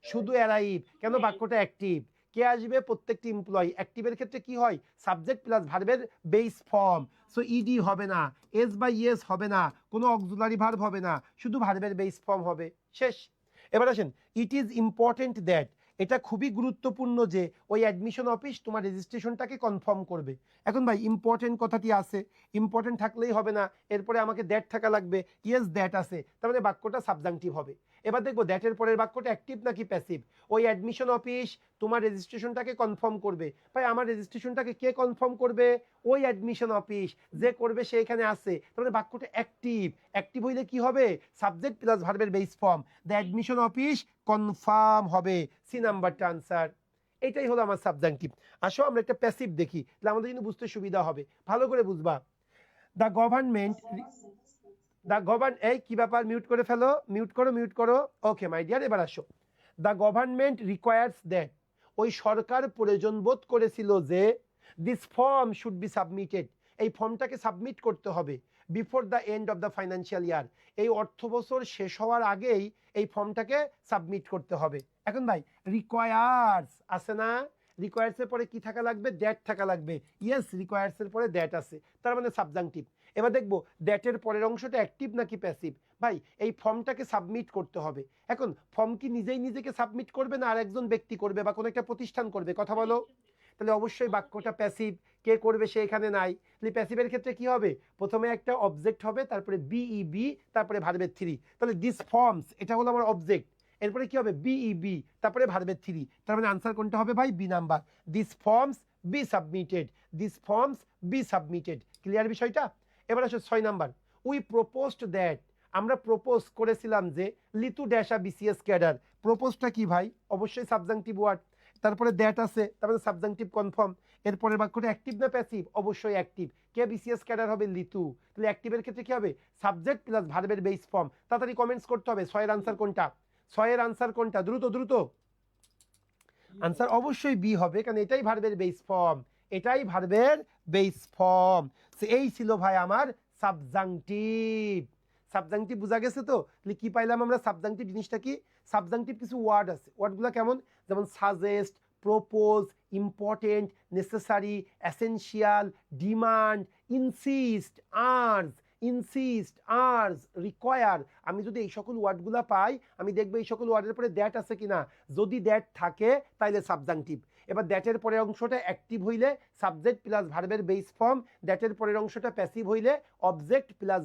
শুধু অ্যারাইভ। কেন, বাক্যটা অ্যাক্টিভ। কে আসবে, প্রত্যেকটি এমপ্লয়ি। অ্যাক্টিভের ক্ষেত্রে কি হয়, সাবজেক্ট প্লাস ভার্বের বেস ফর্ম, সো ইডি হবে না, এস বা ইয়েস হবে না, কোনো অক্সিলারি ভার্ব হবে না, শুধু ভার্বের বেস ফর্ম হবে, শেষ। এবার আসেন, ইট ইজ ইম্পর্টেন্ট দ্যাট, এটা খুবই গুরুত্বপূর্ণ যে ওই অ্যাডমিশন অফিস তোমার রেজিস্ট্রেশনটাকে কনফার্ম করবে। এখন ভাই ইম্পর্টেন্ট কথাটি আছে, ইম্পর্টেন্ট থাকলেই হবে না, এরপরে আমাকে দ্যাট থাকা লাগবে। ইয়েস দ্যাট আছে, তার মানে বাক্যটা সাবজাংটিভ হবে। এবার দেখবো দ্যাটের পরের বাক্যটা অ্যাক্টিভ নাকি প্যাসিভ। ওই অ্যাডমিশন অফিস তোমার রেজিস্ট্রেশনটাকে কনফার্ম করবে। ভাই আমার রেজিস্ট্রেশনটাকে কে কনফার্ম করবে? ওই অ্যাডমিশন অফিস, যে করবে সে এখানে আছে, তার মানে বাক্যটা অ্যাক্টিভ। অ্যাক্টিভ হইলে কি হবে, সাবজেক্ট প্লাস ভার্বের base form, the admission office confirm হবে, সি নাম্বারটা আনসার। এটাই হলো আমার সাবজাংটিভ। আসো আমরা একটা প্যাসিভ দেখি, তাহলে আমাদের কিন্তু বুঝতে সুবিধা হবে, ভালো করে বুঝবা। দ্য গভর্নমেন্ট, এই কি ব্যাপার, মিউট করে ফেলো, মিউট করো, মিউট করো। ওকে মাই ডিয়ার, এবার আসো। দ্য গভর্নমেন্ট রিকোয়ার্স দ্যাট, ওই সরকার প্রয়োজন বোধ করেছিল যে this form should be submitted, এই ফর্মটাকে সাবমিট করতে হবে before the end of the financial year, এই অর্থ বছর শেষ হওয়ার আগেই এই ফর্মটাকে সাবমিট করতে হবে। এখন ভাই রিকোয়ার্স আছে না, রিকোয়ার্সের পরে কি থাকা লাগবে, দ্যাট থাকা লাগবে। ইয়েস, রিকোয়ার্সের পরে দ্যাট আছে, তার মানে সাবজাংটিভ। এবার দেখবো দ্যাটের পরের অংশটা অ্যাক্টিভ নাকি প্যাসিভ। ভাই এই ফর্মটাকে সাবমিট করতে হবে। এখন ফর্ম কি নিজেই নিজেকে সাবমিট করবে, না আর একজন ব্যক্তি করবে, বা কোনো একটা প্রতিষ্ঠান করবে, কথা বলো। তাহলে অবশ্যই বাক্যটা প্যাসিভ, কে করবে সে এখানে নাই। তাহলে প্যাসিভের ক্ষেত্রে কি হবে, প্রথমে একটা অবজেক্ট হবে, তারপরে বিইবি, তারপরে ভার্বের 3। তাহলে দিস ফর্মস, এটা হলো আমার অবজেক্ট, এরপরে কি হবে, বিইবি, তারপরে ভার্বের 3, তার মানে আনসার কোনটা হবে ভাই, B number. This forms be submitted, this forms be submitted. Clear বিষয়টা? এবার আসো 6 নাম্বার, উই প্রপোজড দ্যাট, আমরা প্রপোজ করেছিলাম যে লিটু ড্যাশা বিসিএস ক্যাডার। প্রপোজটা কি ভাই? অবশ্যই সাবজাংটিভ ওয়ার্ড, তারপরে দ্যাট আছে, তারপরে সাবজাংটিভ কনফার্ম। এরপরের বাক্যটা অ্যাক্টিভ না প্যাসিভ? অবশ্যই অ্যাক্টিভ। কে বিসিএস ক্যাডার হবে? লিটু। তাহলে অ্যাক্টিভের ক্ষেত্রে কি হবে? সাবজেক্ট প্লাস ভার্বের বেস ফর্ম। তাড়াতাড়ি কমেন্টস করতে হবে। 6 এর আনসার কোনটা? 6 এর আনসার কোনটা? দ্রুত দ্রুত আনসার। অবশ্যই বি হবে, কারণ এটাই ভার্বের বেস ফর্ম, এটাই ভার্বের বেস ফর্ম। এই ছিল ভাই আমার সাবজাংটিভ। সাবজাংটিভ বোঝা গেছে তো? তাহলে কি পাইলাম আমরা? সাবজাংটিভ জিনিসটা কি? সাবজাংটিভ কিছু ওয়ার্ড আছে, ওয়ার্ডগুলো কেমন? যেমন suggest, propose, important, necessary, essential, demand, insist, urge, insist, urge, require. আমি যদি এই সকল ওয়ার্ডগুলো পাই, আমি দেখবো এই সকল ওয়ার্ডের পরে দ্যাট আছে কিনা। যদি দ্যাট থাকে তাহলে সাবজাংটিভ। এবার দ্যাটের পরের অংশটা অ্যাক্টিভ হইলে সাবজেক্ট প্লাস ভার্বের বেস ফর্ম, দ্যাটের পরের অংশটা প্যাসিভ হইলে অবজেক্ট প্লাস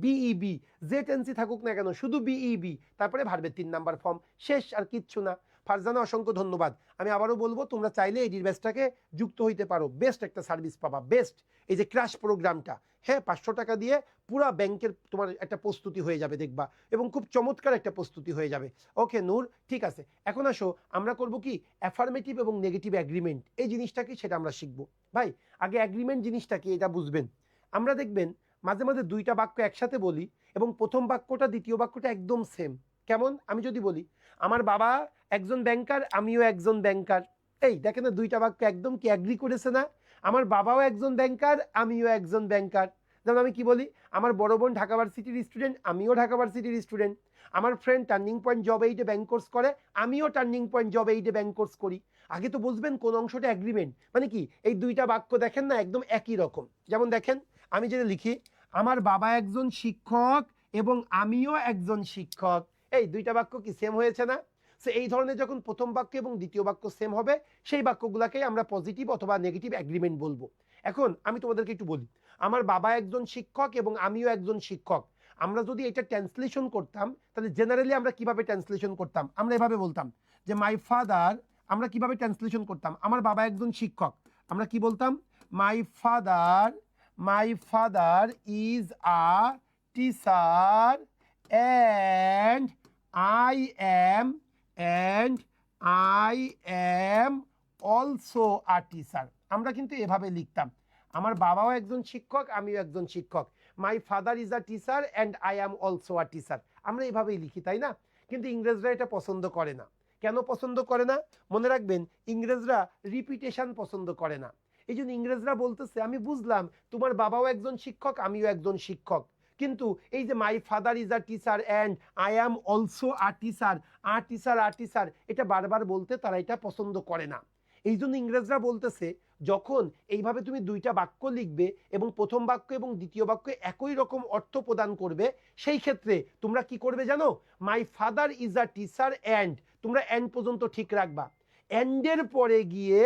বিইবি, যে টেন্সি থাকুক না কেন শুধু বিইবি, তারপরে ভার্বের 3 নাম্বার ফর্ম, শেষ, আর কিচ্ছু না। ফারজানা অসংখ্য ধন্যবাদ। আমি আবারও বলবো, তোমরা চাইলে এই ডিভাইসটাকে যুক্ত হইতে পারো, বেস্ট একটা সার্ভিস পাবা, বেস্ট। এই যে ক্র্যাশ প্রোগ্রামটা, হ্যাঁ, 500 টাকা দিয়ে পুরা ব্যাংকের তোমার একটা প্রস্তুতি হয়ে যাবে দেখবা, এবং খুব চমৎকার একটা প্রস্তুতি হয়ে যাবে। ওকে নূর, ঠিক আছে। এখন আসো আমরা করব কি, অ্যাফার্মেটিভ এবং নেগেটিভ অ্যাগ্রিমেন্ট, এই জিনিসটা কি সেটা আমরা শিখবো। ভাই আগে অ্যাগ্রিমেন্ট জিনিসটা কি এটা বুঝবেন। আমরা দেখবেন মাঝে মাঝে দুইটা বাক্য একসাথে বলি এবং প্রথম বাক্যটা দ্বিতীয় বাক্যটা একদম সেম। কেমন? আমি যদি বলি আমার বাবা একজন ব্যাংকার, আমিও একজন ব্যাংকার, এই দেখেন না দুইটা বাক্য একদম কি অ্যাগ্রি করেছে না? আমার বাবাও একজন ব্যাংকার, আমিও একজন ব্যাংকার। যেমন আমি কি বলি, আমার বড় বোন ঢাকা ভার্সিটির স্টুডেন্ট, আমিও ঢাকা ভার্সিটির স্টুডেন্ট। আমার ফ্রেন্ড টার্নিং পয়েন্ট জব এইটে ব্যাংক কোর্স করে, আমিও টার্নিং পয়েন্ট জব এইটে ব্যাংক কোর্স করি। আগে তো বুঝবেন কোন অংশটা অ্যাগ্রিমেন্ট, মানে কি এই দুইটা বাক্য দেখেন না একদম একই রকম। যেমন দেখেন আমি যদি লিখি আমার বাবা একজন শিক্ষক এবং আমিও একজন শিক্ষক, এই দুইটা বাক্য কি সেম হয়েছে না? সো এই ধরনের যখন প্রথম বাক্য এবং দ্বিতীয় বাক্য সেম হবে, সেই বাক্যগুলোকে আমরা পজিটিভ অথবা নেগেটিভ অ্যাগ্রিমেন্ট বলবো। এখন আমি তোমাদেরকে একটু বলি, আমার বাবা একজন শিক্ষক এবং আমিও একজন শিক্ষক, আমরা যদি এটা ট্রান্সলেশন করতাম তাহলে জেনারেলি আমরা কিভাবে ট্রান্সলেশন করতাম? আমরা এভাবে বলতাম যে মাই ফাদার, আমরা কিভাবে ট্রান্সলেশন করতাম? আমার বাবা একজন শিক্ষক, আমরা কি বলতাম? মাই father is a teacher and I am also a teacher. আমরা কিন্তু এভাবে লিখতাম, আমার বাবাও একজন শিক্ষক, আমিও একজন শিক্ষক। মাই father is a teacher and I am also a teacher. আমরা এভাবেই লিখি, তাই না? কিন্তু ইংরেজরা এটা পছন্দ করে না। কেন পছন্দ করে না? মনে রাখবেন, ইংরেজরা রিপিটেশন পছন্দ করে না। এই জন্য ইংরেজরা বলতেছে আমি বুঝলাম তোমার বাবাও একজন শিক্ষক, আমিও একজন শিক্ষক, কিন্তু এই যে মাই father is a teacher and I am also a teacher, a teacher, এটা বারবার বলতে তারা এটা পছন্দ করে না। এই জন্য ইংরেজরা বলতেছে যখন এইভাবে তুমি দুইটা বাক্য লিখবে এবং প্রথম বাক্য এবং দ্বিতীয় বাক্য একই রকম অর্থ প্রদান করবে, সেই ক্ষেত্রে তোমরা কি করবে জানো? মাই father is a teacher and, তোমরা অ্যান্ড পর্যন্ত ঠিক রাখবা, অ্যান্ডের পরে গিয়ে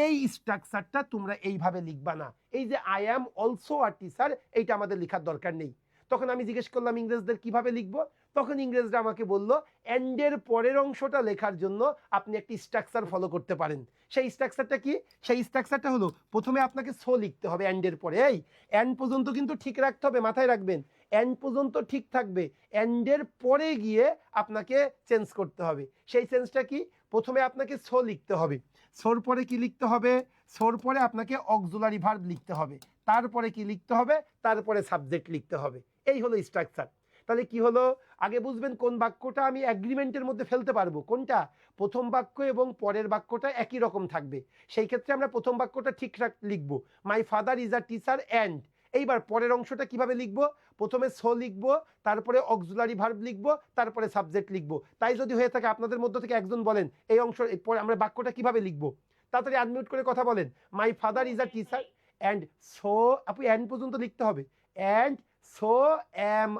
এই স্ট্রাকচারটা তোমরা এইভাবে লিখবা না। এই যে I am also a teacher, এইটা আমাদের লেখার দরকার নেই। তখন আমি জিজ্ঞেস করলাম ইংরেজদের কিভাবে লিখবো, তখন ইংরেজরা আমাকে বলল এন্ডের পরের অংশটা লেখার জন্য আপনি একটি স্ট্রাকচার ফলো করতে পারেন। সেই স্ট্রাকচারটা কি? সেই স্ট্রাকচারটা হলো প্রথমে আপনাকে সো লিখতে হবে এন্ডের পরে, এই এন্ড পর্যন্ত কিন্তু ঠিক রাখতে হবে, মাথায় রাখবেন এন্ড পর্যন্ত ঠিক থাকবে, এন্ডের পরে গিয়ে আপনাকে চেঞ্জ করতে হবে। সেই চেঞ্জটা কি? প্রথমে আপনাকে সো লিখতে হবে, সোর পরে কি লিখতে হবে? সোর পরে আপনাকে অক্সিলারি ভার্ব লিখতে হবে, তারপরে কি লিখতে হবে? তারপরে সাবজেক্ট লিখতে হবে। এই হলো স্ট্রাকচার। তাহলে কি হলো? আগে বুঝবেন কোন বাক্যটা আমি অ্যাগ্রিমেন্টের মধ্যে ফেলতে পারবো, কোনটা প্রথম বাক্য এবং পরের বাক্যটা একই রকম থাকবে, সেই ক্ষেত্রে আমরা প্রথম বাক্যটা ঠিকঠাক লিখবো, মাই father is a teacher and. এইবার পরের অংশটা কিভাবে লিখবো? প্রথমে সো লিখবো, তারপরে অক্সিলারি ভার্ব লিখবো, তারপরে সাবজেক্ট লিখবো। তাই যদি হয়ে থাকে আপনাদের মধ্য থেকে একজন বলেন এই অংশ পরে আমরা বাক্যটা কিভাবে লিখবো, তাড়াতাড়ি আনমিউট করে কথা বলেন। মাই father is a teacher and so, আপনি অ্যান্ড পর্যন্ত লিখতে হবে, অ্যান্ড সো অ্যাম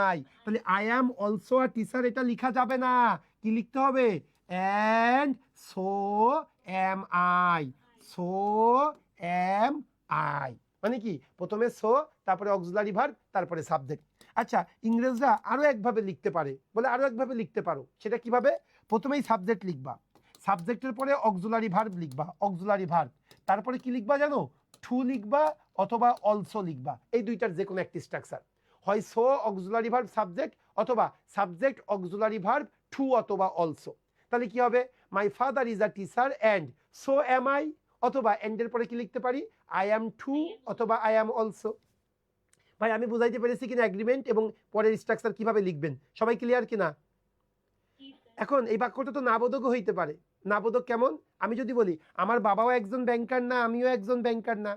আই। তাহলে I am also a teacher এটা লিখা যাবে না, কি লিখতে হবে? And so am I, so am I, মানে কি প্রথমে সো, তারপরে অক্সিলারি ভার্ব, তারপরে সাবজেক্ট। আচ্ছা, ইংরেজরা আরো একভাবে লিখতে পারে, বলে আরো একভাবে লিখতে পারো, সেটা কিভাবে? প্রথমেই সাবজেক্ট লিখবা, সাবজেক্টের পরে অক্সিলারি ভার্ব লিখবা, অক্সিলারি ভার্ব, তারপরে কি লিখবা জানো? টু লিখবা অথবা অলসো লিখবা, এই দুইটার যে কোনো একটি স্ট্রাকচার। হয় সো অক্সিলারি ভার্ব সাবজেক্ট অথবা সাবজেক্ট অক্সিলারি ভার্ব টু অথবা অলসো। তাহলে কি হবে? মাই father is a teacher and so am I, অথবা এন্ডের পরে কি লিখতে পারি? আই অ্যাম টু অথবা আই অ্যাম অলসো। ভাই আমি বুঝাইতে পেরেছি কিনা এগ্রিমেন্ট এবং পরের স্ট্রাকচার কিভাবে লিখবেন, সবাই ক্লিয়ার কিনা? এখন এই বাক্যটা তো নাবোধকও হইতে পারে। নাবোধক কেমন? আমি যদি বলি আমার বাবাও একজন ব্যাংকার না, আমিও একজন ব্যাংকার না,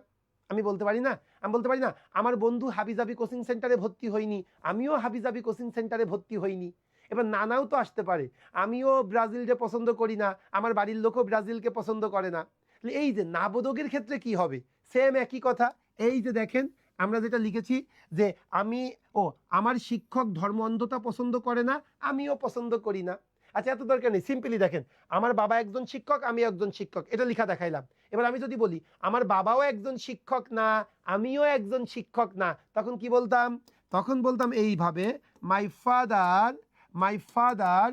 আমি বলতে পারি না? আমি বলতে পারি না আমার বন্ধু হাবিজাবি কোচিং সেন্টারে ভর্তি হয়নি, আমিও হাবিজাবি কোচিং সেন্টারে ভর্তি হইনি। এবার নানাও তো আসতে পারে, আমিও ব্রাজিলকে পছন্দ করি না, আমার বাড়ির লোকও ব্রাজিলকে পছন্দ করে না। এই যে নাবোধকের ক্ষেত্রে কি হবে? সেম একই কথা। এই যে দেখেন আমরা যেটা লিখেছি যে আমার শিক্ষক ধর্ম অন্ধতা পছন্দ করে না, আমিও পছন্দ করি না। আচ্ছা এত দরকার নেই, সিম্পলি দেখেন আমার বাবা একজন শিক্ষক, আমি একজন শিক্ষক, এটা লেখা দেখাইলাম। এবার আমি যদি বলি আমার বাবাও একজন শিক্ষক না, আমিও একজন শিক্ষক না, তখন কি বলতাম? তখন বলতাম এইভাবে, my father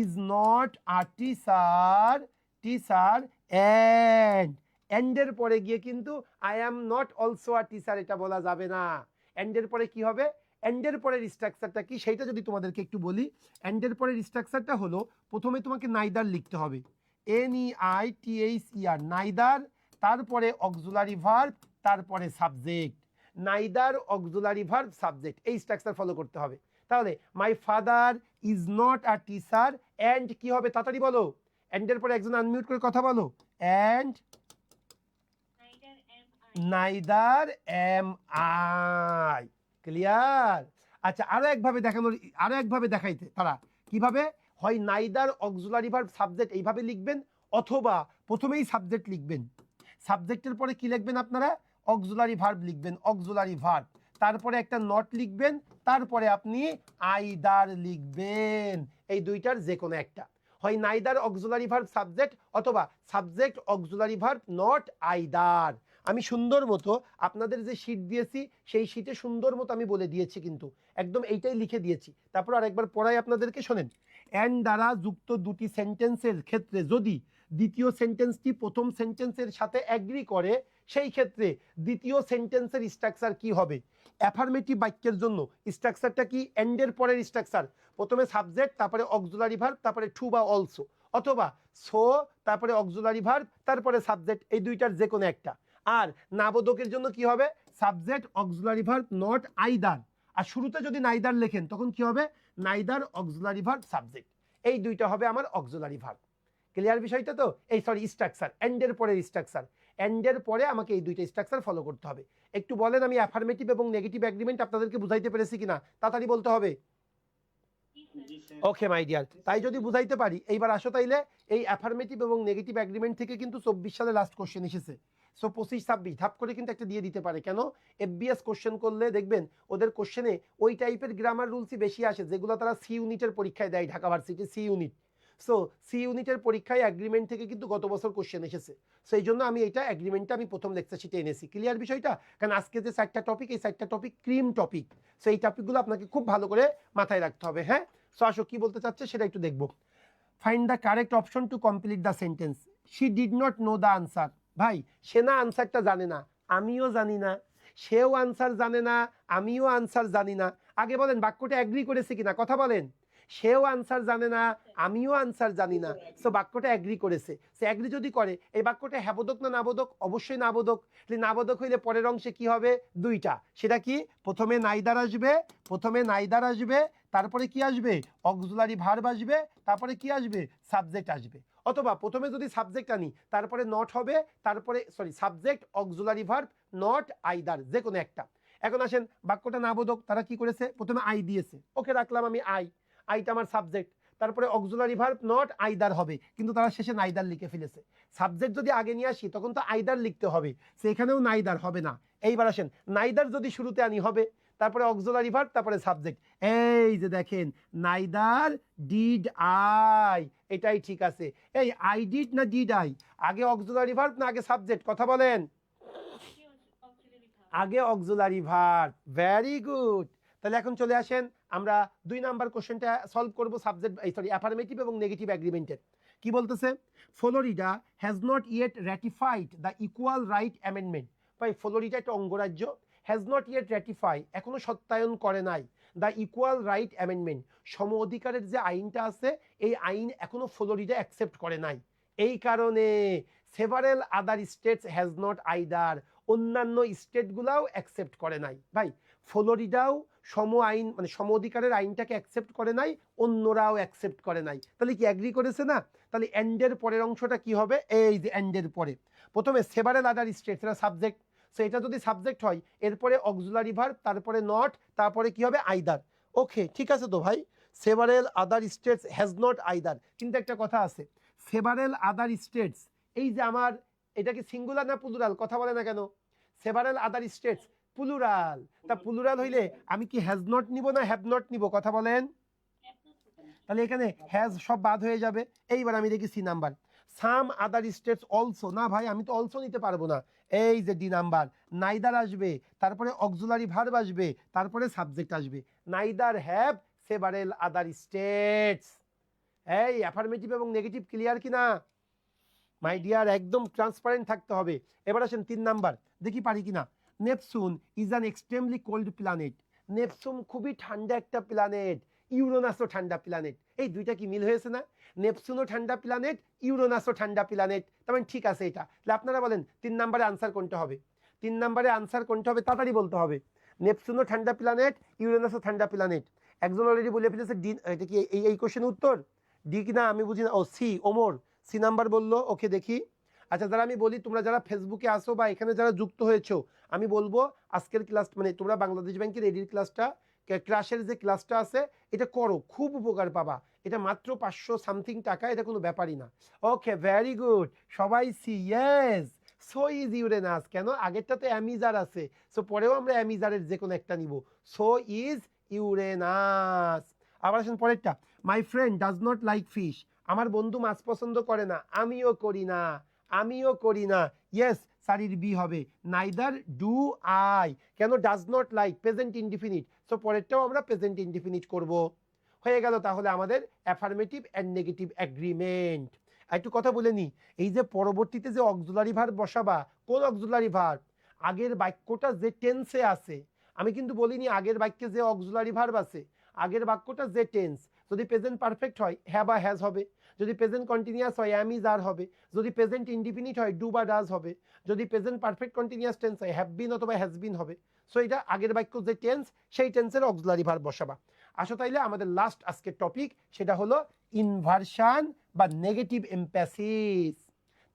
is not a teacher এন্ডের পরে গিয়ে কিন্তু I am not also a teacher এটা বলা যাবে না। এন্ডের পরে কি হবে? এন্ডের পরের স্ট্রাকচারটা কি সেইটা যদি তোমাদেরকে একটু বলি, এন্ডের পরের স্ট্রাকচারটা হলো প্রথমে তোমাকে নাইদার লিখতে হবে, NEITHER, নাইদার, তারপরে অক্সিলারি ভার্ব, তারপরে subject, neither auxiliary verb subject, এই স্ট্রাকচার ফলো করতে হবে। তাহলে মাই father is not a teacher and কি হবে? তাড়াতাড়ি বলো, এন্ডের পরে একজন আনমিউট করে কথা বলো, and neither am I. Clear? আচ্ছা আরো একভাবে দেখাইতে তারা কিভাবে হয়, নাইদার অক্সিলারি ভার্ব সাবজেক্ট এইভাবে লিখবেন, অথবা প্রথমেই সাবজেক্ট লিখবেন, সাবজেক্টের পরে কি লিখবেন আপনারা? অক্সিলারি ভার্ব লিখবেন, অক্সিলারি ভার্ব, তারপরে একটা নট লিখবেন, তারপরে আপনি আইদার লিখবেন। এই দুইটার যে কোনো একটা, হয় নাইদার অক্সিলারি ভার্ব সাবজেক্ট অথবা subject auxiliary verb not either. আমি সুন্দর মতো আপনাদের যে শীট দিয়েছি সেই শীটে সুন্দর মতো আমি বলে দিয়েছি, কিন্তু একদম এইটাই লিখে দিয়েছি। তারপর আরেকবার পড়াই আপনাদেরকে, শোনেন। অ্যান্ড দ্বারা যুক্ত দুটি সেন্টেন্সের ক্ষেত্রে যদি দ্বিতীয় সেন্টেন্সটি প্রথম সেন্টেন্সের সাথে অ্যাগ্রি করে, সেই ক্ষেত্রে দ্বিতীয় সেন্টেন্সের স্ট্রাকচার কি হবে? অ্যাফার্মেটিভ বাক্যের জন্য স্ট্রাকচারটা কি? এন্ডের পরের স্ট্রাকচার, প্রথমে সাবজেক্ট, তারপরে অক্সিলারি ভার্ব, তারপরে টু বা অলসো, অথবা সো তারপরে অক্সিলারি ভার্ব, তারপরে সাবজেক্ট, এই দুইটার যে কোনো একটা। আর নাবোধকের জন্য কি হবে? Subject auxiliary verb not either, আর শুরুতে যদি নাইদার লেখেন তখন কি হবে? নাইদার অক্সিলারি ভার্ব সাবজেক্ট, এই দুইটা হবে আমার অক্সিলারি ভার্ব। ক্লিয়ার বিষয়টা তো? স্ট্রাকচার, এন্ডের পরের স্ট্রাকচার, এন্ডের পরে আমাকে এই দুইটা স্ট্রাকচার ফলো করতে হবে। একটু বলেন আমি অ্যাফার্মেটিভ এবং নেগেটিভ এগ্রিমেন্ট আপনাদেরকে বুঝাইতে পেরেছি কিনা, তাড়াতাড়ি বলতে হবে। ওকে মাই ডিয়ার, তাই যদি বুঝাইতে পারি, এইবার আসো তাইলে এই অ্যাফার্মেটিভ এবং নেগেটিভ এগ্রিমেন্ট থেকে কিন্তু 24 সালে লাস্ট কোশ্চেন এসেছে। সো 25-26 ধাপ করে কিন্তু একটা দিয়ে দিতে পারে। কেন? FBS কোশ্চেন করলে দেখবেন ওদের কোশ্চেনে ওই টাইপের গ্রামার রুলসই বেশি আসে যেগুলো তারা সি ইউনিটের পরীক্ষায় দেয়, Dhaka varsity C unit. So C ইউনিটের পরীক্ষায় অ্যাগ্রিমেন্ট থেকে কিন্তু গত বছর কোশ্চেন এসেছে। সো এই জন্য আমি এইটা অ্যাগ্রিমেন্টটা আমি প্রথম লেকচার শিটে এনেছি। ক্লিয়ার বিষয়টা? কারণ আজকে যে 4টা টপিক, এই 4টা টপিক ক্রিম টপিক। সো এই টপিকগুলো আপনাকে খুব ভালো করে মাথায় রাখতে হবে। হ্যাঁ, সো আসো কি বলতে চাচ্ছে সেটা একটু দেখবো। Find the correct option to complete the sentence. She did not know the answer. ভাই সে না আনসারটা জানে না, আমিও জানি না, সেও আনসার জানে না, আমিও আনসার জানি না। আগে বলেন বাক্যটা অ্যাগ্রি করেছে কিনা, কথা বলেন। সেও আনসার জানে না, আমিও আনসার জানি না, সো বাক্যটা অ্যাগ্রি করেছে। সে অ্যাগ্রি যদি করে, এই বাক্যটা হ্যাবোধক না নাবোধক? অবশ্যই নাবোধক। নাবোধক হইলে পরের অংশে কি হবে? দুইটা। সেটা কি? প্রথমে নাইদার আসবে, তারপরে কি আসবে? অক্সিলারি ভার্ব আসবে, তারপরে কি আসবে? সাবজেক্ট আসবে। অথবা প্রথমে যদি সাবজেক্ট আনি তারপরে নট হবে, তারপরে subject auxiliary verb not either, যে কোনো একটা। এখন আসেন বাক্যটা নাবোধক, তারা কি করেছে? প্রথমে আই দিয়েছে, ওকে রাখলাম আমি আইটা আমার সাবজেক্ট, তারপরে অক্সিলারি ভার্ব নট আইদার হবে, কিন্তু তারা শেষে নাইদার লিখে ফেলেছে। সাবজেক্ট যদি আগে নিয়ে আসি তখন তো আইদার লিখতে হবে, সেখানেও নাইদার হবে না। এইবার আসেন নাইদার যদি শুরুতে আনি হবে, তারপরে অক্সিলারি ভার্ব, তারপরে সাবজেক্ট। এই যে দেখেন নাইদার ডিড আই, এটাই ঠিক আছে। এই আই ডিড না ডিড আই, আগে অক্সিলারি ভার্ব না আগে সাবজেক্ট, কথা বলেন। আগে অক্সিলারি ভার্ব। Very good. তাহলে এখন চলে আসেন আমরা 2 নাম্বার কোশ্চেনটা সলভ করব সাবজেক্ট অ্যাফার্মেটিভ এবং নেগেটিভ এগ্রিমেন্টের। কি বলতেছে? Florida has not yet ratified the equal right amendment. ভাই ফ্লোরিডা একটা অঙ্গরাজ্য, হ্যাজ নট ইয়েট র্যাটিফাই, এখনো সত্যায়ন করে নাই, দ্য ইকুয়াল রাইট অ্যামেন্ডমেন্ট, সম অধিকারের যে আইনটা আছে এই আইন এখনো ফ্লোরিডা অ্যাকসেপ্ট করে নাই। এই কারণে several other states has not either, অন্যান্য স্টেটগুলাও অ্যাকসেপ্ট করে নাই। ভাই ফ্লোরিডাও সম আইন মানে সম অধিকারের আইনটাকে অ্যাকসেপ্ট করে নাই, অন্যরাও অ্যাকসেপ্ট করে নাই। তাহলে কি অ্যাগ্রি করেছে না? তাহলে এন্ডের পরের অংশটা কি হবে? এই যে এন্ডের পরে প্রথমে সেভারেল আদার স্টেটস, এটা সাবজেক্ট, সো এটা যদি সাবজেক্ট হয় এরপরে অক্সিলারি ভার্ব, তারপরে নট, তারপরে কি হবে? আইদার। ওকে ঠিক আছে তো ভাই, several other states has not either. কিন্তু একটা কথা আছে, সেভারেল আদার স্টেটস, এই যে আমার এটা কি সিঙ্গুলার না প্লুরাল? কথা বলে না কেন? সেভারেল আদার স্টেটস প্লুরাল, তা প্লুরাল হইলে আমি কি হ্যাজ নট নিব না হ্যাভ নট নিব? কথা বলেন। তাহলে এখানে হ্যাজ সব বাদ হয়ে যাবে। এইবার আমি দেখি সি নাম্বার, সাম আদার স্টেটস অলসো, না ভাই আমি তো অলসো নিতে পারবো না। এই যে ডি নাম্বার, নাইদার আসবে, তারপরে অক্সিলারি ভার্ব আসবে, তারপরে সাবজেক্ট আসবে। Neither have several other states. এই অ্যাফার্মেটিভ এবং নেগেটিভ ক্লিয়ার কিনা মাই ডিয়ার? একদম ট্রান্সপারেন্ট থাকতে হবে। এবার আসেন 3 নাম্বার, দেখি পারি কিনা। Neptune is an extremely cold planet, Neptune খুবই ঠান্ডা একটা প্ল্যানেট, ইউরেনাসও ঠান্ডা প্ল্যানেট। এই দুইটা কি মিল হয়েছে না? নেপচুনও ঠান্ডা প্ল্যানেট, ইউরেনাসও ঠান্ডা প্ল্যানেট, তার মানে ঠিক আছে এটা। তাহলে আপনারা বলেন 3 নাম্বারে আনসার কোনটা হবে? 3 নাম্বারে আনসার কোনটা হবে? তাড়াতাড়ি বলতে হবে। নেপচুনও ঠান্ডা প্ল্যানেট, ইউরেনাসও ঠান্ডা প্ল্যানেট। একজন অলরেডি বলে ফেলেছে ডি, এটা কি এই কোশ্চেনের উত্তর? ডি কিনা আমি বুঝি না। ও সি, ওমর সি নাম্বার বললো। ওকে দেখি। আচ্ছা যারা আমি বলি তোমরা যারা ফেসবুকে আসো বা এখানে যারা যুক্ত হয়েছো, আমি বলবো আজকের ক্লাস মানে তোমরা বাংলাদেশ ব্যাংকের এডির ক্লাসটা, ক্লাসের যে ক্লাসটা আছে এটা করো, খুব উপকার পাবা। এটা মাত্র 500 সামথিং টাকা, এটা কোনো ব্যাপারই না। ওকে ভেরি গুড, সবাই C yes. So is Uranus, কেন? আগেরটা তো অ্যামিজার আছে, সো পরেও আমরা অ্যামিজারের যে কোনো একটা নিব। So is Uranus. আবার আসেন পরেরটা, my friend does not like fish, আমার বন্ধু মাছ পছন্দ করে না, আমিও করি না, আমিও করি না। ইয়েস সারির বি হবে, নাইদার ডু আই। কেন? Does not like, present indefinite, so পরেরটাও আমরা প্রেজেন্ট ইনডিফিনিট করব। হয়ে গেল তাহলে আমাদের অ্যাফার্মেটিভ অ্যান্ড নেগেটিভ অ্যাগ্রিমেন্ট। একটু কথা বলে নি, এই যে পরবর্তীতে যে অক্সিলারি ভার্ব বসাবা, কোন অক্সিলারি ভার্ব? আগের বাক্যটা যে টেন্সে আছে, আমি কিন্তু বলিনি আগের বাক্যে যে অক্সিলারি ভার্ব আছে, আগের বাক্যটা যে টেন্স, যদি প্রেজেন্ট পারফেক্ট হয় হ্যাঁ বা হ্যাজ হবে, যদি প্রেজেন্ট কন্টিনিউয়াস হয় অ্যাম ইজ আর হবে, যদি প্রেজেন্ট ইনডিফিনিট হয় ডু বা ডাজ হবে, যদি প্রেজেন্ট পারফেক্ট কন্টিনিউয়াস টেন্স হয় হ্যাভ বিন অথবা হ্যাজ বিন হবে। সো এটা আগের বাক্য যে টেন্স, সেই টেন্সের অক্সিলারি ভার্ব বসাবা। আসো তাইলে আমাদের লাস্ট আজকের টপিক, সেটা হলো ইনভার্সন বা নেগেটিভ এমপ্যাসিস।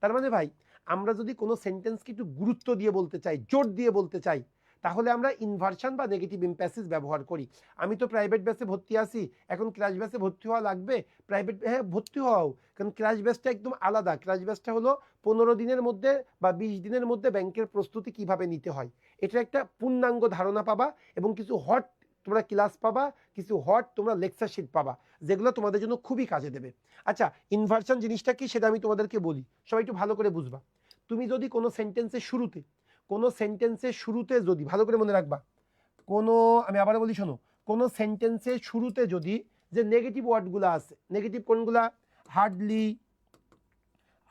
তার মানে ভাই আমরা যদি কোনো সেন্টেন্সকে একটু গুরুত্ব দিয়ে বলতে চাই, জোর দিয়ে বলতে চাই, তাহলে আমরা ইনভার্সন বা নেগেটিভ এমপ্যাসিস ব্যবহার করি। আমি তো প্রাইভেট ব্যাচে ভর্তি আছি, এখন ক্র্যাশ ব্যাচে ভর্তি হওয়া লাগবে? প্রাইভেট, হ্যাঁ ভর্তি হওয়াও, কারণ ক্র্যাশ ব্যাচটা একদম আলাদা। ক্র্যাশ ব্যাচটা হলো 15 দিনের মধ্যে বা 20 দিনের মধ্যে ব্যাংকের প্রস্তুতি কিভাবে নিতে হয়, এটা একটা পূর্ণাঙ্গ ধারণা পাবা, এবং কিছু হট তোমরা ক্লাস পাবা, কিছু হট তোমরা লেকচার শিট পাবা, যেগুলো তোমাদের জন্য খুবই কাজে দেবে। আচ্ছা ইনভার্সন জিনিসটা কি সেটা আমি তোমাদেরকে বলি, সবাই একটু ভালো করে বুঝবা। তুমি যদি কোনো সেন্টেন্সের শুরুতে, কোনো সেন্টেন্সের শুরুতে যদি, ভালো করে মনে রাখবা, কোনো, আমি আবার বলি শোনো, কোনো সেন্টেন্সের শুরুতে যদি যে নেগেটিভ ওয়ার্ডগুলো আছে, নেগেটিভ কোনগুলা? হার্ডলি,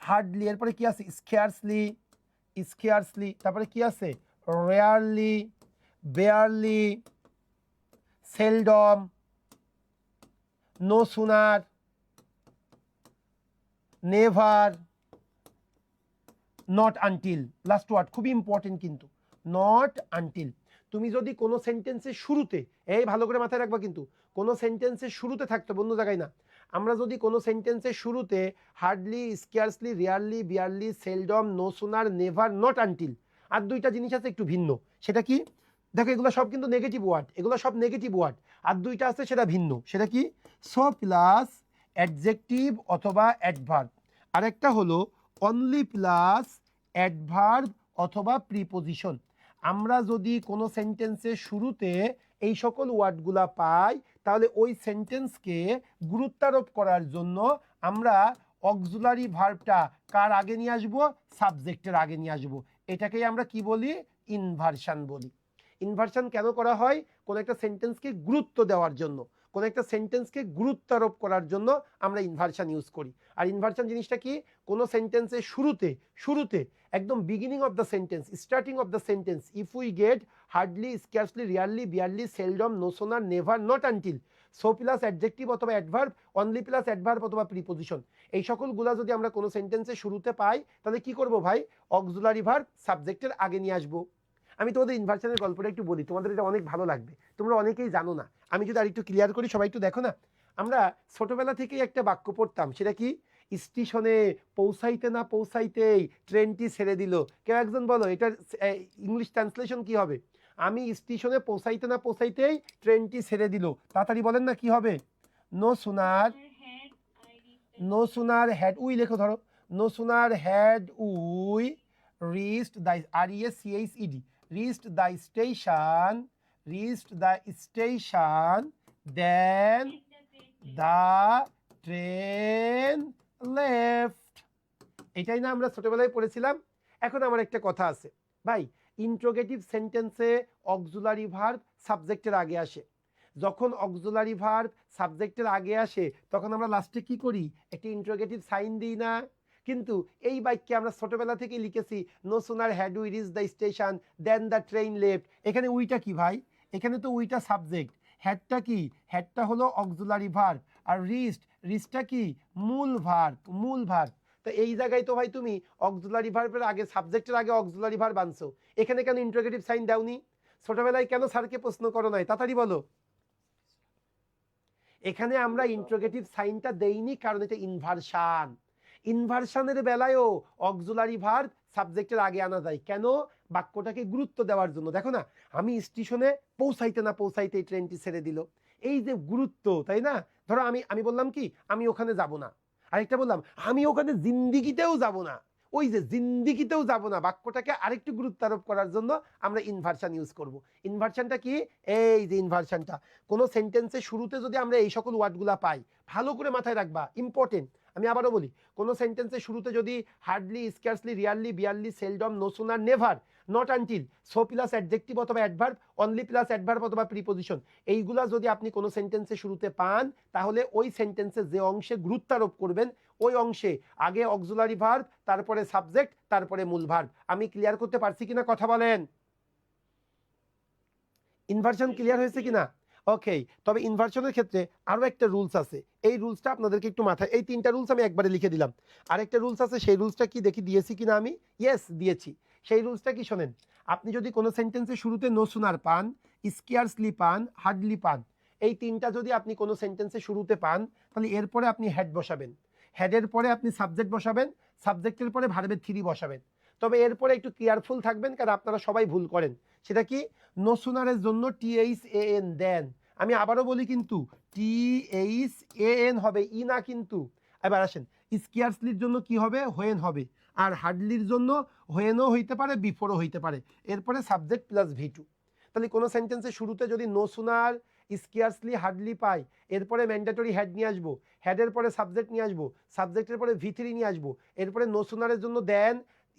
হার্ডলি, এরপরে কি আছে? স্কেয়ারসলি, স্কেয়ারসলি, তারপরে কি আছে? Rarely, barely, seldom, no sooner, never, not until. Last word খুবই ইম্পর্টেন্ট কিন্তু, নট আনটিল। তুমি যদি কোনো সেন্টেন্সের শুরুতে, এই ভালো করে মাথায় রাখবা কিন্তু, কোনো সেন্টেন্সের শুরুতে থাকতে, অন্য জায়গায় না। আমরা যদি কোনো সেন্টেন্সের শুরুতে hardly, scarcely, rarely, barely, seldom, no sooner, never, not until, আর দুইটা জিনিস আছে একটু ভিন্ন। সেটা কি? দেখো এগুলো সব কিন্তু নেগেটিভ ওয়ার্ড, এগুলো সব নেগেটিভ ওয়ার্ড, আর দুইটা আছে সেটা ভিন্ন। সেটা কি? সো প্লাস অ্যাডজেক্টিভ অথবা অ্যাডভার্ব, আরেকটা হলো অনলি প্লাস অ্যাডভার্ব অথবা প্রিপোজিশন। আমরা যদি কোনো সেন্টেন্সের শুরুতে এই সকল ওয়ার্ডগুলা পাই, তাহলে ওই সেন্টেন্সকে গুরুত্বারোপ করার জন্য আমরা অক্সিলারি ভার্বটা কার আগে নিয়ে আসবো? সাবজেক্টের আগে নিয়ে আসবো। এটাকেই আমরা কি বলি? ইনভার্সন বলি। ইনভার্সন কেন করা হয়? কোনো একটা সেন্টেন্সকে গুরুত্ব দেওয়ার জন্য, কোনো একটা সেন্টেন্সকে গুরুত্বারোপ করার জন্য আমরা ইনভার্সন ইউজ করি। আর ইনভার্সন জিনিসটা কি? কোনো সেন্টেন্সের শুরুতে, শুরুতে একদম beginning of the sentence, starting of the sentence, if we get hardly, scarcely, rarely, barely, seldom, no sooner, never, not until, so plus adjective অথবা অ্যাডভার্ব, অনলি প্লাস অ্যাডভার্ব অথবা প্রিপোজিশন, এই সকলগুলা যদি আমরা কোনো সেন্টেন্সে শুরুতে পাই তাহলে কি করব ভাই, অক্সিলারি ভার্ব সাবজেক্টের আগে নিয়ে আসবো। আমি তোমাদের ইনভার্সনের গল্পটা একটু বলি, তোমাদের এটা অনেক ভালো লাগবে, তোমরা অনেকেই জানো না। আমি যদি আরেকটু ক্লিয়ার করি, সবাই একটু দেখো না। আমরা ছোটবেলা থেকেই একটা বাক্য পড়তাম, সেটা কি, স্টেশনে পৌঁছাইতে না পৌঁছাইতেই ট্রেনটি ছেড়ে দিল। কেউ একজন বলো এটার ইংলিশ ট্রান্সলেশন কি হবে? আমি স্টেশনে পৌঁছাইতে না পৌঁছাইতেই ট্রেনটি ছেড়ে দিল, তাড়াতাড়ি বলেন না কি হবে? No sooner, no sooner had we লেখো, ধরো no sooner had we reached the, REACHED, reached the station, reached the station, then the train left. এটাই না আমরা ছোটবেলায় পড়েছিলাম। এখন আমার একটা কথা আছে ভাই, ইন্ট্রোগেটিভ সেন্টেন্সে অক্সিলারি ভার্ব সাবজেক্টের আগে আসে। যখন অক্সিলারি ভার্ব সাবজেক্টের আগে আসে তখন আমরা লাস্টে কি করি, একটি ইন্ট্রোগেটিভ সাইন দিই না? কিন্তু এই বাক্যে আমরা ছোটবেলা থেকে লিখেছি no sooner had we reach the station then the train left. এখানে উইটা কি ভাই? এখানে তো উইটা সাবজেক্ট, হ্যাডটা কি? হ্যাডটা হলো অক্সিলারি ভার্ব, আর রিচটা কি? মূল ভার্ব, মূল ভার্ব। তো এই জায়গায় তো ভাই তুমি অক্সিলারি ভার্বের আগে, সাবজেক্টের আগে অক্সিলারি ভার্ব আনছো, এখানে কেন ইন্ট্রোগেটিভ সাইন দাওনি? ছোটবেলায় কেন স্যারকে প্রশ্ন করো নাই? তাড়াতাড়ি বলো। এখানে আমরা ইন্ট্রোগেটিভ সাইনটা দেইনি কারণ এটা ইনভার্সান। ইনভার্সানের বেলায়ও অক্সিলারি ভার্ব সাবজেক্টের আগে আনা যায় কেন? বাক্যটাকে গুরুত্ব দেওয়ার জন্য। দেখো না, আমি স্টেশনে পৌঁছাইতে না পৌঁছাইতে ট্রেনটি ছেড়ে দিল, এই যে গুরুত্ব, তাই না? ধরো আমি বললাম কি, আমি ওখানে যাব না, আরেকটা বললাম আমি ওখানে জিন্দিগিতেও যাব না, ওই যে জিন্দিগিতেও যাব না, বাক্যটাকে আরেকটু গুরুত্ব আরোপ করার জন্য আমরা ইনভার্সান ইউজ করব। ইনভার্সানটা কি? এই যে ইনভার্সানটা, কোনো সেন্টেন্সের শুরুতে যদি আমরা এই সকল ওয়ার্ডগুলা পাই, ভালো করে মাথায় রাখবা, ইম্পর্টেন্ট। আমি আবারও বলি, কোনো সেন্টেন্সের শুরুতে যদি hardly, scarcely, rarely, barely, seldom, no sooner, never, not until, so plus adjective অথবা অ্যাডভার্ব, অনলি প্লাস অ্যাডভার্ব অথবা প্রিপোজিশন, এইগুলা যদি আপনি কোনো সেন্টেন্সের শুরুতে পান তাহলে ওই সেন্টেন্সের যে অংশে গুরুত্ব আরোপ করবেন ওই অংশে আগে অক্সিলারি ভার্ব, তারপরে সাবজেক্ট, তারপরে মূল ভার্ব। আমি ক্লিয়ার করতে পারছি কিনা কথা বলেন? ইনভার্সন ক্লিয়ার হয়েছে কিনা? ওকে। তবে ইনভার্সনের ক্ষেত্রে আরো একটা রুলস আছে, এই রুলসটা আপনাদেরকে একটু মাথায়, এই তিনটা রুলস আমি একবারে লিখে দিলাম। আরেকটা রুলস আছে, সেই রুলসটা কি দেখি দিয়েছি কিনা আমি, ইয়েস দিয়েছি। সেই রুলসটা কি শোনেন, আপনি যদি কোনো সেন্টেন্সের শুরুতে নো সুনার পান, স্কেয়ারসলি পান, হার্ডলি পান, এই তিনটা যদি আপনি কোনো সেন্টেন্সের শুরুতে পান তাহলে এরপরে আপনি হ্যাড বসাবেন, হেডের পরে আপনি সাবজেক্ট বসাবেন, সাবজেক্টের পরে ভার্বের থ্রি বসাবেন। তবে এরপরে একটু কেয়ারফুল থাকবেন কারণ আপনারা সবাই ভুল করেন। সেটা কি? নো সুনারের জন্য THAN দেন। আমি আবারও বলি কিন্তু THAN হবে, ই না কিন্তু। এবার আসেন, স্কেয়ারসলির জন্য কি হবে? হোয়েন হবে। আর হার্ডলির জন্য হোয়েনও হইতে পারে, বিফোরও হইতে পারে। এরপরে সাবজেক্ট প্লাস V2। তাহলে কোনো সেন্টেন্সের শুরুতে যদি নো সুনার, স্কেয়ারসলি, হার্ডলি পাই, এরপরে ম্যান্ডেটরি হ্যাড নিয়ে আসবো, হ্যাডের পরে সাবজেক্ট নিয়ে আসবো, সাবজেক্টের পরে V3 নিয়ে আসবো, এরপরে নো সুনারের জন্য দেন,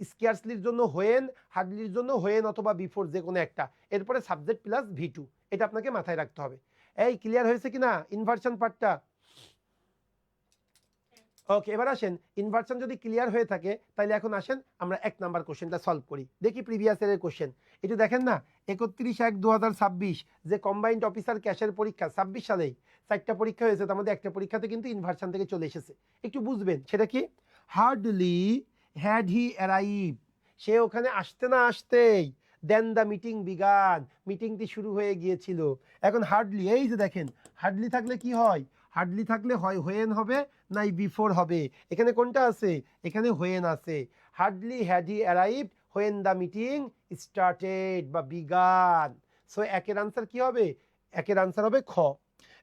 স্কেয়ারসলির জন্য হোয়েন, হার্ডলির জন্য হোয়েন অথবা বিফোর যে কোনো একটা, এরপরে সাবজেক্ট প্লাস V2। এটা আপনাকে মাথায় রাখতে হবে। এই ক্লিয়ার হয়েছে কিনা ইনভার্সন পার্টটা? ওকে, এবার আসেন, ইনভার্সন যদি ক্লিয়ার হয়ে থাকে তাহলে এখন আসেন আমরা 1 নাম্বার কোশ্চেনটা সলভ করি। দেখি প্রিভিয়াস ইয়ারের কোশ্চেন একটু দেখেন না। 31/1/2026 যে কম্বাইন্ড অফিসার ক্যাশের পরীক্ষা 26 সালেই 4টা পরীক্ষা হয়েছে, তার মধ্যে একটা পরীক্ষাতে কিন্তু ইনভার্সন থেকে চলে এসেছে। একটু বুঝবেন সেটা কি। হার্ডলি হ্যাড হি অ্যারাইভ, সে ওখানে আসতে না আসতেই দেন দ্য মিটিং বিগান, মিটিংটি শুরু হয়ে গিয়েছিল। এখন হার্ডলি, এই যে দেখেন, হার্ডলি থাকলে কি হয়? হার্ডলি থাকলে হয় হোয়েন হবে নাই বিফোর হবে। এখানে কোনটা আছে? এখানে হোয়েন আছে। Hardly had he arrived when the meeting started বা বিগান। সো একের আনসার কি হবে? একের আনসার হবে খ।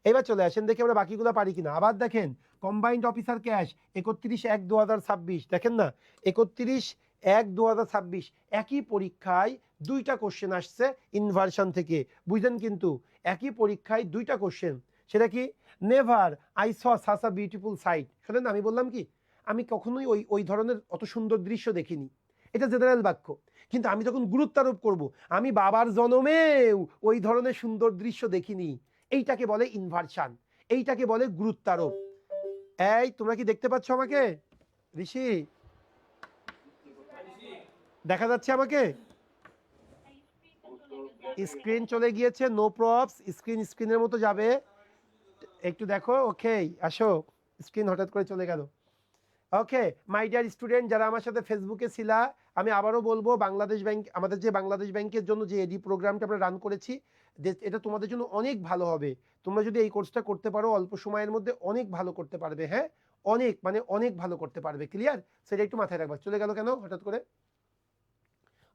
এবার চলে আসেন দেখি আমরা বাকিগুলো পারি কিনা। আবার দেখেন, কম্বাইন্ড অফিসার ক্যাশ 31/1/2026, দেখেন না, 31/1/2026 একই পরীক্ষায় 2টা কোশ্চেন আসছে ইনভার্সন থেকে, বুঝলেন? কিন্তু একই পরীক্ষায় 2টা কোশ্চেন। সেটা কি? Never I saw such a beautiful sight. শোনেন, আমি বললাম কি, আমি কখনোই ওই ধরনের অত সুন্দর দৃশ্য দেখিনি, এটা জেনারেল বাক্য। কিন্তু আমি যখন গুরুত্ব আরোপ করবো, আমি বাবার জন্মেও ওই ধরনের সুন্দর দৃশ্য দেখিনি, এইটাকে বলে ইনভার্সন, এইটাকে বলে গুরুত্বারোপ। এই তোমরা কি দেখতে পাচ্ছ আমাকে? ঋষি দেখা যাচ্ছে আমাকে? স্ক্রিন চলে গিয়েছে, নো প্রপস, স্ক্রিনের মতো যাবে, একটু দেখো। ওকে, আসো, স্ক্রিন হঠাৎ করে চলে গেল। ওকে মাই ডিয়ার স্টুডেন্ট, যারা আমার সাথে ফেসবুকে ছিলা, আমি আবারও বলবো, বাংলাদেশ ব্যাংক, আমাদের যে বাংলাদেশ ব্যাংকের জন্য যে এডি প্রোগ্রামটা আমরা রান করেছি, এটা তোমাদের জন্য অনেক ভালো হবে। তোমরা যদি এই কোর্সটা করতে পারো অল্প সময়ের মধ্যে অনেক ভালো করতে পারবে। হ্যাঁ, অনেক মানে অনেক ভালো করতে পারবে। ক্লিয়ার? সেটা একটু মাথায় রাখবা। চলে গেল কেন হঠাৎ করে?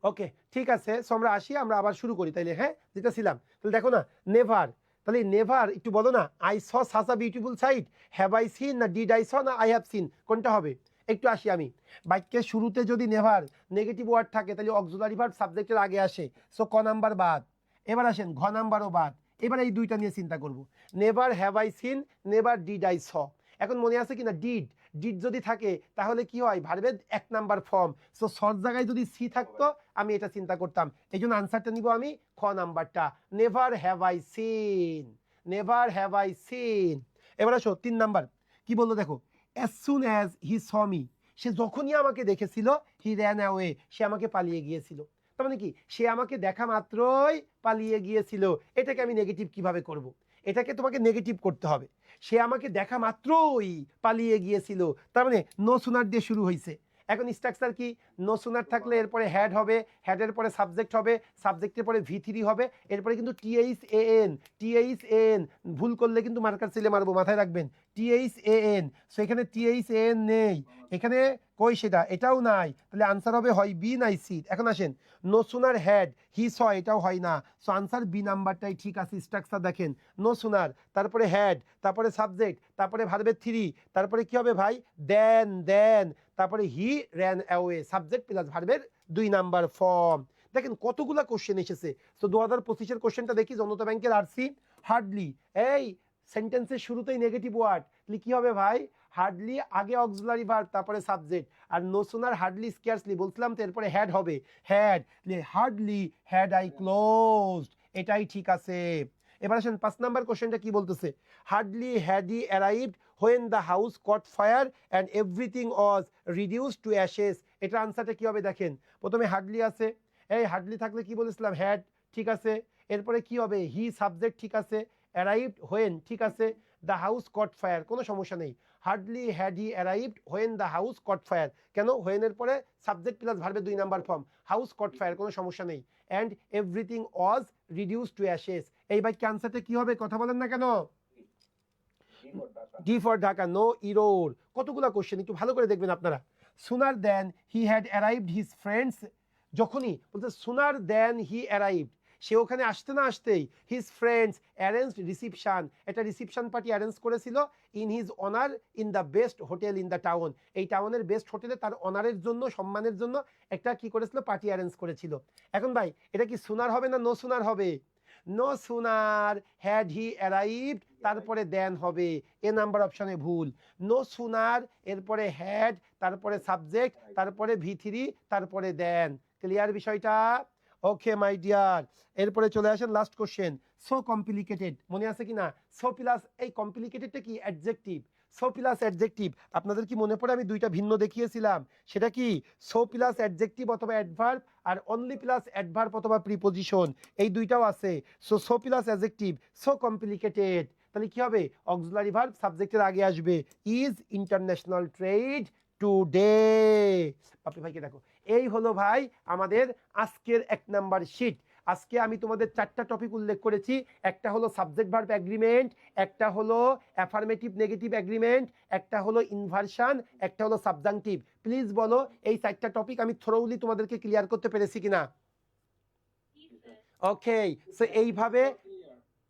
ওকে ঠিক আছে, সো আমরা আসি, আমরা আবার শুরু করি তাইলে। হ্যাঁ, যেটা ছিলাম, তাহলে দেখো না, নেভার, তাহলে নেভার একটু বলো না, I saw such a beautiful sight, have I scene, না ডিড আই স, না আই হ্যাভ সিন, কোনটা হবে? একটু আসি আমি। বাক্যের শুরুতে যদি নেভার নেগেটিভ ওয়ার্ড থাকে তাহলে অক্সিলারি ভার্ব সাবজেক্টের আগে আসে, সো ক নাম্বার বাদ। এবার আসেন ঘ নাম্বারও বাদ। এবার এই দুইটা নিয়ে চিন্তা করব, never have I seen, never did I saw. এখন মনে আছে কিনা ডিড, ডিড যদি থাকে তাহলে কি হয়, ভার্বের 1 নাম্বার ফর্ম, সো শর্ট জায়গায় যদি সি থাকতো আমি এটা চিন্তা করতাম। এই জন্য আনসারটা নিব আমি খ নাম্বারটা, never have I seen, never have I seen. এবার আসো 3 নাম্বার, কি বললো দেখো, as soon as he saw me, সে যখনই আমাকে দেখেছিল, হি র্যান অ্যাওয়ে, সে আমাকে পালিয়ে গিয়েছিল। তার মানে কি, সে আমাকে দেখা মাত্রই পালিয়ে গিয়েছিল। এটাকে আমি নেগেটিভ কিভাবে করব? এটাকে তোমাকে নেগেটিভ করতে হবে। সে আমাকে দেখা মাত্রই পালিয়ে গিয়েছিল, তার মানে নো সুনার দিয়ে শুরু হয়েছে। এখন স্ট্রাকচার কি, নো সুনার থাকলে এরপরে হ্যাড হবে, হ্যাডের পরে সাবজেক্ট হবে, সাবজেক্টের পরে ভি3 হবে, এরপরে কিন্তু টিএইচ এন, টিএইচ এন, ভুল করলে কিন্তু মার্কার ছেলে মারবো, মাথায় রাখবেন। টিএইচ এন, সো এখানে টিএইচ এন নেই, এখানে কই সেটা, এটাও নাই, তাহলে আনসার হবে হয় বি নাই সি। এখন আসেন, নো সুনার হ্যাড হি স, এটাও হয় না, সো আনসার বি নাম্বারটাই ঠিক আছে। স্ট্রাকচার দেখেন, নো সুনার, তারপরে হ্যাড, তারপরে সাবজেক্ট, তারপরে ভার্বের 3, তারপরে কি হবে ভাই, দেন দেন, তারপরে he ran away, subject plus ভার্বের 2 নাম্বার ফর্ম। দেখেন কতগুলা কোশ্চেন এসেছে। তো 2025-এর কোশ্চেনটা দেখি, জনতা ব্যাংকের আরসি, হার্ডলি, এই সেন্টেন্সের শুরুতেই নেগেটিভ ওয়ার্ড, তাহলে কি হবে ভাই, হার্ডলি আগে অক্সিলারি ভার্ব তারপরে সাবজেক্ট, আর নো সুনার হার্ডলি স্কেয়ারসলি বলছিলাম তো, এরপরে হ্যাড হবে, had, hardly had I closed, এটাই ঠিক আছে। এবার আসেন 5 নাম্বার কোশ্চেনটা কি বলতেছে, hardly had he arrived when the house caught fire and everything was reduced to ashes. এটার আনসারটা কি হবে দেখেন, প্রথমে হার্ডলি আছে, এই হার্ডলি থাকলে কি বলেছিলাম, হ্যাড, ঠিক আছে। এরপরে কি হবে, হি সাবজেক্ট, ঠিক আছে, অ্যারাইভড হোয়েন, ঠিক আছে, দ্য হাউস কট ফায়ার, কোনো সমস্যা নেই। Hardly had he arrived when the house caught fire, কেন, হোয়েনের পরে সাবজেক্ট প্লাস ভার্বের 2 number form, house caught fire, কোনো সমস্যা নেই। And everything was reduced to ashes, এই বাক্যে আনসারটা কি হবে, কথা বলেন না কেন? D for Dhaka, no error. কতগুলা কোশ্চেন, একটু ভালো করে দেখবেন আপনারা। Sooner then he had arrived his friends, যখনই বলতে সুনার দেন হি অ্যারাইভড, সে ওখানে আসতে না আসতেই, হিজ ফ্রেন্ডস অ্যারেঞ্জড রিসিপশন, একটা রিসিপশন পার্টি অ্যারেঞ্জ করেছিল, in his honour in the best hotel in the town, এই টাউনের বেস্ট হোটেলে তার অনারের জন্য, সম্মানের জন্য একটা কি করেছিল, পার্টি অ্যারেঞ্জ করেছিল। এখন ভাই এটা কি সুনার হবে না নো সুনার হবে? No sooner had he arrived, তারপরে দেন হবে, এ নাম্বার অপশনে ভুল। নো সুনার, এরপরে হ্যাড, তারপরে সাবজেক্ট, তারপরে ভি3, তারপরে দেন। ক্লিয়ার বিষয়টা? ওকে মাই ডিয়ার, এরপরে চলে আসেন লাস্ট কোশ্চেন, সো কমপ্লিকেটেড, মনে আছে কিনা, সো প্লাস, এই কমপ্লিকেটেডটা কি, অ্যাডজেক্টিভ, সো প্লাস অ্যাডজেক্টিভ। আপনাদের কি মনে পড়ে আমি দুইটা ভিন্ন দেখিয়েছিলাম, সেটা কি, সো প্লাস অ্যাডজেক্টিভ অথবা অ্যাডভার্ব, আর অনলি প্লাস অ্যাডভার্ব অথবা প্রিপোজিশন, এই দুইটাও আছে। So so plus adjective, so complicated, তাহলে কি হবে, অক্সিলারি ভার্ব সাবজেক্টের আগে আসবে, ইজ ইন্টারন্যাশনাল ট্রেড টুডে। বাপি ভাইকে দেখো, এই হলো ভাই আমাদের আজকের 1 নাম্বার শিট। আজকে আমি তোমাদের 4টা টপিক উল্লেখ করেছি, একটা হলো সাবজেক্ট ভার্ব এগ্রিমেন্ট, একটা হলো অ্যাফার্মেটিভ নেগেটিভ এগ্রিমেন্ট, একটা হলো ইনভার্সন, একটা হলো সাবজাংটিভ। প্লিজ বলো এই 4টা টপিক আমি থ্রোলি তোমাদেরকে ক্লিয়ার করতে পেরেছি কিনা? ওকে, সো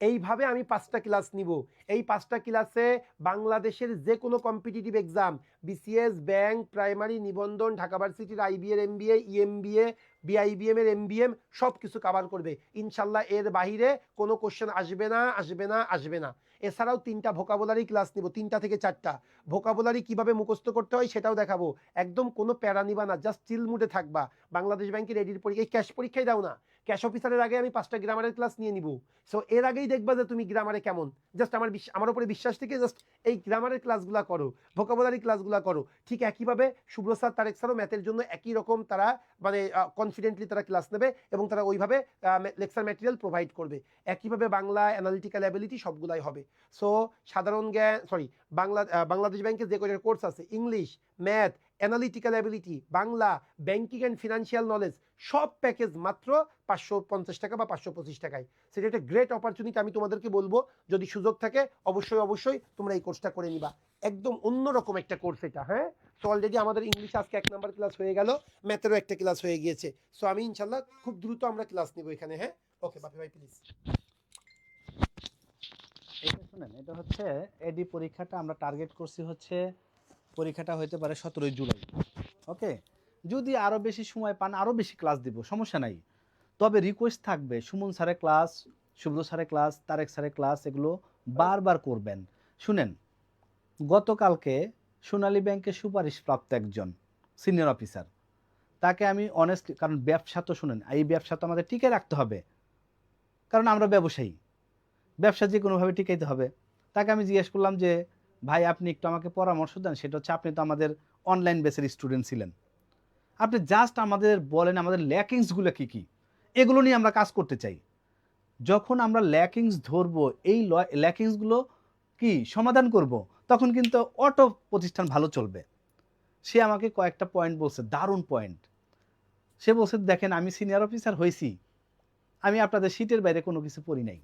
এইভাবে আমি 5টা ক্লাস নিব। এই 5টা ক্লাসে বাংলাদেশের যে কোনো competitive exam, BCS, bank, primary, নিবন্ধন, ঢাকা ভার্সিটির আইবিএর এমবিএ, ইএমবিএ, বিআইবিএম এর এমবিএম, সব কিছু কভার করবে ইনশাল্লাহ। এর বাইরে কোনো কোশ্চেন আসবে না, আসবে না, আসবে না। এছাড়াও 3টা ভোকাবুলারি ক্লাস নিব, 3টা থেকে 4টা ভোকাবুলারি কিভাবে মুখস্থ করতে হয় সেটাও দেখাবো। একদম কোনো প্যারা নিবা না, জাস্ট চিল মুডে থাকবা। বাংলাদেশ ব্যাংকের এডির পরীক্ষা, ক্যাশ পরীক্ষায় দাও না, ক্যাশ অফিসারের আগে আমি 5টা গ্রামারের ক্লাস নিয়ে নিব। সো এর আগেই দেখবা যে তুমি গ্রামারে কেমন। জাস্ট আমার উপরে বিশ্বাস থেকে জাস্ট এই গ্রামারের ক্লাসগুলো করো, ভোকাবুলারি ক্লাসগুলো করো। ঠিক একইভাবে শুভ্র স্যার, তারেক স্যারও ম্যাথের জন্য একই রকম তারা মানে কনফিডেন্টলি তারা ক্লাস নেবে এবং তারা ওইভাবে লেকচার ম্যাটেরিয়াল প্রোভাইড করবে। একইভাবে বাংলা, অ্যানালিটিক্যাল অ্যাবিলিটি সবগুলাই হবে। সো সাধারণ জ্ঞান, সরি, বাংলাদেশ ব্যাংকের যে কয়টা কোর্স আছে, English, math, analytical ability, Bangla, banking and financial knowledge, সব প্যাকেজ মাত্র 550 টাকা বা 525 টাকায়। সেটা একটা গ্রেট অপরচুনিটি। আমি তোমাদেরকে বলবো যদি সুযোগ থাকে অবশ্যই তোমরা এই কোর্সটা করে নিবা। একদম অন্যরকম একটা কোর্স এটা। হ্যাঁ, তো অলরেডি আমাদের ইংলিশ আজকে 1 নাম্বার ক্লাস হয়ে গেল, ম্যাথেরও একটা ক্লাস হয়ে গিয়েছে। সো আমি ইনশাল্লাহ খুব দ্রুত আমরা ক্লাস নিব এখানে। হ্যাঁ, ওকে বাপি ভাই প্লিজ। এটা শুনেন, এটা হচ্ছে এডি পরীক্ষাটা আমরা টার্গেট করছি হচ্ছে পরীক্ষাটা হতে পারে 17 জুলাই। ওকে, যদি আরও বেশি সময় পান আরও বেশি ক্লাস দিব, সমস্যা নাই। তবে রিকোয়েস্ট থাকবে সুমন স্যারের ক্লাস, শুভ্র স্যারের ক্লাস, তারেক স্যারের ক্লাস এগুলো বারবার করবেন। শুনেন, গতকালকে সোনালী ব্যাংকের সুপারিশপ্রাপ্ত একজন সিনিয়র অফিসার, তাকে আমি অনেস্টলি, কারণ ব্যবসা তো শুনেন, এই ব্যবসা তো আমাদের টিকে রাখতে হবে, কারণ আমরা ব্যবসায়ী, ব্যবসা যে কোনোভাবে টিকাইতে হবে। তাকে আমি জিজ্ঞেস করলাম যে ভাই আপনি একটু আমাকে পরামর্শ দেন, সেটা হচ্ছে আপনি তো আমাদের অনলাইন বেসের স্টুডেন্ট ছিলেন, আপনি জাস্ট আমাদের বলেন আমাদের ল্যাকিংসগুলো কী কী, এগুলো নিয়ে আমরা কাজ করতে চাই। যখন আমরা ল্যাকিংস ধরবো, এই ল্যাকিংসগুলো কি সমাধান করব, তখন কিন্তু অটো প্রতিষ্ঠান ভালো চলবে। সে আমাকে কয়েকটা পয়েন্ট বলছে, দারুণ পয়েন্ট। সে বলছে দেখেন আমি সিনিয়র অফিসার হয়েছি, আমি আপনাদের সিটের বাইরে কোনো কিছু পড়ি নাই,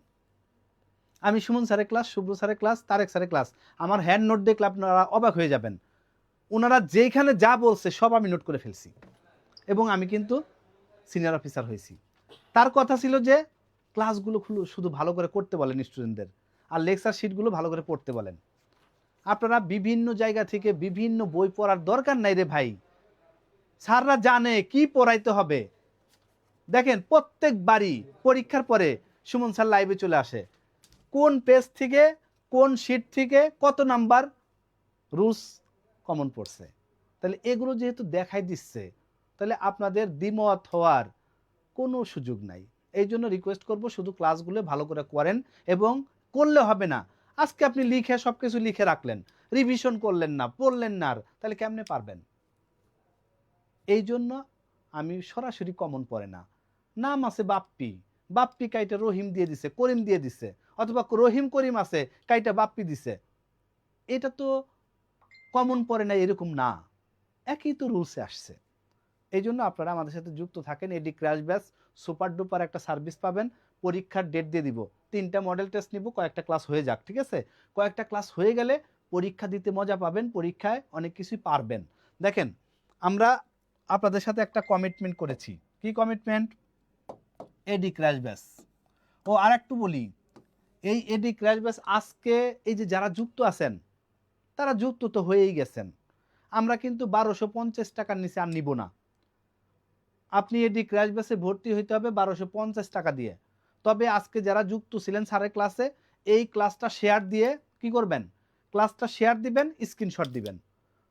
আমি সুমন স্যারের ক্লাস, শুভ্র স্যারের ক্লাস, তারেক স্যারের ক্লাস, আমার হ্যান্ড নোট দেখলে আপনারা অবাক হয়ে যাবেন। ওনারা যেইখানে যা বলছে সব আমি নোট করে ফেলছি, এবং আমি কিন্তু সিনিয়র অফিসার হয়েছি। তার কথা ছিল যে ক্লাসগুলো শুধু ভালো করে করতে বলেন স্টুডেন্টদের, আর লেকচার শিটগুলো ভালো করে পড়তে বলেন। আপনারা বিভিন্ন জায়গা থেকে বিভিন্ন বই পড়ার দরকার নাই রে ভাই, স্যাররা জানে কি পড়াইতে হবে। দেখেন প্রত্যেকবারই পরীক্ষার পরে সুমন স্যার লাইভে চলে আসে, কোন পেজ থেকে কোন শিট থেকে কত নাম্বার রুলস কমন পড়ছে। তাহলে এগুলো যেহেতু দেখাই দিচ্ছে, তাহলে আপনাদের দ্বিমত হওয়ার কোনো সুযোগ নাই। এই জন্য রিকোয়েস্ট করব শুধু ক্লাসগুলো ভালো করে করেন, এবং করলে হবে না আজকে আপনি লিখে সব কিছু লিখে রাখলেন, রিভিশন করলেন না, পড়লেন না, আর তাহলে কেমনে পারবেন। এই জন্য আমি সরাসরি কমন পড়ে না, নাম আছে বাপ্পি, বাপ্পি কাইটা রহিম দিয়ে দিছে, করিম দিয়ে দিছে, অথবা রহিম করিম আছে কাইটা বাপ্পি দিছে, এটা তো কমন পড়ে না এরকম না, একই তো রুলসে আসছে। এই জন্য আপনারা আমাদের সাথে যুক্ত থাকেন। এডি ক্র্যাশ ব্যাচ সুপার ডুপার একটা সার্ভিস পাবেন। পরীক্ষার ডেট দিয়ে দিব, 3টা মডেল টেস্ট নিব, কয়েকটা ক্লাস হয়ে যাক, ঠিক আছে? কয়েকটা ক্লাস হয়ে গেলে পরীক্ষা দিতে মজা পাবেন, পরীক্ষায় অনেক কিছুই পারবেন। দেখেন আমরা আপনাদের সাথে একটা কমিটমেন্ট করেছি। কি কমিটমেন্ট? এডি ক্র্যাশ ব্যাচ। ও আর একটু বলি, এই এডি ক্র্যাশ ব্যাচ আজকে এই যে যারা যুক্ত আছেন তারা যুক্ত তো হয়েই গেছেন, আমরা কিন্তু 1250 টাকার নিচে আর নিব না। আপনি এডি ক্র্যাশ ব্যাচে ভর্তি হইতে হবে 1250 টাকা দিয়ে। তবে আজকে যারা যুক্ত ছিলেন স্যারের ক্লাসে, এই ক্লাসটা শেয়ার দিয়ে কি করবেন, ক্লাসটা শেয়ার দিবেন, স্ক্রিনশট দিবেন,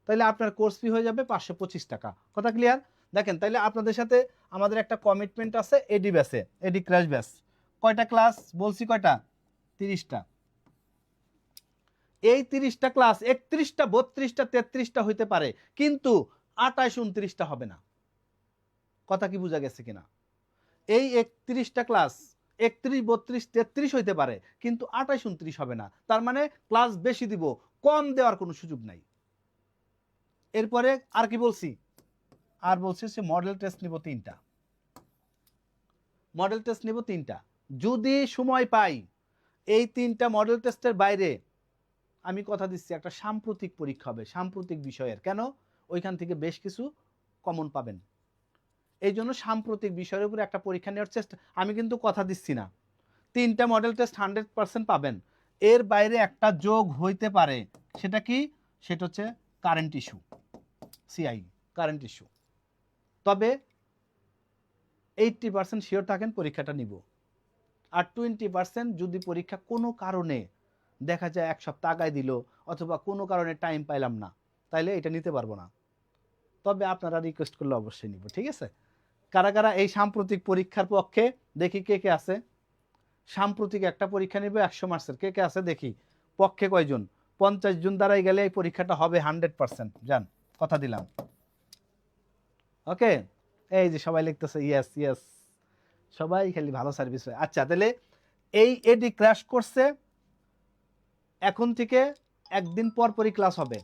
তাহলে আপনার কোর্স ফি হয়ে যাবে 525 টাকা। কথা ক্লিয়ার? দেখেন তাইলে আপনাদের সাথে আমাদের একটা কমিটমেন্ট আছে এডি ব্যাচে, এডি ক্র্যাশ ব্যাচ। কয়টা ক্লাস বলছি, কয়টা? 30টা। এই 30টা ক্লাস 31টা, 32টা, 33টা হইতে পারে, কিন্তু 28, 29টা হবে না। কথা কি বোঝা গেছে কিনা? এই 31টা ক্লাস 31, 32, 33 হইতে পারে, কিন্তু 28, 29 হবে না। তার মানে ক্লাস বেশি দিব, কম দেওয়ার কোনো সুযোগ নাই। এরপরে আর কি বলছি? আর বলছি সে মডেল টেস্ট নিব 3টা, মডেল টেস্ট নিব 3টা। যদি সময় পাই এই 3টা মডেল টেস্টের বাইরে আমি কথা দিচ্ছি একটা সাম্প্রতিক পরীক্ষা হবে, সাম্প্রতিক বিষয়ের। কেন? ওইখান থেকে বেশ কিছু কমন পাবেন। এই জন্য সাম্প্রতিক বিষয়ের উপরে একটা পরীক্ষা নেওয়ার চেষ্টা, আমি কিন্তু কথা দিচ্ছি না। 3টা মডেল টেস্ট 100% পাবেন, এর বাইরে একটা যোগ হইতে পারে। সেটা কি? সেটা হচ্ছে current issue, CI current issue. তবে 80% শিওর থাকেন পরীক্ষাটা নিব, আর 20% যদি পরীক্ষা কোনো কারণে দেখা যায় 1 সপ্তাহ আগায় দিল, অথবা কোনো কারণে টাইম পাইলাম না, তাইলে এটা নিতে পারবো না। তবে আপনারা রিকোয়েস্ট করলে অবশ্যই নিব, ঠিক আছে? কারা কারা এই সাম্প্রতিক পরীক্ষার পক্ষে? দেখি কে কে আছে। সাম্প্রতিক একটা পরীক্ষা নিবে 100 মার্কসের, কে কে আছে দেখি। পক্ষে কয়জন? 50 জন দ্বারাই গেলে এই পরীক্ষাটা হবে 100%। যান, কথা দিলাম। ওকে, এই যে সবাই লিখতেছে ইয়েস ইয়েস, সবাই খালি ভালো সার্ভিস হয়। আচ্ছা, তাহলে এই এডি ক্র্যাশ করছে, এখন থেকে একদিন পর পরই ক্লাস হবে,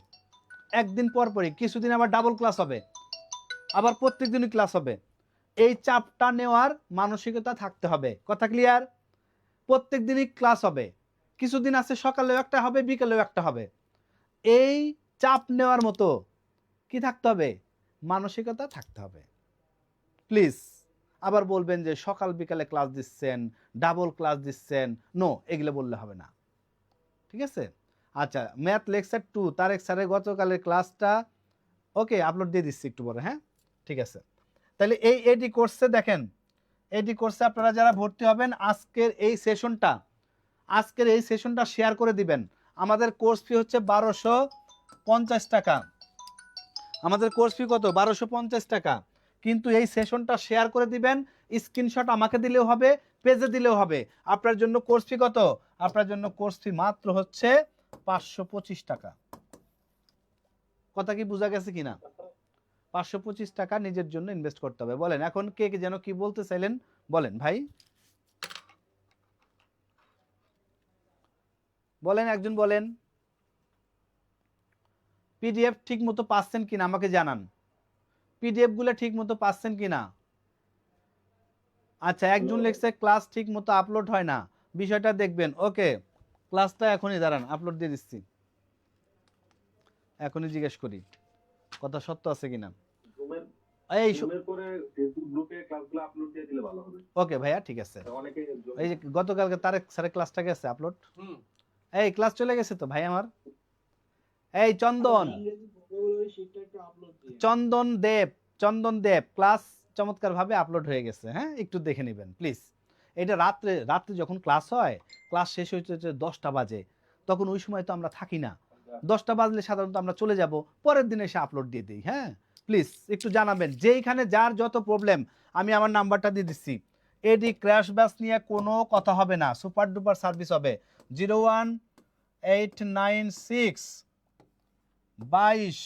একদিন পর পরই, কিছুদিন আবার ডাবল ক্লাস হবে, আবার প্রত্যেক দিনই ক্লাস হবে। এই চাপটা নেওয়ার মানসিকতা থাকতে হবে। কথা ক্লিয়ার? প্রত্যেক দিনই ক্লাস হবে, কিছুদিন আছে সকালেও একটা হবে, বিকেলেও একটা হবে। এই চাপ নেওয়ার মতো কি থাকতে হবে? মানসিকতা থাকতে হবে। প্লিজ। আবার বলবেন যে সকাল বিকালে ক্লাস দিচ্ছেন, ডাবল ক্লাস দিচ্ছেন, নো, এগুলো বললে হবে না। ঠিক আছে? আচ্ছা, ম্যাথ লেকচার 2 তারেক স্যারের গতকালের ক্লাসটা ওকে আপলোড দিয়ে দিচ্ছি একটু পরে। হ্যাঁ, ঠিক আছে। তাহলে এই এডি কোর্সে দেখেন, এডি কোর্সে আপনারা যারা ভর্তি হবেন আজকের এই সেশনটা শেয়ার করে দিবেন। আমাদের কোর্স ফি হচ্ছে 1250 টাকা। আমাদের কোর্স ফি কত? 1250 টাকা। কিন্তু এই সেশনটা শেয়ার করে দিবেন, স্ক্রিনশট আমাকে দিলেও হবে, পেজে দিলেও হবে। আপনার জন্য কোর্স ফি কত? আপনার জন্য কোর্স ফি মাত্র হচ্ছে 525 টাকা। কথা কি বোঝা গেছে কিনা? 525 টাকা নিজের জন্য ইনভেস্ট করতে হবে। বলেন এখন কে কে যেন কি বলতে চাইলেন, বলেন ভাই, বলেন, একজন বলেন। পিডিএফ ঠিক মতো পাচ্ছেন কিনা আমাকে জানান, পিডিএফ গুলো ঠিক মতো পাচ্ছেন কিনা। আচ্ছা, একজন লিখছে ক্লাস ঠিক মতো আপলোড হয় না, বিষয়টা দেখবেন। ওকে, ক্লাসটা এখনই দাঁড়ান, আপলোড দিয়ে দিচ্ছি, এখনই জিজ্ঞেস করি কথা সত্য আছে কিনা। এই ওকে ভাইয়া, ঠিক আছে। এই যে গতকালকে তারেক স্যারের ক্লাসটা গেছে আপলোড, এই ক্লাস চলে গেছে তো ভাই আমার। এই চন্দন দেব ক্লাস চমৎকার ভাবে আপলোড হয়ে গেছে। হ্যাঁ, একটু দেখে নেবেন প্লিজ। এটা রাত্রে যখন ক্লাস হয়, ক্লাস শেষ হইতে 10টা বাজে, তখন ওই সময় তো আমরা থাকি না। 10টা বাজলে সাধারণত আমরা চলে যাব, পরের দিনে এসে আপলোড দিয়ে দিই। হ্যাঁ, প্লিজ একটু জানাবেন, যেইখানে যার যত প্রবলেম, আমি আমার নাম্বারটা দিয়ে দিচ্ছি। এডি ক্র্যাশ ব্যাচ নিয়ে কোনো কথা হবে না, সুপার ডুপার সার্ভিস হবে। 01896 22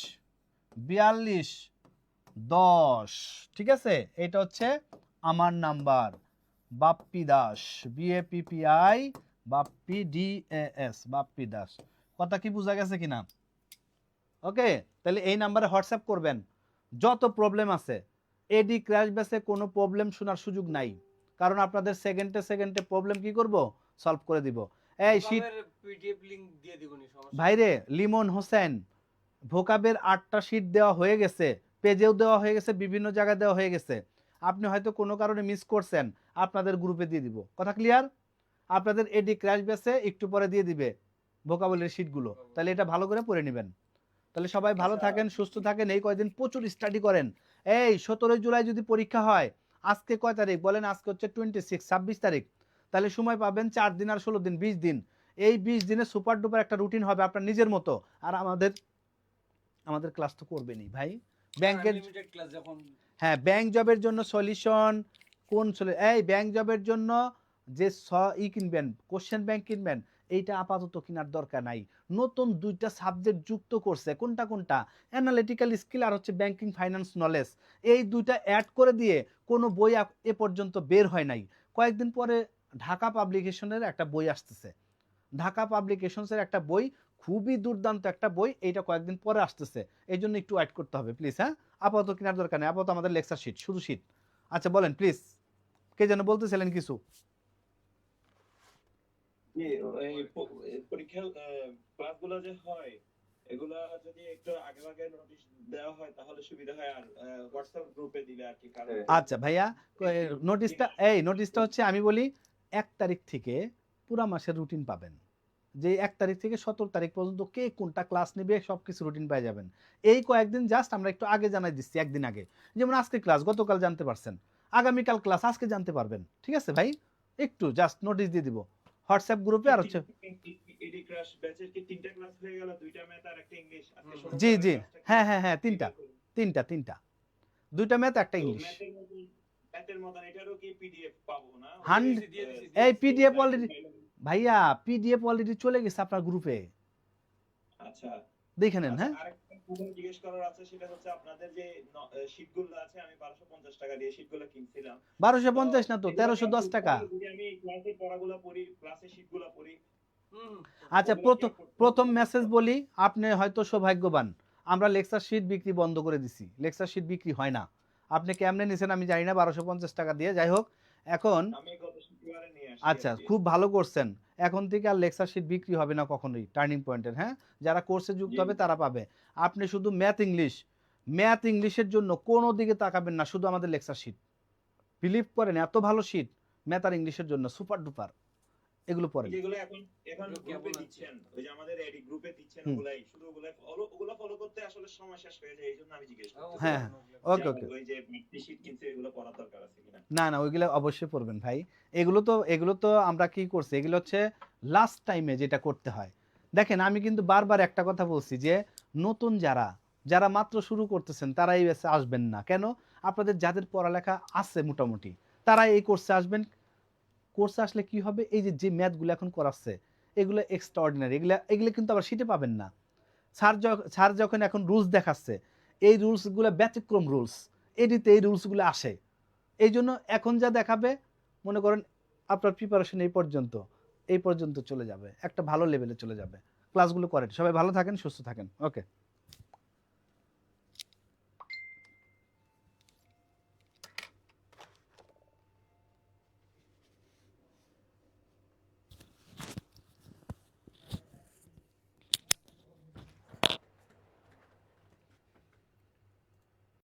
42 10। ঠিক আছে, এটা হচ্ছে আমার number, Bappi Das, BAPPI, Bappi DAS, Bappi Das. কথা কি বোঝা গেছে কিনা? ওকে, তাহলে এই নাম্বারে হোয়াটসঅ্যাপ করবেন যত প্রবলেম আছে। এডি ক্র্যাশ ব্যাচে কোনো প্রবলেম শোনার সুযোগ নাই, কারণ আপনাদের সেকেন্ডে প্রবলেম কি করব, সলভ করে দিব। এই শীট পিডিএফ লিংক দিয়ে দিবনি সমস্যা ভাইরে। লিমন হোসেন, ভোকাবের 8টা শীট দেওয়া হয়ে গেছে, পেজেও দেওয়া হয়ে গেছে, বিভিন্ন জায়গায় দেওয়া হয়ে গেছে। আপনি হয়তো কোনো কারণে মিস করছেন, আপনাদের গ্রুপে দিয়ে দিব। কথা ক্লিয়ার? আপনাদের এডি ক্র্যাশ ব্যাচে একটু পরে দিয়ে দিবে ভোকাবুলারি শীটগুলো, তাহলে এটা ভালো করে পড়ে নেবেন। তাহলে সবাই ভালো থাকেন, সুস্থ থাকেন, এই কয়দিন প্রচুর স্টাডি করেন। এই 17 জুলাই যদি পরীক্ষা হয়, আজকে কয় তারিখ বলেন? আজকে হচ্ছে 26 তারিখ। তাহলে সময় পাবেন 4 দিন আর 16 দিন, 20 দিন। এই 20 দিনে সুপার ডুপার একটা রুটিন হবে আপনার নিজের মতো। আর আমাদের ক্লাস তো করবেনই ভাই, ব্যাংকের ক্লাস যখন। হ্যাঁ, ব্যাংক জবের জন্য সলিউশন এই ব্যাংক জবের জন্য যে কিনবেন, কোশ্চেন ব্যাংক কিনবেন, এইটা আপাতত কেনার দরকার নাই। নতুন 2টা সাবজেক্ট যুক্ত করছে, কোনটা অ্যানালিটিক্যাল স্কিল আর হচ্ছে ব্যাংকিং ফাইন্যান্স নলেজ। এই 2টা অ্যাড করে দিয়ে কোনো বই এ পর্যন্ত বের হয় নাই। কয়েকদিন পরে ঢাকা পাবলিকেশনের একটা বই আসতেছে, ঢাকা পাবলিকেশনসের একটা বই, খুবই দুর্দান্ত একটা বই, এইটা কয়েকদিন পরে আসতেছে। এই জন্য একটু ওয়েট করতে হবে প্লিজ। হ্যাঁ, আপাতত কেনার দরকার নেই, আপাতত আমাদের লেকচার শিট, শুধু শিট। আচ্ছা বলেন প্লিজ, কে যেন বলতেছিলেন কিছু। পরীক্ষার ক্লাসগুলো যে হয়, এগুলা যদি একটু আগে নোটিশ দেওয়া হয় তাহলে সুবিধা হয়, আর হোয়াটসঅ্যাপ গ্রুপে দিলে আর কি। আচ্ছা ভাইয়া, নোটিশটা হচ্ছে আমি বলি 1 তারিখ থেকে পুরা মাসের রুটিন পাবেন। যে 1 তারিখ থেকে 17 তারিখ পর্যন্ত কে কোনটা ক্লাস নেবে সবকিছু রুটিন পেয়ে যাবেন। এই কয়েকদিন জাস্ট আমরা একটু আগে জানাই দিচ্ছি, একদিন আগে। যেমন আজকে ক্লাস গতকাল জানতে পারছেন, আগামীকাল ক্লাস আজকে জানতে পারবেন। ঠিক আছে ভাই, একটু জাস্ট নোটিশ দিয়ে দিব হোয়াটসঅ্যাপ গ্রুপে। আর হচ্ছে এডি ক্র্যাশ ব্যাচের কি 3টা ক্লাস হয়ে গেল, 2টা ম্যাথ আর একটা ইংলিশ। জি হ্যাঁ 3টা 2টা ম্যাথ একটা ইংলিশ। ম্যাথের মতন এটারও কি পিডিএফ পাবো না? ওই হান্ড- যে, এই পিডিএফ slide অলরেডি ভাইয়া পিডিএফ অলরেডি চলে গেছে আপনার গ্রুপে, আচ্ছা দেখে নেন। আচ্ছা, হ্যাঁ, আরেকটা প্রশ্ন জিজ্ঞেস করার আছে, সেটা হচ্ছে আপনাদের যে শীটগুলো আছে, আমি 1250 টাকা দিয়ে শীটগুলো কিনছিলাম। 1250 না তো, এগুলো 1310 টাকা। যদি আমি ক্লাসে পড়াগুলো পড়ি, ক্লাসে শীটগুলো পড়ি, আচ্ছা, ওগুলো কি করতে প্রথম হবে? মেসেজ বলি, আপনি হয়তো সৌভাগ্যবান, আমরা লেকচার শিট বিক্রি বন্ধ করে দিছি, লেকচার শিট বিক্রি হয় না। আপনি কেমনে নিছেন আমি জানি না 1250 টাকা দিয়ে, যাই হোক। এখন আমি গত শুক্রবারে নিয়ে আসছি আচ্ছা, আর কি। খুব ভালো করছেন। এখন থেকে আর লেকচার শিট বিক্রি হবে না কখনোই টার্নিং পয়েন্টের। হ্যাঁ, যারা কোর্সে যুক্ত জি। হবে তারা পাবে। আপনি শুধু ম্যাথ ইংলিশের জন্য কোনো দিকে তাকাবেন না, শুধু আমাদের লেকচার শিট। বিলিভ করেন, এত ভালো শিট ম্যাথ আর ইংলিশের জন্য, সুপার ডুপার। এগুলো পড়েন। যেগুলো এখন গ্রুপে দিচ্ছেন, ওই যে আমাদের এডি গ্রুপে দিচ্ছেন, হুম। ওগুলাই শুধু ওগুলো ফলো করতে আসলে সময় শেষ হয়ে যায়, এইজন্য আমি জিজ্ঞেস করছি। হ্যাঁ, ওকে ওকে। ওই যে শীট কিনছে, এগুলো পড়ার দরকার আছে কিনা? না না, ওইগুলো অবশ্যই পড়বেন ভাই। এগুলো তো আমরা কি করছি, এগুলো হচ্ছে লাস্ট টাইমে যেটা করতে হয়। দেখেন, আমি কিন্তু বারবার একটা কথা বলছি যে নতুন যারা মাত্র শুরু করতেছেন তারা এই ব্যাচে আসবেন না। কেন? আপনাদের যাদের পড়ালেখা আছে মোটামুটি, তারা এই কোর্সে আসবেন। কোর্সে আসলে কি হবে, এই যে ম্যাথগুলো এখন করাচ্ছে, এগুলো এক্সট্রা অর্ডিনারি, এগুলো কিন্তু আবার শিটে পাবেন না। স্যার যখন এখন রুলস দেখাচ্ছে, এই রুলসগুলো ব্যতিক্রম রুলস, এডিতে এই রুলসগুলো আসে। এই জন্য এখন যা দেখাবে, মনে করেন আপনার প্রিপারেশন এই পর্যন্ত চলে যাবে, একটা ভালো লেভেলে চলে যাবে। ক্লাসগুলো করেন। সবাই ভালো থাকেন, সুস্থ থাকেন। ওকে।